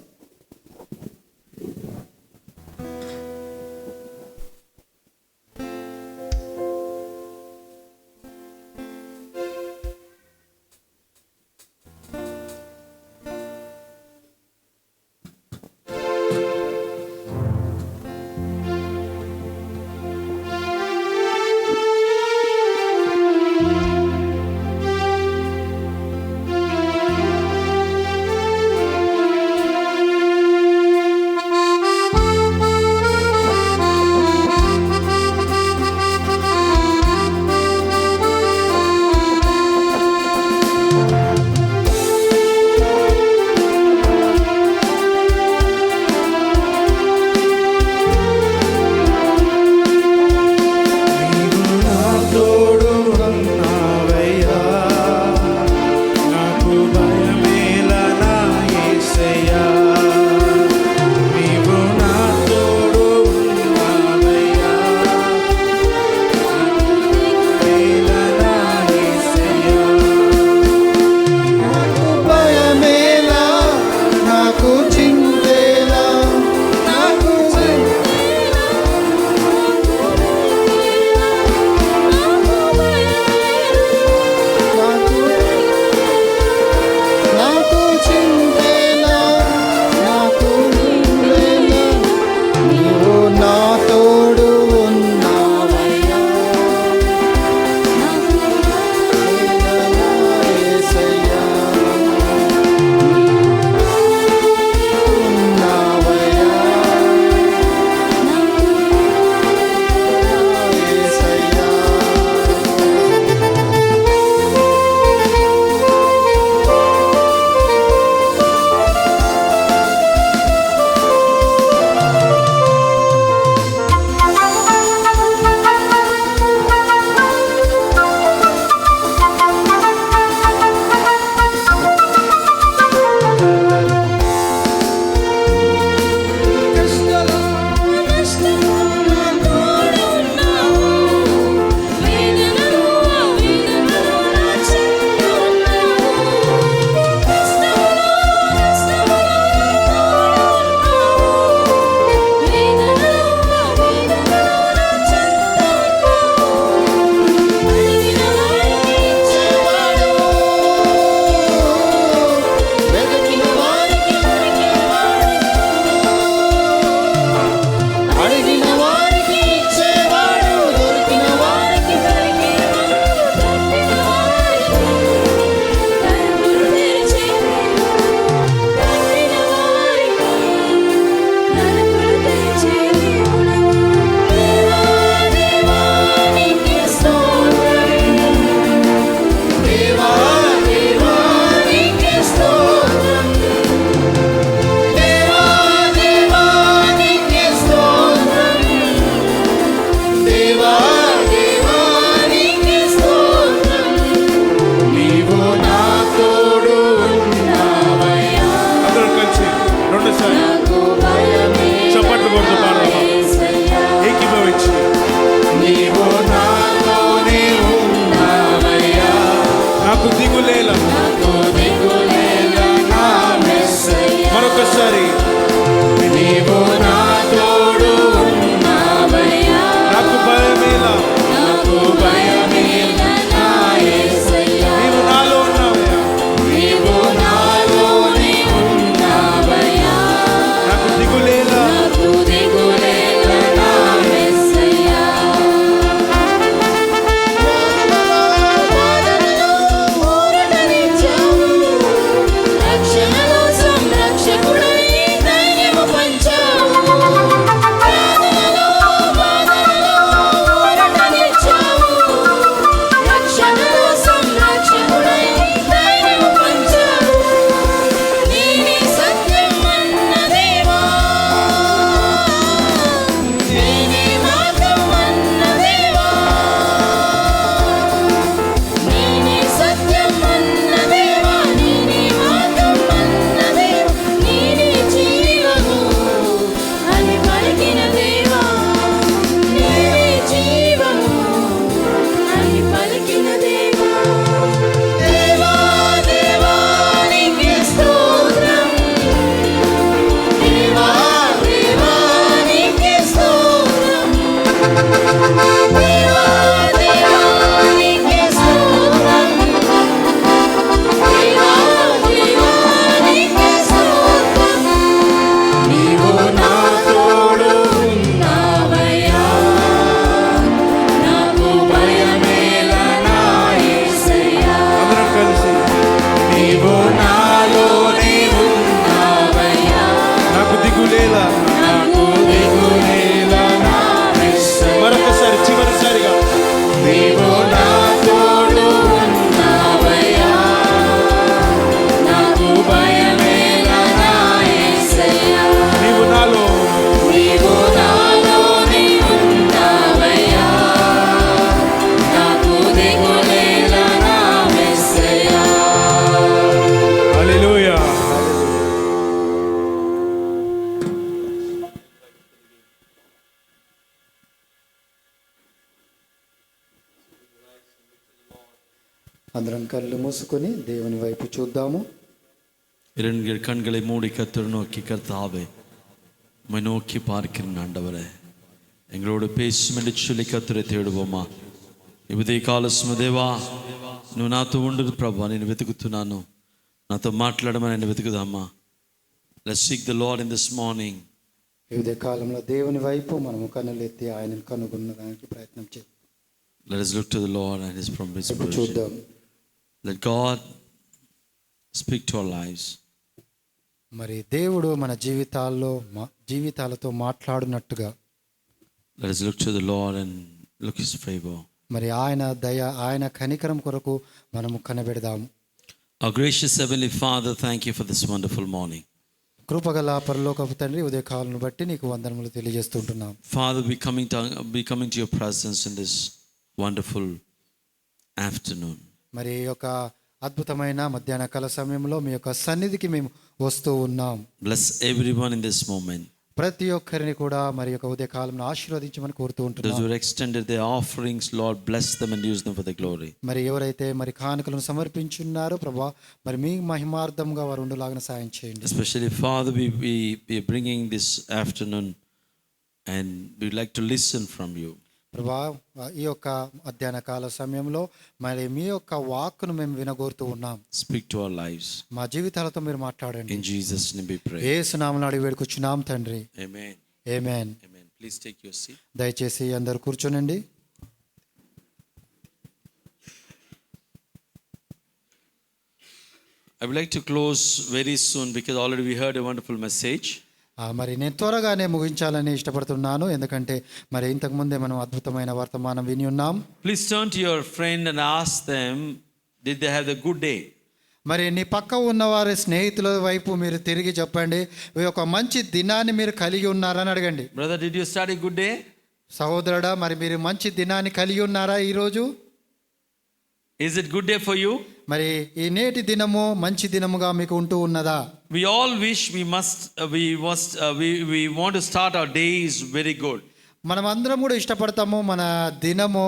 అందరం కళ్ళు మూసుకొని దేవుని వైపు చూద్దాము. இரண்டு கண்களை மூடி கர்த்தரை நோக்கி, கர்த்தாவே உம்மை நோக்கி பார்க்கிறேன் ஆண்டவரே, எங்களோடு பேசும் என்று சொல்லி కర్తరే తేడువమ్మా. ఈ ఉదయకాల దేవా, నువ్వు నాతో ఉండు ప్రభా, నేను వెతుకుతున్నాను, నాతో మాట్లాడమని నేను వెతుకుదామా. Let's seek the Lord in this morning. ఈ ఉదయ కాలంలో దేవుని వైపు మనము కన్నులెత్తి ఆయనను కనుగొనడానికి ప్రయత్నం చేద్దాం. Let us look to the Lord and His promise. చూద్దాం. Let God speak to our lives. మరి దేవుడు మన జీవితాలతో మాట్లాడినట్టుగా Let us look to the Lord and look His favor. మరి ఆయన దయ, ఆయన కనికరం కొరకు మనము కనబెడదాము. Our gracious Heavenly Father, thank you for this wonderful morning. కృపగల పరలోకపు తండ్రి, ఉదయకాలను బట్టి నీకు వందనములు తెలియజేస్తుంటున్నాం. Father, we coming to your presence in this wonderful afternoon. మరి ఈ యొక్క అద్భుతమైన మధ్యాహ్న కాల సమయంలో మీ యొక్క సన్నిధికి మేము వస్తూ ఉన్నాం. Bless everyone in this moment. ప్రతి ఒక్కరిని కూడా మరి యొక్క ఉదయకాలంలో ఆశీర్వదించమని కోరుతూ Those ఉంటున్నాం. who extended their offerings, Lord, bless them and use them for the glory. మరి ఎవరైతే మరి కానుకలను సమర్పించున్నారో ప్రభా, మరి మీ మహిమార్థంగా వారు ఉండులాగా సాయం చేయండి. Especially, Father, we are bringing this afternoon and we'd like to listen from you. ప్రభా, ఈ యొక్క మధ్యాహ్న కాల సమయంలో మరి మీ యొక్క వాక్కును మేము వినగోరుతూ ఉన్నాం. Speak to our lives. మా జీవితాలతో మీరు మాట్లాడండి. In Jesus' name we pray. యేసు నామములో అడిగి వేడుకొచ్చున్నాం తండ్రి. Amen. Amen. Amen. Please take your seat. దయచేసి అందరూ కూర్చోనండి. I would like to close very soon because already we heard a wonderful message. మరి నేను త్వరగానే ముగించాలని ఇష్టపడుతున్నాను, ఎందుకంటే మరి ఇంతకుముందే మనం అద్భుతమైన వర్తమానం విని ఉన్నాం. Please turn to your friend and ask them, did they have a good day? మరి నీ పక్క ఉన్న వారి స్నేహితుల వైపు మీరు తిరిగి చెప్పండి, ఒక మంచి దినాన్ని మీరు కలిగి ఉన్నారని అడగండి. Brother, did you start a good day? సహోదరుడా, మరి మీరు మంచి దినాన్ని కలిగి ఉన్నారా ఈరోజు? Is it good day for you? మరి ఈ నేటి దినము మంచి దినముగా మీకు ఉంటూ ఉన్నదా? We all wish we want to start our days very good. మనం అందరం కూడా ఇష్టపడతాము మన దినము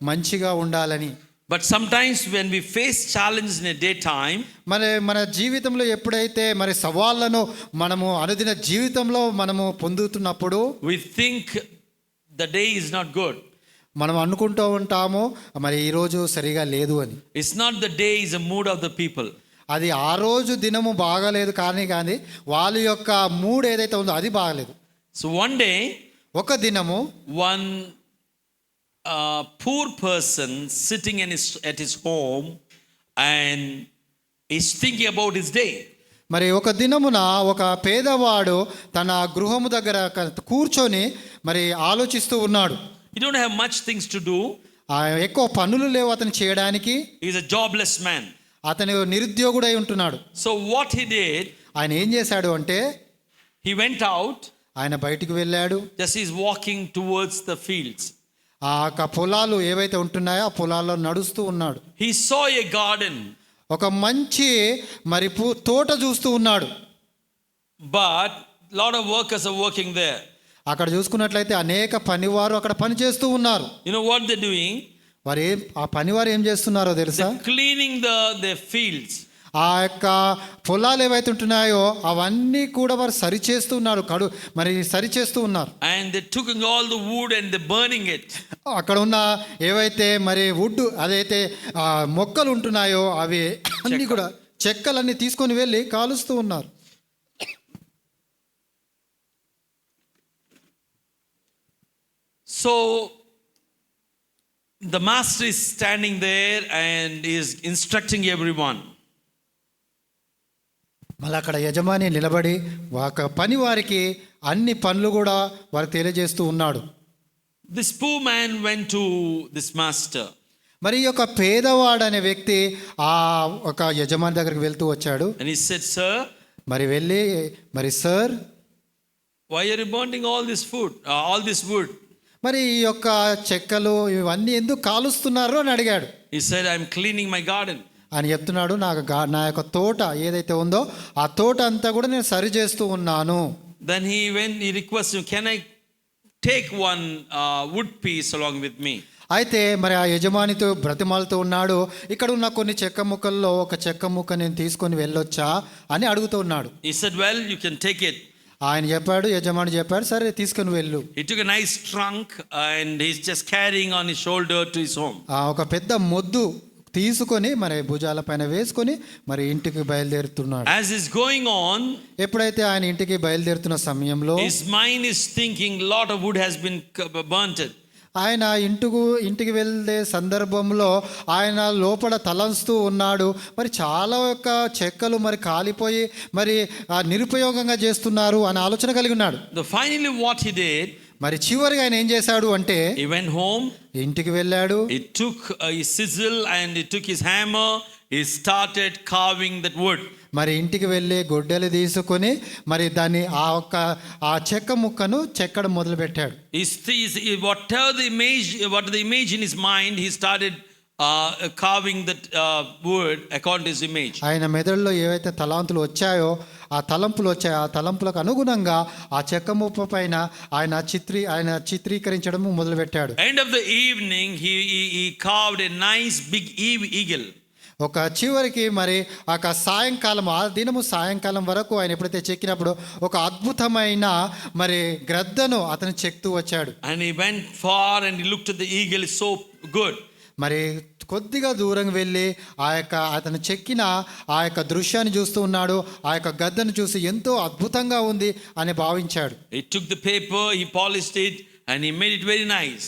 మంచిగా ఉండాలని. But sometimes when we face challenges in a daytime, మన జీవితంలో ఎప్పుడైతే మరి సవాళ్లను మనము అనుదిన జీవితంలో మనము పొందుతున్నప్పుడు we think the day is not good. మనం అనుకుంటూ ఉంటాము మరి ఈరోజు సరిగా లేదు అని. It's not the day, is the mood of the people. అది ఆ రోజు దినము బాగాలేదు కానీ వాళ్ళ యొక్క మూడ్ ఏదైతే ఉందో అది బాగలేదు. So one day, ఒక దినము one poor person sitting at his home and is thinking about his day. మరి ఒక దినమున ఒక పేదవాడు తన గృహము దగ్గర కూర్చొని మరి ఆలోచిస్తూ ఉన్నాడు. He don't have much things to do. ఎక్కువ పనులు లేవు అతను చేయడానికి. He is a jobless man. అతను నిరుద్యోగుడై ఉంటున్నాడు. So what he did, ఆయన ఏం చేశాడు అంటే he went out. ఆయన బయటికి వెళ్ళాడు. Just he's walking towards the fields. ఆ పొలాలు ఏవైతే ఉంటున్నాయో ఆ పొలాల్లో నడుస్తూ ఉన్నాడు. He saw a garden. ఒక మంచి మరి తోట చూస్తూ ఉన్నాడు. But lot of workers are working there. అక్కడ చూసుకున్నట్లయితే అనేక పనివారు అక్కడ పని చేస్తూ ఉన్నారు. You know what they're doing? వారు ఆ పనివారు ఏం చేస్తున్నారో తెలుసా? Cleaning their fields. ఆ యొక్క పొలాలు ఏవైతే ఉంటున్నాయో అవన్నీ కూడా వారు సరిచేస్తూ ఉన్నారు, మరి సరిచేస్తూ ఉన్నారు. And they're taking all the wood and they're burning it. అక్కడ ఉన్న ఏవైతే మరి వుడ్ అదైతే మొక్కలు ఉంటున్నాయో అవి అన్నీ కూడా చెక్కలన్నీ తీసుకొని వెళ్ళి కాలుస్తూ ఉన్నారు. So the master is standing there and is instructing everyone. మళ్ళీ అక్కడ యజమాని నిలబడి ఒక పని వారికి అన్ని పనులు కూడా వారికి తెలియజేస్తూ ఉన్నాడు. This poor man went to this master. మరి ఈ యొక్క పేదవాడు అనే వ్యక్తి ఆ ఒక యజమాని దగ్గరికి వెళ్తూ వచ్చాడు. And he said, sir, మరి వెళ్ళి మరి sir, why are you burning all this wood? మరి ఈ యొక్క చెక్కలు ఇవన్నీ ఎందుకు కాలుస్తున్నారు అని అడిగాడు. He said, I'm cleaning my garden. అని చెప్తున్నాడు, నా యొక్క తోట ఏదైతే ఉందో ఆ తోట అంతా కూడా నేను సరి చేస్తూ ఉన్నాను. Then he requested, can I take one wood piece along with me? అయితే మరి ఆ యజమానితో బ్రతిమాలుతూ ఉన్నాడు, ఇక్కడ ఉన్న కొన్ని చెక్క ముక్కల్లో ఒక చెక్క ముక్క నేను తీసుకొని వెళ్ళొచ్చా అని అడుగుతూ ఉన్నాడు. He said, well, you can take it. ఆయన చెప్పాడు, యజమాని చెప్పాడు, సరే తీసుకొని వెళ్ళు. He took a nice trunk and he's just carrying on his shoulder to his home. ఒక పెద్ద మొద్దు తీసుకొని మరి భుజాల పైన వేసుకొని మరి ఇంటికి బయలుదేరుతున్నాడు. As is going on, ఎప్పుడైతే ఆయన ఇంటికి బయలుదేరుతున్న సమయంలో his mind is thinking lot of wood has been burnt. ఆయన ఇంటికి వెళ్ళే సందర్భంలో ఆయన లోపల తలంస్తూ ఉన్నాడు, మరి చాలా యొక్క చెక్కలు మరి కాలిపోయి మరి నిరుపయోగంగా చేస్తున్నారు అని ఆలోచన కలిగి ఉన్నాడు. Finally what he did, మరి చివరిగా ఆయన ఏం చేశాడు అంటే he went home, ఇంటికి వెళ్ళాడు, he took his chisel and he took his hammer, he started carving that wood. మరి ఇంటికి వెళ్ళి గొడ్డలి తీసుకొని మరి దాన్ని ఆ చెక్క ముక్కను చెక్కడం మొదలు పెట్టాడు. Whatever the image in his mind, he started carving that wood according to his image. ఆయన మెదడులో ఏవైతే తలాంతులు వచ్చాయో ఆ తలంపులకు అనుగుణంగా ఆ చెక్క ముక్క పైన ఆయన చిత్రీకరించడం మొదలు పెట్టాడు. End of the evening he carved a nice big eagle. ఒక చివరికి మరి సాయంకాలం ఆ దినము సాయంకాలం వరకు ఆయన ఎప్పుడైతే చెక్కినప్పుడు ఒక అద్భుతమైన మరి గ్రద్దను అతను చెక్తూ వచ్చాడు. And he went far and he looked at the eagle, so good. మరి కొద్దిగా దూరం వెళ్ళి అతను చెక్కిన ఆ యొక్క దృశ్యాన్ని చూస్తూ ఉన్నాడు. ఆ యొక్క గద్దను చూసి ఎంతో అద్భుతంగా ఉంది అని భావించాడు. He took the paper, he polished it and he made it very nice.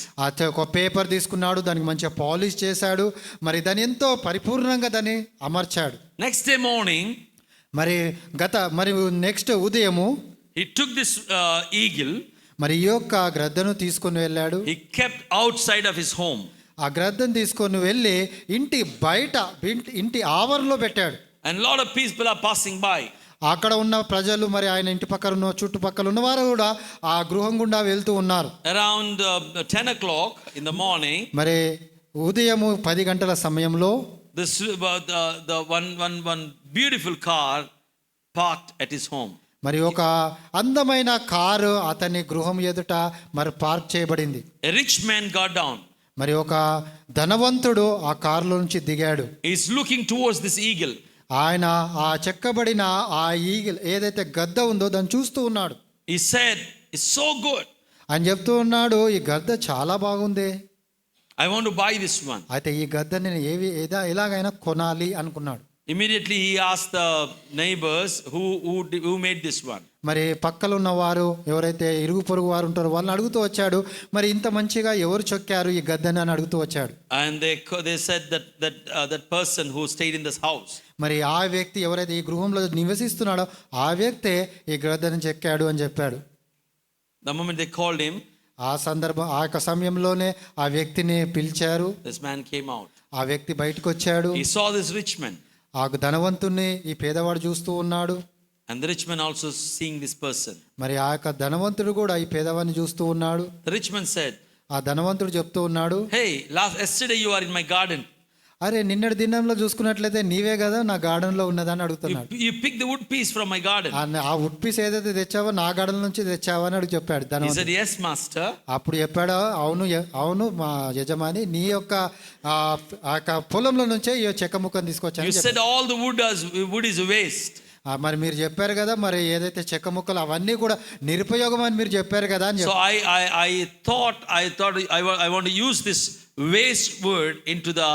ఒక పేపర్ తీసుకున్నాడు, దానికి మంచిగా పాలిష్ చేశాడు, మరి దాన్ని ఎంతో పరిపూర్ణంగా దాన్ని అమర్చాడు. Next day morning, మరి నెక్స్ట్ ఉదయము he took this eagle, మరి ఈ యొక్క గ్రద్దను తీసుకొని వెళ్ళాడు. he kept outside of his home. ఆ గ్రద్దను తీసుకొని వెళ్ళి ఇంటి ఆవరణలో పెట్టాడు. And a lot of people are passing by. అక్కడ ఉన్న ప్రజలు మరి ఆయన ఇంటి పక్కన ఉన్న చుట్టుపక్కల ఉన్న వారు కూడా ఆ గృహం గుండా వెళ్తూ ఉన్నారు. Around 10 o'clock in the morning, మరి ఉదయము 10 గంటల సమయంలో the one beautiful car parked at his home. మరి ఒక అందమైన కారు అతని గృహం ఎదుట మరి పార్క్ చేయబడింది. A rich man got down. మరి ఒక ధనవంతుడు ఆ కారులో నుంచి దిగాడు. He is looking towards this eagle. ఆయన ఆ చెక్కబడిన ఆ ఈగిల్ ఏదైతే గద్ద ఉందో దాన్ని చూస్తూ ఉన్నాడు. He said, it's so good. అని చెప్తూ ఉన్నాడు, ఈ గద్ద చాలా బాగుంది, I want to buy this one. అయితే ఈ గద్ద నేను ఎలాగైనా కొనాలి అనుకున్నాడు. Immediately he asked the neighbors who made this one. మరి పక్కన ఉన్న వారు ఎవరైతే ఇరుగు పొరుగు వారు ఉంటారో వాళ్ళని అడుగుతూ వచ్చాడు, మరి ఇంత మంచిగా ఎవరు చొక్కారు ఈ గద్దని అని అడుగుతూ వచ్చాడు. And they said that person who stayed in this house. మరి ఆ వ్యక్తి ఎవరైతే ఈ గృహంలో నివసిస్తున్నాడో ఆ వ్యక్తే ఈ గద్దని చెక్కాడు అని చెప్పాడు. The moment they called him, ఆ యొక్క సమయంలోనే ఆ వ్యక్తిని పిలిచారు. this man came out. ఆ వ్యక్తి బయటకు వచ్చాడు. He saw this rich man. ఆ ధనవంతుణ్ణి ఈ పేదవాడు చూస్తూ ఉన్నాడు. And the rich man also seeing this person. మరి ఆ యొక్క ధనవంతుడు కూడా ఈ పేదవాడిని చూస్తూ ఉన్నాడు. The rich man said, ఆ ధనవంతుడు చెప్తూ ఉన్నాడు, hey, yesterday you are in my garden. అరే నిన్నటి దినంలో చూసుకున్నట్లయితే నీవే కదా నా గార్డెన్ లో ఉన్నదని అడుగుతున్నాడు. You picked the wood piece from my garden. ఆ వుడ్ పీస్ ఏదైతే తెచ్చావో నా గార్డెన్ నుంచి తెచ్చావా అని చెప్పాడు He said, yes master. అప్పుడు చెప్పాడు, అవును మా యజమాని, నీ యొక్క పొలంలో నుంచే ఈ చెక్క ముక్కను తీసుకొచ్చాను. You said all the wood is waste. మరి మీరు చెప్పారు కదా, మరి ఏదైతే చెక్క ముక్కలు అవన్నీ కూడా నిరుపయోగం అని మీరు చెప్పారు కదా అని. So I thought I want to use this waste wood into the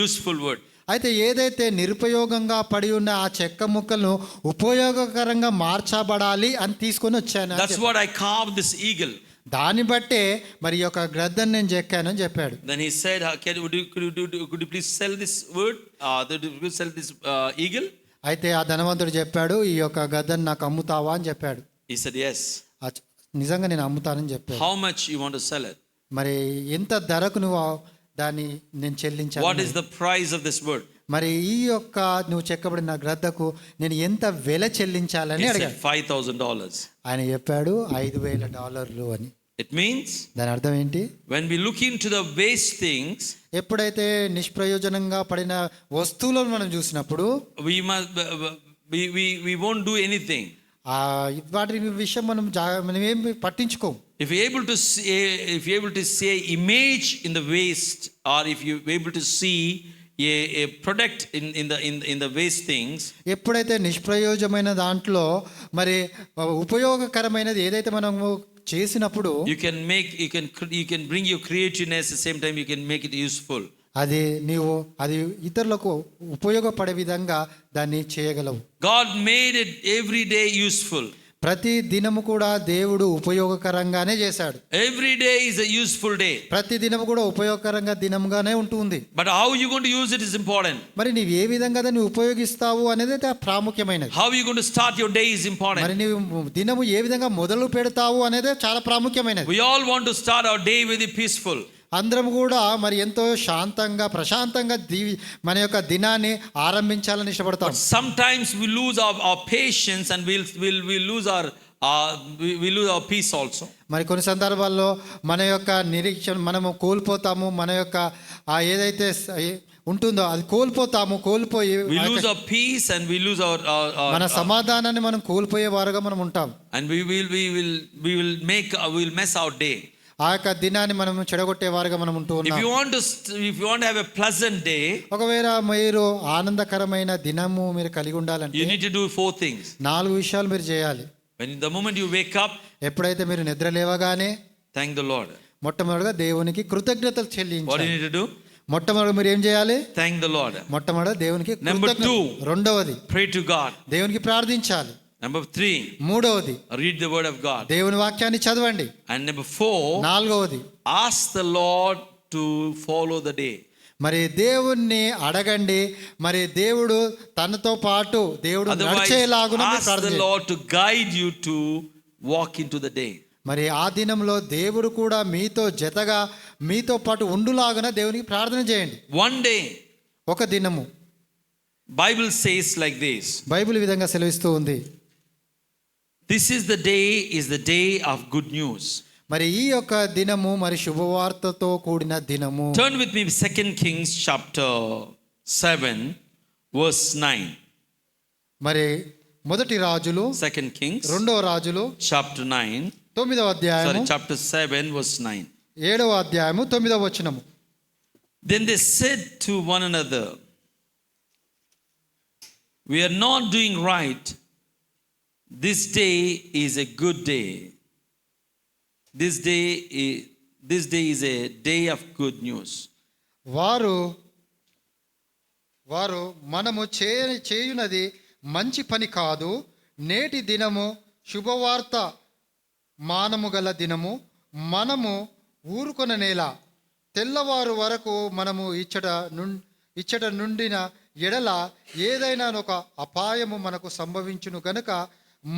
useful wood. అయితే ఏదైతే నిరుపయోగంగా పడి ఉన్న ఆ చెక్క ముక్కలను ఉపయోగకరంగా మార్చబడాలి అని తీసుకొని వచ్చాను. That's what I carved this eagle. దాన్ని బట్టే మరి యొక్క గ్రద్దను నేను చెక్కానని చెప్పాడు. Then he said, could you please sell this wood? Sell this eagle? అయితే ఆ ధనవంతుడు చెప్పాడు, ఈ యొక్క గద్దను నాకు అమ్ముతావా అని చెప్పాడు. He said, yes. నిజంగా నేను అమ్ముతానని చెప్పాడు. How much you want to sell it? మరి ఎంత ధరకు నువ్వు దాన్ని నేను చెల్లించాను? What is the price of this wood? మరి ఈ యొక్క నువ్వు చెక్కబడిన గ్రద్దకు నేను ఎంత వెల చెల్లించాలని అడిగాడు. $5,000. ఆయన చెప్పాడు $5,000 అని. It means, దాని అర్థం ఏంటి? when we look into the waste things, ఎప్పుడైతే నిష్ప్రయోజనంగా పడిన వస్తువులను మనం చూసినప్పుడు we won't do anything. వాటి విషయం మనం ఏమి పట్టించుకోం. if you're able to see, if you're able to see image in the waste, or if you're able to see a product in the waste things, ఎప్పుడైతే నిష్ప్రయోజమైన దాంట్లో మరి ఉపయోగకరమైనది ఏదైతే మనము చేసినప్పుడు you can bring your creativeness, at the same time you can make it useful. అది ఇతరులకు ఉపయోగపడే విధంగా దాన్ని చేయగలవు. God made it every day useful. ప్రతి దినము కూడా దేవుడు ఉపయోగకరంగానే చేశాడు. Every day is a useful day. ప్రతి దినము కూడా ఉపయోగకరంగా దినంగానే ఉంటుంది. But how you going to use it is important. మరి నీవు ఏ విధంగా దాన్ని ఉపయోగిస్తావు అనేది ప్రాముఖ్యమైనది. How you going to start your day is important. మరి నీవు దినము ఏ విధంగా మొదలు పెడతావు అనేది చాలా ప్రాముఖ్యమైనది. We all want to start our day very peaceful. అందరం కూడా మరి ఎంతో శాంతంగా ప్రశాంతంగా మన యొక్క దినాన్ని ఆరంభించాలని ఇష్టపడతాం. Sometimes we lose our patience and we'll lose our peace also. మరి కొన్ని సందర్భాల్లో మన యొక్క నిరీక్షణ మనము కోల్పోతాము. మన యొక్క ఏదైతే ఉంటుందో అది కోల్పోయి we lose our peace and we lose our మన సమాధానాన్ని మనం కోల్పోయే వారుగా మనం ఉంటాం. and we'll mess our day. ఆ యొక్క దినాన్ని మనం చెడగొట్టేవారుగా మనం ఉంటూ ఉన్నాం. If you want to have a pleasant day, ఒకవేళ మీరు ఆనందకరమైన దినము మీరు కలిగి ఉండాలంటే you need to do 4 things. 4 విషయాలు మీరు చేయాలి. The moment you wake up, ఎప్పుడైతే మీరు నిద్ర లేవగానే thank the Lord. మొట్టమొదటిగా దేవునికి కృతజ్ఞతలు చెల్లించాలి. What do you need to do? మొట్టమొదటి మీరు ఏం చేయాలి? Thank the Lord. మొట్టమొదటి దేవునికి Number 2, రెండవది pray to God. దేవునికి ప్రార్థించాలి. Number 3, మూడవది read the word of God. దేవుని వాక్యాన్ని చదవండి. And number 4, నాలుగవది ask the Lord to follow the day. మరి దేవుణ్ణి అడగండి. మరి దేవుడు తనతో పాటు దేవుడు నడిచేలాగున ask the Lord to guide you to walk into the day. మరి ఆ దినంలో దేవుడు కూడా మీతో జతగా మీతో పాటు ఉండులాగున దేవునికి ప్రార్థన చేయండి. One day, ఒక దినము. Bible says like this. Bible ఈ విధంగా సెలవిస్తూ ఉంది. This is the day of good news. మరి ఈ యొక్క దినము మరి శుభవార్తతో కూడిన దినము. Turn with me 2 Kings chapter 7 verse 9. మరి మొదటి రాజులు 2 Kings రెండవ రాజులు chapter 9, 9వ అధ్యాయము chapter 7 verse 9. 7వ అధ్యాయము 9వ వచనము. Then they said to one another, we are not doing right. This day is a good day. This day is a day of good news. వారు మనము చేయునది మంచి పని కాదు. నేటి దినము శుభవార్త మానము గల దినము. మనము ఊరుకొన నేల. తెల్లవారు వరకు మనము ఇచ్చట నుండిన ఎడల ఏదైనా ఒక అపాయము మనకు సంభవించును గనుక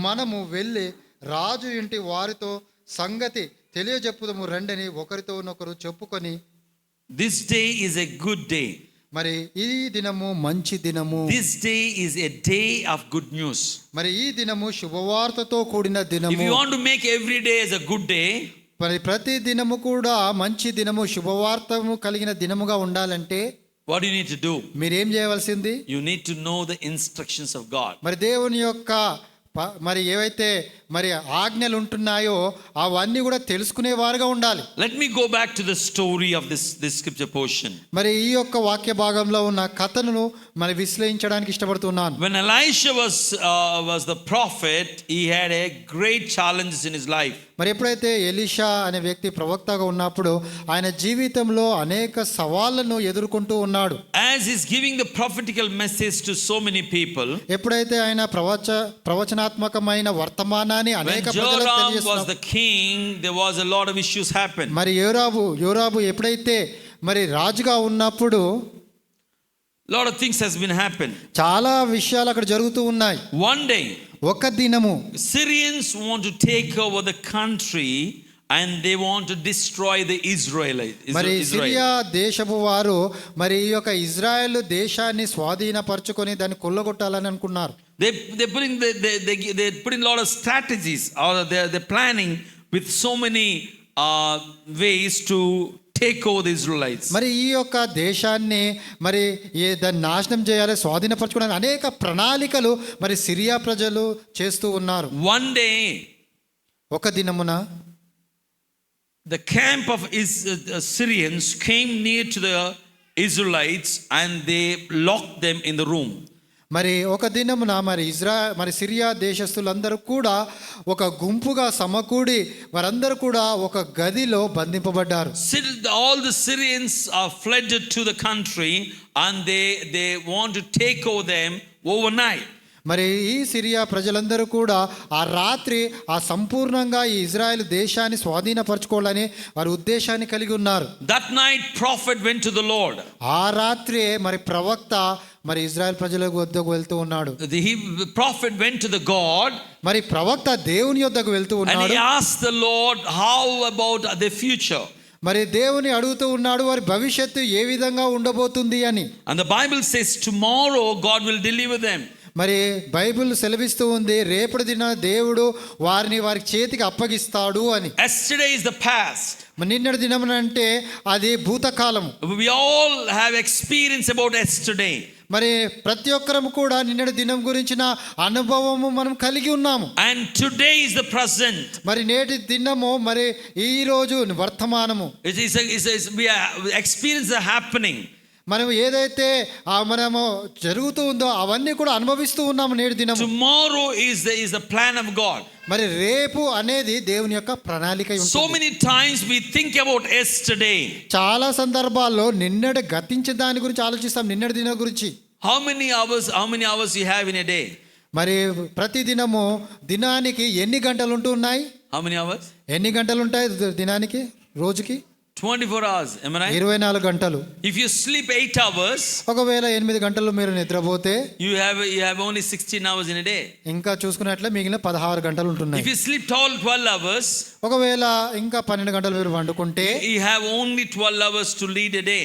మనము వెళ్ళి రాజు ఇంటి వారితో సంగతి తెలియజెప్పుదము రండని ఒకరితోనొకరు చెప్పుకొని. This day is a good day. మరి ఈ దినము మంచి దినము. This day is a day of good news. మరి ఈ దినము శుభవార్తతో కూడిన దినము. If you want to make every day as a good day, మరి ప్రతి దినము కూడా మంచి దినము శుభవార్తము కలిగిన దినముగా ఉండాలంటే what do you need to do? మీరేం చేయవలసింది? You need to know the instructions of God. మరి దేవుని యొక్క మరి ఏవైతే మరి ఆజ్ఞలు ఉంటున్నాయో అవన్నీ కూడా తెలుసుకునే వారుగా ఉండాలి. Let me go back to the story of this scripture portion. మరి ఈ యొక్క వాక్య భాగంలో ఉన్న కథను మరి విశ్లేషించడానికి ఇష్టపడుతున్నాను. When Elisha was the prophet, he had a great challenges in his life. మరి ఎప్పుడైతే ఎలీషా అనే వ్యక్తి ప్రవక్తగా ఉన్నప్పుడు ఆయన జీవితంలో అనేక సవాళ్లను ఎదుర్కొంటూ ఉన్నాడు. As he's giving the prophetical message to so many people, ఎప్పుడైతే ఆయన ప్రవచనాత్మకమైన వర్తమానాన్ని అనేక ప్రజలకు తెలియజేస్తున్నాడు. was the king, there was a lot of issues happened. మరి యోరాబు ఎప్పుడైతే మరి రాజుగా ఉన్నప్పుడు lot of things has been happened. చాలా విషయాలు అక్కడ జరుగుతూ ఉన్నాయి. One day, ఒక దినము Syrians want to take over the country and they want to destroy the Israelites. మరి సిరియా దేశపు వారు మరి ఈ యొక్క ఇజ్రాయెల్ దేశాన్ని స్వాధీనపరచుకొని దాన్ని కొల్లగొట్టాలని అనుకున్నారు. They put in a lot of strategies, or they're planning with so many ways to take over the Israelites. మరి ఈ యొక్క దేశాన్ని మరి దాన్ని నాశనం చేయాలి, స్వాధీనపరచుకోవడానికి అనేక ప్రణాళికలు మరి సిరియా ప్రజలు చేస్తూ ఉన్నారు. One day, ఒక దినమున the camp of Syrians came near to the Israelites and they locked them in the room. మరి ఒక దినమున మరి సిరియా దేశస్తులందరూ కూడా ఒక గుంపుగా సమకూడి వారందరూ కూడా ఒక గదిలో బంధింపబడ్డారు. All the Syrians are fled to the country and they want to take over them overnight. మరి ఈ సిరియా ప్రజలందరూ కూడా ఆ రాత్రి ఆ సంపూర్ణంగా ఈ ఇజ్రాయెల్ దేశాన్ని స్వాధీనపరచుకోవాలని వారి ఉద్దేశాన్ని కలిగి ఉన్నారు. That night prophet went to the Lord. ఆ రాత్రి మరి ప్రవక్త మరి ఇజ్రాయెల్ ప్రజల వద్దకు వెళ్తూ ఉన్నాడు. The prophet went to the God. మరి ప్రవక్త దేవుని యొద్దకు వెళ్తూ ఉన్నాడు. And he asked the Lord, how about the future? మరి దేవుని అడుగుతూ ఉన్నాడు వారి భవిష్యత్తు ఏ విధంగా ఉండబోతుంది అని. And the Bible says tomorrow God will deliver them. మరి బైబిల్ సెలవిస్తూ ఉంది రేపటి దిన దేవుడు వారిని వారి చేతికి అప్పగిస్తాడు అని. Yesterday is the past. నిన్నటి దినం అంటే అది భూతకాలం. We all have experience about yesterday. మరి ప్రతి ఒక్కరం కూడా నిన్నటి దినం గురించిన అనుభవము మనం కలిగి ఉన్నాము. And today is the present. మరి నేటి దినము మరి ఈ రోజు వర్తమానము. We are experience are happening. మనం ఏదైతే మనము జరుగుతూ ఉందో అవన్నీ కూడా అనుభవిస్తూ ఉన్నాము నేటి దినం. Tomorrow is the plan of God. మరి రేపు అనేది దేవుని యొక్క ప్రణాళిక ఉంటుంది. So many times we think about yesterday. చాలా సందర్భాల్లో నిన్నటి గతించే దాని గురించి ఆలోచిస్తాం, నిన్నటి దినం గురించి. How many hours you have in a day? మరి ప్రతి దినము దినానికి ఎన్ని గంటలు ఉంటూ ఉన్నాయి? How many hours? ఎన్ని గంటలు ఉంటాయి దినానికి రోజుకి? 24 hours, am I right? 24 గంటలు. If you sleep 8 hours, ఒకవేళ 8 గంటలు మీరు నిద్రపోతే you have only 16 hours in a day. ఇంకా చూసుకున్నట్లే మిగిలిన 16 గంటలు ఉంటున్నాయి. If you sleep 12 hours, ఒకవేళ ఇంకా 12 గంటలు మీరు వండుకుంటే you have only 12 hours to lead a day.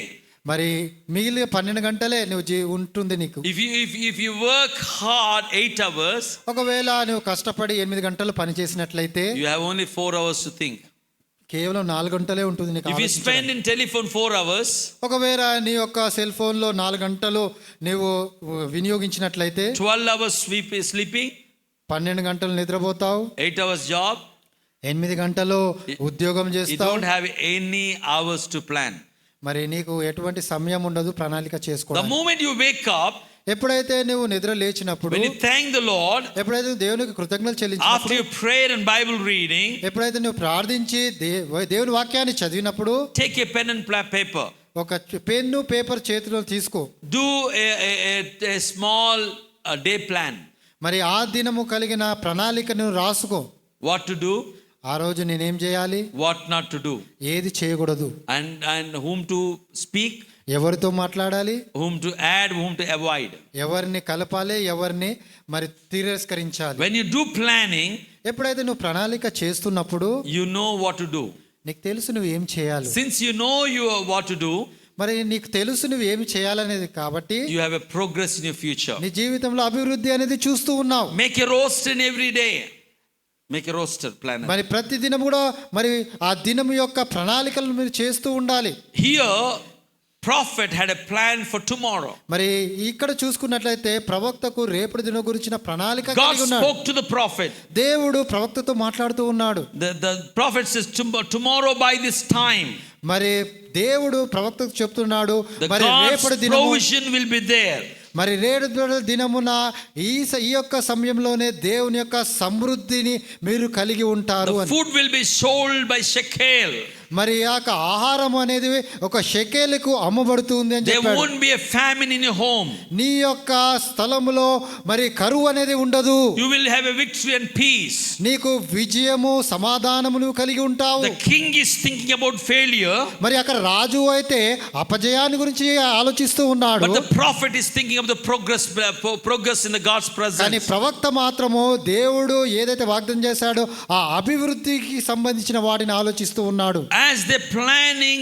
మరి మిగిలిన 12 గంటలే నువ్వు ఉంటుంది నీకు. If you work hard 8 hours, ఒకవేళ నువ్వు కష్టపడి 8 గంటలు పని చేసినట్లయితే you have only 4 hours to think. కేవలం 4 గంటలే ఉంటుంది నీకు. If you spend in telephone 4 hours, ఒకవేళ నీ యొక్క సెల్ ఫోన్ లో 4 గంటలు నీవు వినియోగించినట్లయితే 12 hours sleeping, 12 గంటలు నిద్రపోతావు, 8 hours job, 8 గంటలు ఉద్యోగం you చేస్తావు. don't have any hours to plan. మరి నీకు ఎటువంటి సమయం ఉండదు ప్రణాళిక The చేసుకోవడానికి. moment you wake up, ఎప్పుడైతే నువ్వు నిద్ర లేచినప్పుడు, when you thank the Lord, ఎప్పుడైతే దేవునికి కృతజ్ఞతలు after చెల్లించినప్పుడు, your prayer and Bible reading, ఎప్పుడైతే నువ్వు ప్రార్థించి దేవుని వాక్యాన్ని చదివినప్పుడు take a pen and paper. ఒక పెన్ను పేపర్ చేతిలో తీసుకో. Do a small day plan. మరి ఆ దినము కలిగిన ప్రణాళికను రాసుకో. What to do, ఆ రోజు నేనేం చేయాలి, what not to do, ఏది చేయకూడదు, and whom to speak, ఎవరితో మాట్లాడాలి, whom to add, whom to avoid. ఎవరిని కలపాలి, ఎవరిని మరి తిరస్కరించాలి. When you do planning, ఎప్పుడైతే నువ్వు ప్రణాళిక చేస్తున్నప్పుడు you know what to do. నీకు తెలుసు నువ్వు ఏం చేయాలి. Since you know what to do, మరి నీకు తెలుసు నువ్వు ఏమి చేయాలనేది కాబట్టి you have a progress in your future. నీ జీవితంలో అభివృద్ధి అనేది చూస్తూ ఉన్నావు. Make a roster in every day. Make a roster plan. మరి ప్రతి దినం కూడా మరి ఆ దినం యొక్క ప్రణాళికలను మీరు చేస్తూ ఉండాలి. Here prophet had a plan for tomorrow. మరి ఇక్కడ చూసుకున్నట్లయితే ప్రవక్తకు రేపటి దినం గురించిన ప్రణాళిక God కలిగి ఉన్నాడు. spoke to the prophet. దేవుడు ప్రవక్తతో మాట్లాడుతూ ఉన్నాడు. The prophet says tomorrow by this time, మరి దేవుడు ప్రవక్తకు చెప్తున్నాడు the మరి God's రేపటి దినము provision will be there. మరి రేపటి దినమున ఈ యొక్క సమయంలోనే దేవుని యొక్క సమృద్ధిని మీరు కలిగి ఉంటారు The అని. food will be sold by shekel. మరి ఆ యొక్క ఆహారం అనేది ఒక షెకెలుకు అమ్మబడుతుంది అని There చెప్పాడు. won't be a famine in your home. నీ యొక్క స్థలములో మరి కరువు అనేది ఉండదు. You will have a victory and peace. నీకు విజయము సమాధానము నువ్వు కలిగి ఉంటావు. The king is thinking about failure, మరి అక్కడ రాజు అయితే అపజయాన్ని గురించి ఆలోచిస్తూ ఉన్నాడు. but the prophet is thinking of the progress in the God's కానీ presence. ప్రవక్త మాత్రము దేవుడు ఏదైతే వాగ్దానం చేశాడో ఆ అభివృద్ధికి సంబంధించిన వాటిని ఆలోచిస్తూ ఉన్నాడు. As they planning,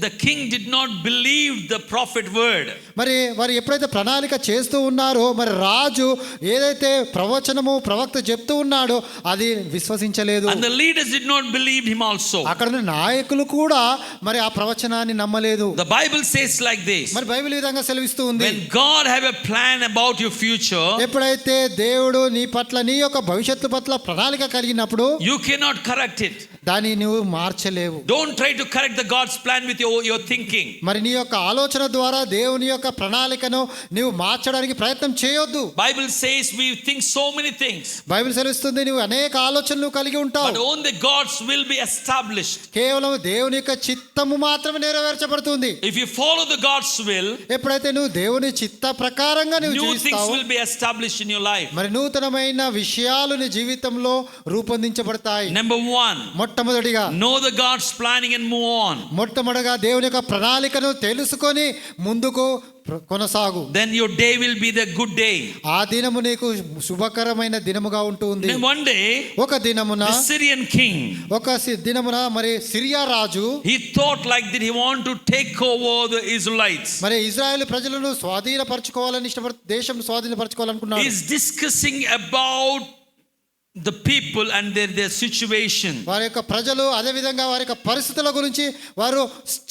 the king did not believe the prophet word. మరి వారు ఎప్పుడైతే ప్రణాళిక చేస్తూ ఉన్నారో మరి రాజు ఏదైతే ప్రవక్త చెప్తూ ఉన్నాడో అది విశ్వసించలేదు. And the leaders did not believe him also. అక్కడ ఉన్న నాయకులు కూడా మరి ఆ ప్రవచనాన్ని నమ్మలేదు. The Bible says like this. మరి బైబిల్ ఈ విధంగా సెలవిస్తూ ఉంది. When God have a plan about your future, ఎప్పుడైతే దేవుడు నీ పట్ల నీ యొక్క భవిష్యత్తు పట్ల ప్రణాళిక కలిగినప్పుడు you cannot correct it. దాన్ని నువ్వు మార్చలేవు. Don't try to correct the God's plan with your thinking. మరి నీ యొక్క ఆలోచన ద్వారా దేవుని యొక్క ప్రణాళికను నీవు మార్చడానికి ప్రయత్నం చేయొద్దు. Bible says we think so many things. Bible సెలవిస్తుంది నువ్వు అనేక ఆలోచనలు కలిగి But ఉంటావు. only God's will be established. కేవలం దేవుని యొక్క చిత్తము మాత్రమే నెరవేర్చబడుతుంది. If you follow the God's will, ఎప్పుడైతే నువ్వు దేవుని చిత్త ప్రకారంగా నువ్వు new things జీవిస్తావో will be established in your life. మరి నూతనమైన విషయాలు నీ జీవితంలో రూపొందించబడతాయి. Number 1, మొట్టమొదటిగా know the God's planning and move on. మొట్టమొదటిగా దేవుని యొక్క ప్రణాళికను తెలుసుకొని ముందుకు కొనసాగు. Then your day will be the good day. ఆ దినము నీకు శుభకరమైన దినముగా ఉంటుంది. Then one day, ఒక దినమున the Syrian king, దినమున మరి Syria Raju he thought like that he want to take over the Israelites. మరి ఇజ్రాయెల్ ప్రజలను స్వాధీనపరచుకోవాలని దేశం స్వాధీనపరచుకోవాలనుకున్నాడు. He's discussing about the people and their situation. వారి యొక్క ప్రజలు అదే విధంగా వారి యొక్క పరిస్థితుల గురించి వారు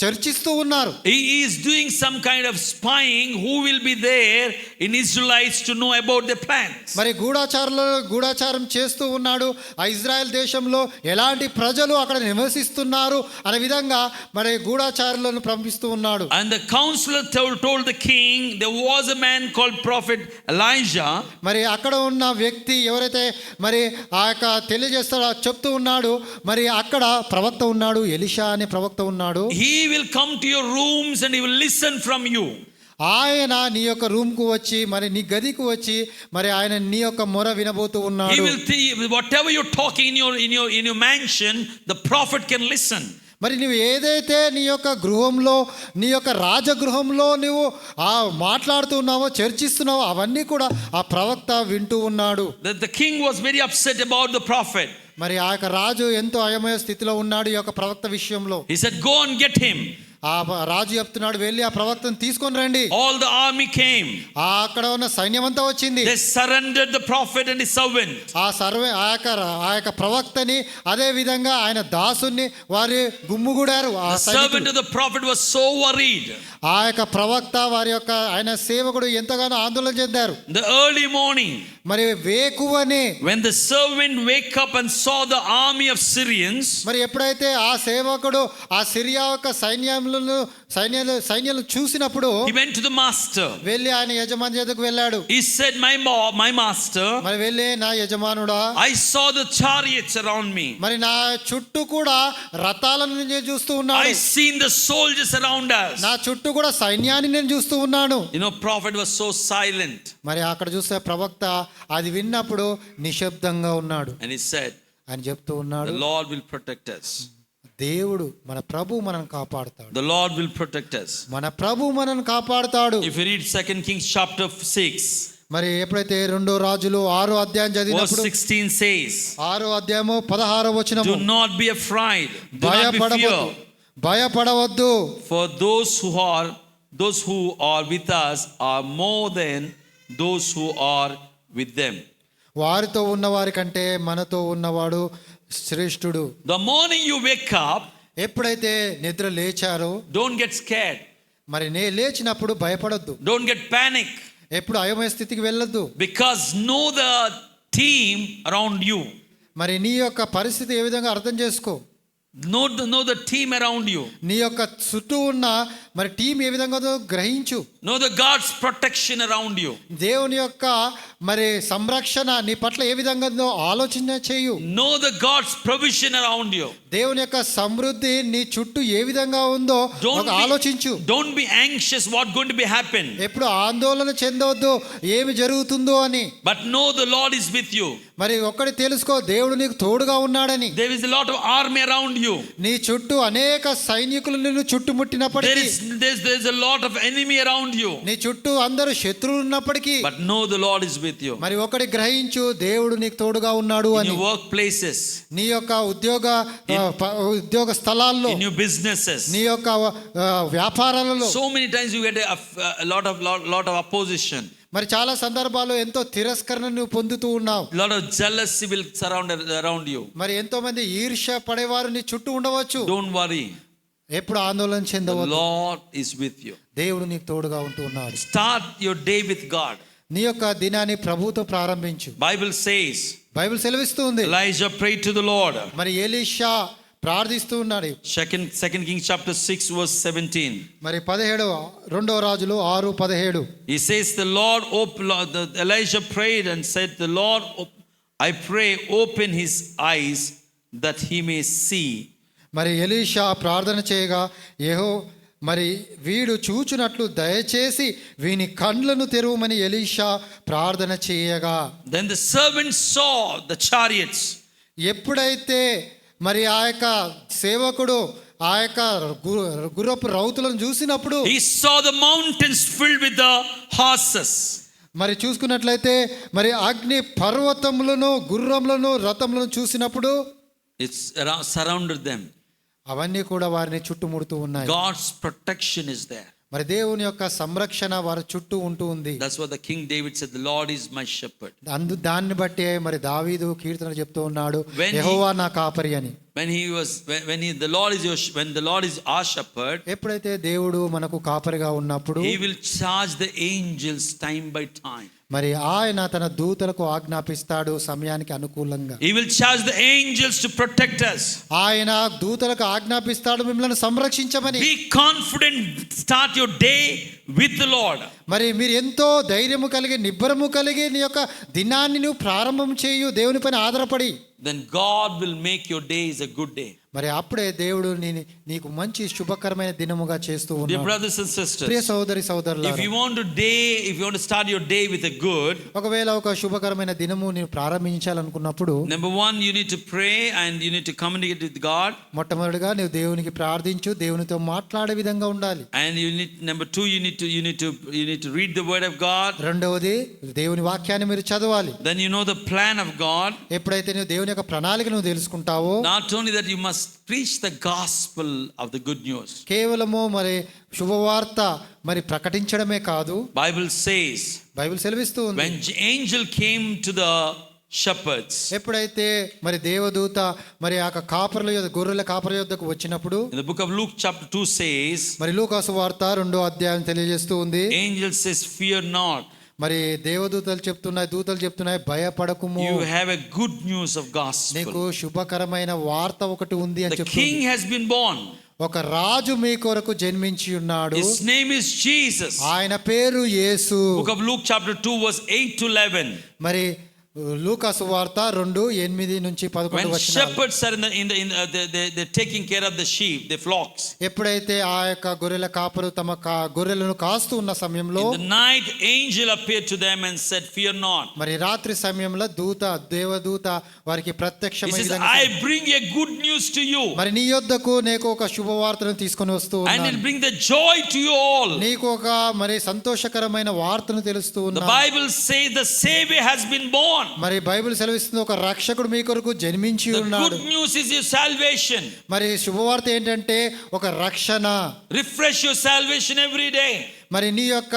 చర్చిస్తూ ఉన్నారు. He is doing some kind of spying who will be there in Israelites to know about their plans. మరి గూఢాచారం చేస్తూ ఉన్నాడు. ఆ ఇజ్రాయెల్ దేశంలో ఎలాంటి ప్రజలు అక్కడ నివసిస్తున్నారు అనే విధంగా మరి గూఢాచారులను పంపిస్తూ ఉన్నాడు. And the counselor told the king there was a man called prophet Elijah. మరి అక్కడ ఉన్న వ్యక్తి ఎవరైతే మరి ఆ యొక్క తెలియజేస్తాడో చెప్తూ ఉన్నాడు. మరి అక్కడ ప్రవక్త ఉన్నాడు, ఎలీషా అనే ప్రవక్త ఉన్నాడు. He will come to your rooms and he will listen from you. ఆయన నీ యొక్క రూమ్ కు వచ్చి మరి నీ గదికి వచ్చి మరి ఆయన నీ యొక్క మొర వినబోతూ He ఉన్నాడు. will whatever you're talking in your mansion, the prophet can listen. మరి నువ్వు ఏదైతే నీ యొక్క గృహంలో నీ యొక్క రాజగృహంలో నువ్వు మాట్లాడుతున్నావో చర్చిస్తున్నావో అవన్నీ కూడా ఆ ప్రవక్త వింటూ ఉన్నాడు. The king was very upset about the prophet. మరి ఆ యొక్క రాజు ఎంతో అయోమయ స్థితిలో ఉన్నాడు ఈ యొక్క ప్రవక్త విషయంలో. He said, go and get him. ఆ రాజు చెప్తున్నాడు వెళ్ళి ఆ ప్రవక్తను తీసుకొని రండి. All the army came. అక్కడ ఉన్న సైన్యం అంతా వచ్చింది. They surrendered the prophet and his servant. ఆ యొక్క ప్రవక్తని అదే విధంగా ఆయన దాసుని వారి గుమ్ముగూడారు. The servant of the prophet was so worried. ఆ యొక్క ప్రవక్త వారి యొక్క ఆయన సేవకుడు ఎంతగానో ఆందోళన చెందారు. The early morning, మరి వేకువనే when the servant wake up and saw the army of Syrians, మరి ఎప్పుడైతే ఆ సేవకుడు ఆ సిరియా యొక్క సైన్యాలు చూసినప్పుడు he went to the master. వెళ్ళి ఆయన యజమాని దగ్గరకు వెళ్ళాడు. He said, my master, మరి వెళ్ళి నా యజమానుడా, I saw the chariots around me. మరి నా చుట్టూ కూడా రథాలను నేను చూస్తూ ఉన్నాను. I seen the soldiers around us. నా చుట్టూ కూడా సైన్యాన్ని నేను చూస్తూ ఉన్నాను. Prophet was so silent. మరి అక్కడ చూస్తే ప్రవక్త అది విన్నప్పుడు నిశ్శబ్దంగా ఉన్నాడు. And he said, ఆయన చెప్తూ ఉన్నాడు, the Lord will protect us. దేవుడు మన ప్రభు మనల్ని కాపాడుతాడు. The Lord will protect us. మన ప్రభు మనల్ని కాపాడుతాడు. If you read 2 Kings chapter 6, మరి ఎప్పుడైతే 2 రాజులు 6వ అధ్యాయం చదివినప్పుడు verse 16 says, 6వ అధ్యాయము 16వ వచనము, do not be afraid, do not be fear. భయపడవద్దు, for those who are with us are more than those who are with them. వారితో ఉన్నవారి కంటే మనతో ఉన్నవాడు శ్రేష్ఠుడు. The morning you wake up, ఎప్పుడైతే నిద్ర లేచారో don't get scared. మరి లేచినప్పుడు భయపడొద్దు. Don't get panic. ఎప్పుడు అయోమయ స్థితికి వెళ్ళొద్దు. Because know the team around you. మరి నీ యొక్క పరిస్థితి ఏ విధంగా అర్థం చేసుకో. Know the team around you. నీ యొక్క చుట్టూ ఉన్న మరి టీం ఏ విధంగా గ్రహించు. Know the God's protection around you. దేవుని యొక్క మరి సంరక్షణ నీ పట్ల ఏ విధంగా ఆలోచన చేయు. Know the God's provision around you. దేవుని యొక్క సమృద్ధి నీ చుట్టూ ఏ విధంగా ఉందో ఆలోచించు. Don't be anxious what going to be happen. ఎప్పుడు ఆందోళన చెందవద్దు ఏమి జరుగుతుందో అని. But know the Lord is with you. మరి ఒక్కటి తెలుసుకో, దేవుడు నీకు తోడుగా ఉన్నాడని. There is a lot of army around you. నీ చుట్టూ అనేక సైనికులు నిన్ను చుట్టుముట్టినప్పటికీ, there's a lot of enemy around you. నీ చుట్టూ అందరూ శత్రువులు ఉన్నప్పటికీ, but know the Lord is with you. మరి ఒకటి గ్రహించు, దేవుడు నీకు తోడుగా ఉన్నాడు అని. In your workplaces, నీ యొక్క ఉద్యోగ స్థలాల్లో, in your businesses, నీ యొక్క వ్యాపారాలలో so many times you get a lot of opposition. మరి చాలా సందర్భాల్లో ఎంతో తిరస్కరణను పొందుతూ ఉన్నావు. lot of jealousy will surround around you. మరి ఎంతో మంది ఈర్ష్య పడేవారు నీ చుట్టూ ఉండవచ్చు. don't worry. ఎప్పుడు ఆందోళన చెందవద్దు. the Lord is with you. దేవుడు నీకు తోడుగా ఉంటూ ఉన్నాడు. start your day with God. నీ యొక్క దినాన్ని ప్రభువుతో ప్రారంభించు. Bible says, బైబిల్ సెలవిస్తుంది, Elijah prayed to the Lord. మరి ఎలీషా ప్రార్థిస్తూ ఉన్నాడు. Second Kings chapter 6 verse 17. మరి 2వ రాజులు 6:17. He says Elijah prayed and said, the Lord, I pray, open his eyes that he may see. మరి ఎలీషా ప్రార్థన చేయగా మరి వీడు చూచునట్లు దయచేసి వీని కండ్లను తెరువమని ఎలీషా ప్రార్థన చేయగా, Then the servants saw the chariots. ఎప్పుడైతే మరి ఆ యొక్క సేవకుడు ఆ యొక్క గుర్రపు రౌతులను చూసినప్పుడు, He saw the mountains filled with the horses. మరి చూసుకున్నట్లయితే మరి అగ్ని పర్వతములను గుర్రములను రథములను చూసినప్పుడు It's surrounded them. అవన్నీ కూడా వారిని చుట్టుముడుతూ ఉన్నాయి. God's protection is there. మరి దేవుని యొక్క సంరక్షణ వారి చుట్టూ ఉంటూ ఉంది. That's what the King David said, the Lord is my shepherd. దాన్ని బట్టి మరి దావీదు కీర్తన చెప్తూ ఉన్నాడు, యెహోవా నా కాపరి అని. When the Lord is our shepherd, ఎప్పుడైతే దేవుడు మనకు కాపరిగా ఉన్నప్పుడు He will charge the angels time by time. మరి ఆయన తన దూతలకు ఆజ్ఞాపిస్తాడు సమయానికి అనుకూలంగా. He will charge the angels to protect us. ఆయన దూతలకు ఆజ్ఞాపిస్తాడు మిమ్మల్ని సంరక్షించమని. Be confident, start your day with the Lord. మరి మీరు ఎంతో ధైర్యము కలిగి నిబ్బరము కలిగి నీ యొక్క దినాన్ని నువ్వు ప్రారంభం చేయు దేవుని పైన ఆధారపడి. Then God will make your days a good day. మరి అప్పుడే దేవుడు నీకు మంచి శుభకరమైన దినముగా చేస్తూ ఉన్నాడు. Dear brothers and sisters, ప్రియ సోదరి సోదరులారా, if you want to start your day with a good, ఒకవేళ ఒక శుభకరమైన దినము నీవు ప్రారంభించాలనుకున్నప్పుడు, number 1, you need to pray and you need to communicate with God. మొట్టమొదటిగా నీవు దేవునికి ప్రార్థించు, దేవునితో మాట్లాడే విధంగా ఉండాలి. And number 2, you need to read the word of God. రెండవది దేవుని వాక్యాన్ని మీరు చదవాలి. Then you know the plan of God. ఎప్పుడైతే నువ్వు దేవుని యొక్క ప్రణాళిక నువ్వు తెలుసుకుంటావో, not only that, you must preach the gospel of the good news. కేవలము మరి శుభవార్త మరి ప్రకటించడమే కాదు, బైబిల్ సెలవిస్తూ ఉంది, when angel came to the shepherds, ఎప్పుడైతే మరి దేవదూత మరి ఆ గొర్రెల కాపరుల యొద్దకు వచ్చినప్పుడు, in the book of Luke chapter 2 says, మరి లూకా సువార్త 2వ అధ్యాయం తెలియజేస్తూ ఉంది, angel says, fear not. మరి దూతలు చెప్తున్నాయి భయపడకుము, you have a good news of gospel. నీకు శుభకరమైన వార్త ఒకటి ఉంది అని చెప్తుంది. The king has been born. ఒక రాజు మీ కొరకు జన్మించి ఉన్నాడు. His name is Jesus. ఆయన పేరు యేసు. Book of Luke chapter 2 verse 8 to 11. మరి లూకా సువార్త 2:8 నుంచి 11 when shepherds are they're taking care of the sheep, the flocks, ఎప్పుడైతే ఆ యొక్క గొర్రెల కాపరు తమ గొర్రెలను కాస్తూ ఉన్న సమయంలో, in the night angel appeared to them and said, fear not. మరి రాత్రి సమయంలో దేవదూత వారికి ప్రత్యక్షమై, I bring a good news to you. మరి నీ యొద్దకు నేను ఒక శుభవార్తను తీసుకొని వస్తూ ఉన్నాను, and will bring the joy to you all. నీకు ఒక మరి సంతోషకరమైన వార్తను తెలుస్తూ ఉన్నాను. The Bible says the savior has been born. మరి బైబిల్ సెలవిస్తుంది ఒక రక్షకుడు మీ కొరకు జన్మించి ఉన్నాడు. The good news is your salvation. మరి శుభవార్త ఏంటంటే ఒక రక్షణ. Refresh your salvation every day. మరి నీ యొక్క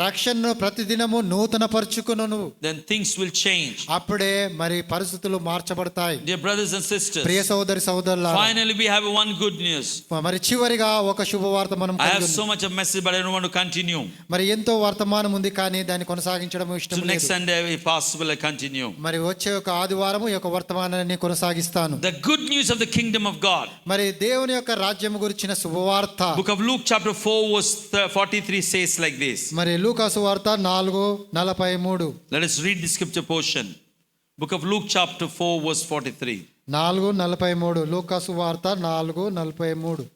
రక్షణను ప్రతిదినము నూతన పరుచుకును, then things will change. అప్పుడే మరి పరిస్థితులు మార్చబడతాయి. Dear brothers and sisters, ప్రియ సోదరి సోదరులారా, finally we have one good news. మరి చివరిగా ఒక శుభవార్త మనం I have so much of message but I don't want to continue. మరి ఎంతో వర్తమానం ఉంది కానీ దాన్ని కొనసాగించడం ఇష్టం లేదు. Next Sunday if possible I continue. మరి వచ్చే ఒక ఆదివారం ఈ యొక్క వర్తమానాన్ని కొనసాగిస్తాను. The good news of the kingdom of God. మరి దేవుని యొక్క రాజ్యం గురించిన శుభవార్త. Book of Luke chapter 4 verse 43 says like this. మరి లూకా సువార్త 4:43. Let us read the scripture portion. Book of Luke chapter 4 verse 43. 4:43. లూకా సువార్త 4:43.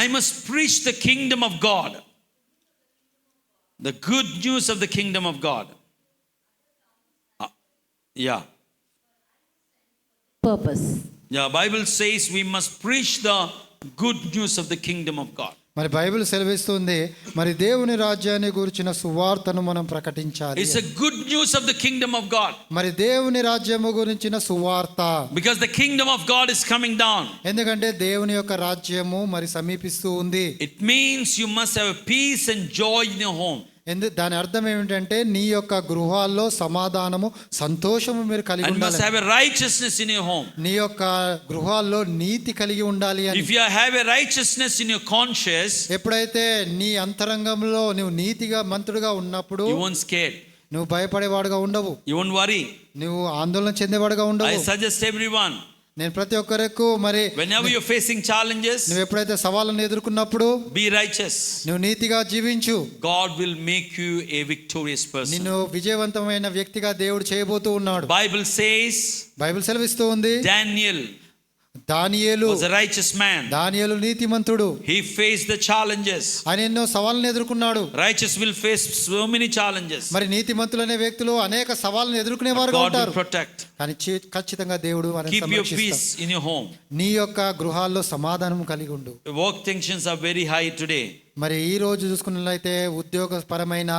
I must preach the kingdom of God. The good news of the kingdom of God. Yeah. Purpose. Yeah, Bible says we must preach the good news of the kingdom of God. మరి బైబిల్ సెలవిస్తుంది మరి దేవుని రాజ్యాన్ని గురించిన సువార్తను మనం ప్రకటించాలి. It's a good news of the kingdom of God. మరి దేవుని రాజ్యము గురించిన సువార్త. Because the kingdom of God is coming down. ఎందుకంటే దేవుని యొక్క రాజ్యము మరి సమీపిస్తూ ఉంది. It means you must have peace and joy in your home. దాని అర్థం ఏమిటంటే నీ యొక్క గృహాల్లో సమాధానము సంతోషము మీరు కలిగి ఉండాలి. And must have a righteousness in your home. నీ యొక్క గృహాల్లో నీతి కలిగి ఉండాలి అని. If you have a righteousness in your conscience, ఎప్పుడైతే నీ అంతరంగంలో నువ్వు నీతిగా మంతుడుగా ఉన్నప్పుడు you won't scared. నువ్వు భయపడేవాడుగా ఉండవు, You won't worry. నువ్వు ఆందోళన చెందేవాడుగా I ఉండవు. suggest everyone, నేను ప్రతి ఒక్కరికి మరి whenever you're facing challenges, నువ్వు ఎప్పుడైతే సవాళ్ళను ఎదుర్కొన్నప్పుడు be righteous. నువ్వు నీతిగా జీవించు. God will make you a victorious person. నిన్ను విజయవంతమైన వ్యక్తిగా దేవుడు చేయబోతూ ఉన్నాడు. Bible says బైబిల్ సెలవిస్తూ ఉంది, Daniel దానియేలు was a righteous man. దానియేలు నీతిమంతుడు. He faced the challenges. ఆయన ఎన్నో సవాళ్ళను ఎదుర్కొన్నాడు. Righteous will face so many challenges. మరి నీతిమంతులనే వ్యక్తులు అనేక సవాళ్ళను ఎదుర్కొనేవారుగా God will ఉంటారు. protect. కానీ ఖచ్చితంగా దేవుడు వారిని Keep your సంరక్షిస్తాడు. peace in your home. నీ యొక్క గృహాల్లో సమాధానం కలిగి ఉండు. Work tensions are very high today. మరి ఈ రోజు చూసుకున్నట్లయితే ఉద్యోగపరమైన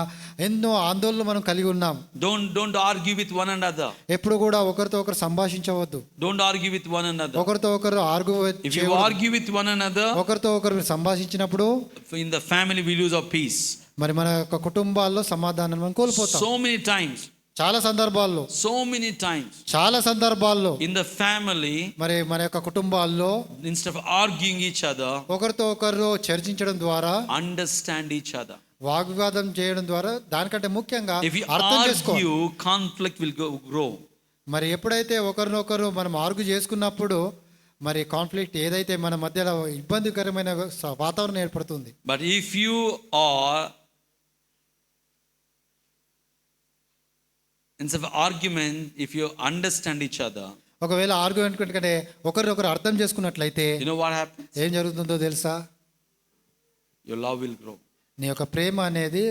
ఎన్నో ఆందోళనలు మనం కలిగి ఉన్నాం. Don't argue with one another. ఎప్పుడు కూడా ఒకరితో ఒకరు సంభాషించవద్దు. Don't argue with one another. ఒకరితో ఒకరు If you argue with one another, ఒకరితో ఒకరు సంభాషించినప్పుడు in the family we lose our peace. మరి మన యొక్క కుటుంబాల్లో సమాధానం మనం కోల్పోతాం. So many times. చాలా సందర్భాల్లో చాలా సందర్భాల్లో in the family, మరి మన యొక్క కుటుంబాల్లో instead of arguing each other, ఒకరితో ఒకరు చర్చించడం ద్వారా, understand each other. వాగ్వాదం చేయడం ద్వారా, దానికంటే ముఖ్యంగా if you అర్థం చేసుకో. argue, conflict will grow. మరి ఎప్పుడైతే ఒకరినొకరు మనం ఆర్గ్యూ చేసుకున్నప్పుడు మరి కాన్ఫ్లిక్ట్ ఏదైతే మన మధ్యలో ఇబ్బందికరమైన వాతావరణం ఏర్పడుతుంది. But if you are instead of argument, if you understand each other, ఒకవేళ ఆర్గ్యుమెంట్ కంటే ఒకరినొకరు అర్థం చేసుకున్నట్లయితే you know what happens? ఏం జరుగుతుందో తెలుసా? Your love will grow. నీ యొక్క ప్రేమ అనేది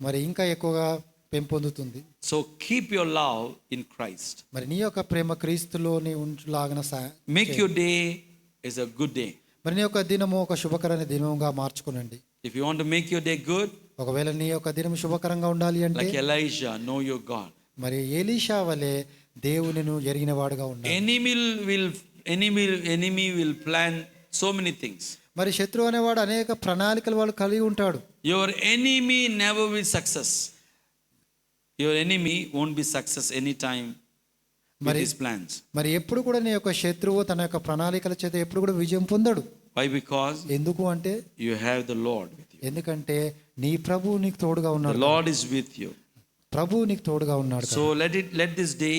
మరి ఇంకా ఎక్కువగా పెంపొందుతుంది. So keep your love in Christ. మరి నీ యొక్క ప్రేమ క్రీస్తులోని ఉంచులాగన Make your day is a good day. మరి నీ యొక్క దినము ఒక శుభకరమైన దినముగా మార్చుకోనండి. If you want to make your day good, ఒకవేళ నీ యొక్క దినం శుభకరంగా ఉండాలి అంటే like Elijah, know your God. మరి ఎలీషా వలె దేవునిను ఎరిగిన వాడుగా ఉండాలి. Enemy will plan so many things. మరి శత్రువు అనేవాడు అనేక ప్రణాళికలు వాడు కలిగి ఉంటాడు. Your enemy never will success. Your enemy won't be success anytime with his plans. మరి ఎప్పుడు కూడా నీ యొక్క శత్రువు తన యొక్క ప్రణాళికల చేత ఎప్పుడు కూడా విజయం పొందడు. Why? Because ఎందుకు అంటే you have the Lord with you. ఎందుకంటే నీ ప్రభువు నీకు తోడుగా ఉన్నాడు. The Lord is with you. ప్రభువు నీకు తోడుగా ఉన్నాడు. So let this day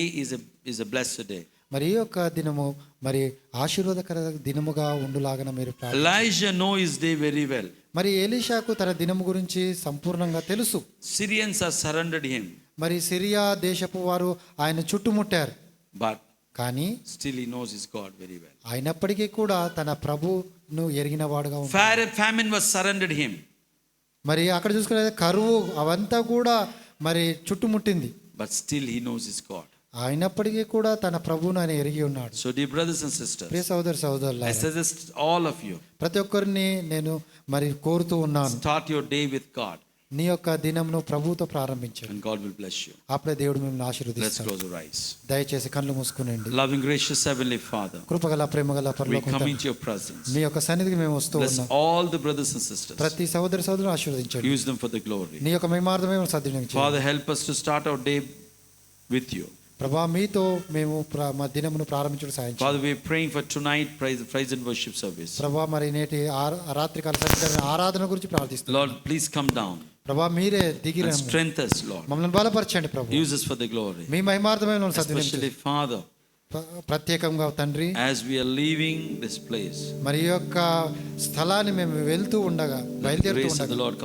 is a blessed day. మరి ఈ యొక్క దినము మరి ఆశీర్వాదకర దినముగా ఉండులాగన మీరు Elijah know his day very well. మరి ఎలీషాకు తన దినము గురించి సంపూర్ణంగా తెలుసు. Syrians have surrendered him. మరి సిరియా దేశపు వారు ఆయన చుట్టుముట్టారు. But కానీ still he knows his God very well. అయినప్పటికీ కూడా తన ప్రభువును ఎరిగిన వాడుగా ఉన్నాడు. Famine was surrendered him. మరి అక్కడ చూసుకునే కరువు అవంతా కూడా మరి చుట్టుముట్టింది. But still he knows his God. అయినప్పటికీ కూడా తన ప్రభువును ఆయన ఎరిగి ఉన్నాడు. So dear brothers and sisters, ప్రియ సోదరులారా, I suggest all of you, ప్రతి ఒక్కరిని నేను మరి కోరుతూ ఉన్నాను, start your day with God. నీ యొక్క దినంను ప్రభువుతో ప్రారంభించండి. And God will bless you. అప్పుడే దేవుడు మిమ్మల్ని Let's ఆశీర్వదిస్తాడు. close our eyes. దయచేసి కళ్ళు మూసుకునండి. Loving gracious heavenly Father, కృపగల ప్రేమగల we పరలోకపు come తండ్రి, into your presence. మీ యొక్క సన్నిధికి మేము వస్తూ Bless ఉన్నాం. all the brothers and sisters. ప్రతి సోదరులను ఆశీర్వదించండి. Use them for the glory. నీ యొక్క మహిమార్థమే సద్వినియోగం చేయండి. Father, help us to start our day with you. ప్రభా మీతో మేము మా దినమును ప్రారంభించడం సాయం చేయండి. Father, we are praying for tonight praise and worship service. ప్రభా మరి నేటి రాత్రికాల సంచలన ఆరాధన గురించి ప్రార్థిస్తున్నాం. Lord, please come down ప్రభా మీరే దిగి and రండి. strengthen us, Lord. మమ్మల్ని బలపరచండి ప్రభు. Use us for the glory. మీ మహిమార్థమే మమ్మల్ని సద్వినియోగం Especially చేయండి. Father, ప్రత్యేకంగా తండ్రి, as we are leaving this place, మరి ఈ యొక్క స్థలాన్ని మేము వెళ్తూ ఉండగా let the బయలుదేరుతూ grace of the ఉండగా Lord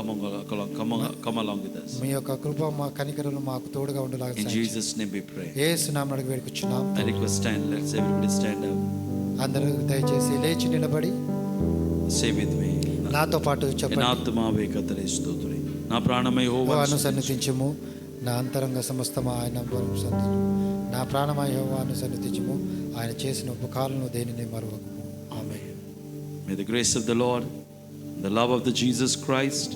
come along with us. మీ యొక్క కృప మా కనికరలు మాకు తోడుగా ఉండలాగా In Jesus' name we pray. యేసు నామమున అడిగి వేడుకొచ్చున్నాం. I request stand. Let's everybody stand up. అందరూ దయచేసి లేచి నిలబడి Say with me. నాతో పాటు నా చెప్పండి. ఆత్మావే కర్తరి స్తుతురి. నా ప్రాణమై యెహోవాను సన్నిధించుము, నా అంతరంగ సమస్తమా ఆయన సన్నిధించుము. నా ప్రాణమై యెహోవాను సన్నిధించుము, ఆయన చేసిన ఉపకారాలను దేనిని మరువకుము. ఆమేన్. May the grace of the Lord, the love of the Jesus Christ,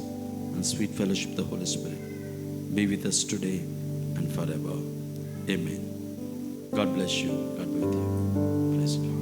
and sweet fellowship of the Holy Spirit be with us today and forever. Amen. God bless you. God be with you. Praise God.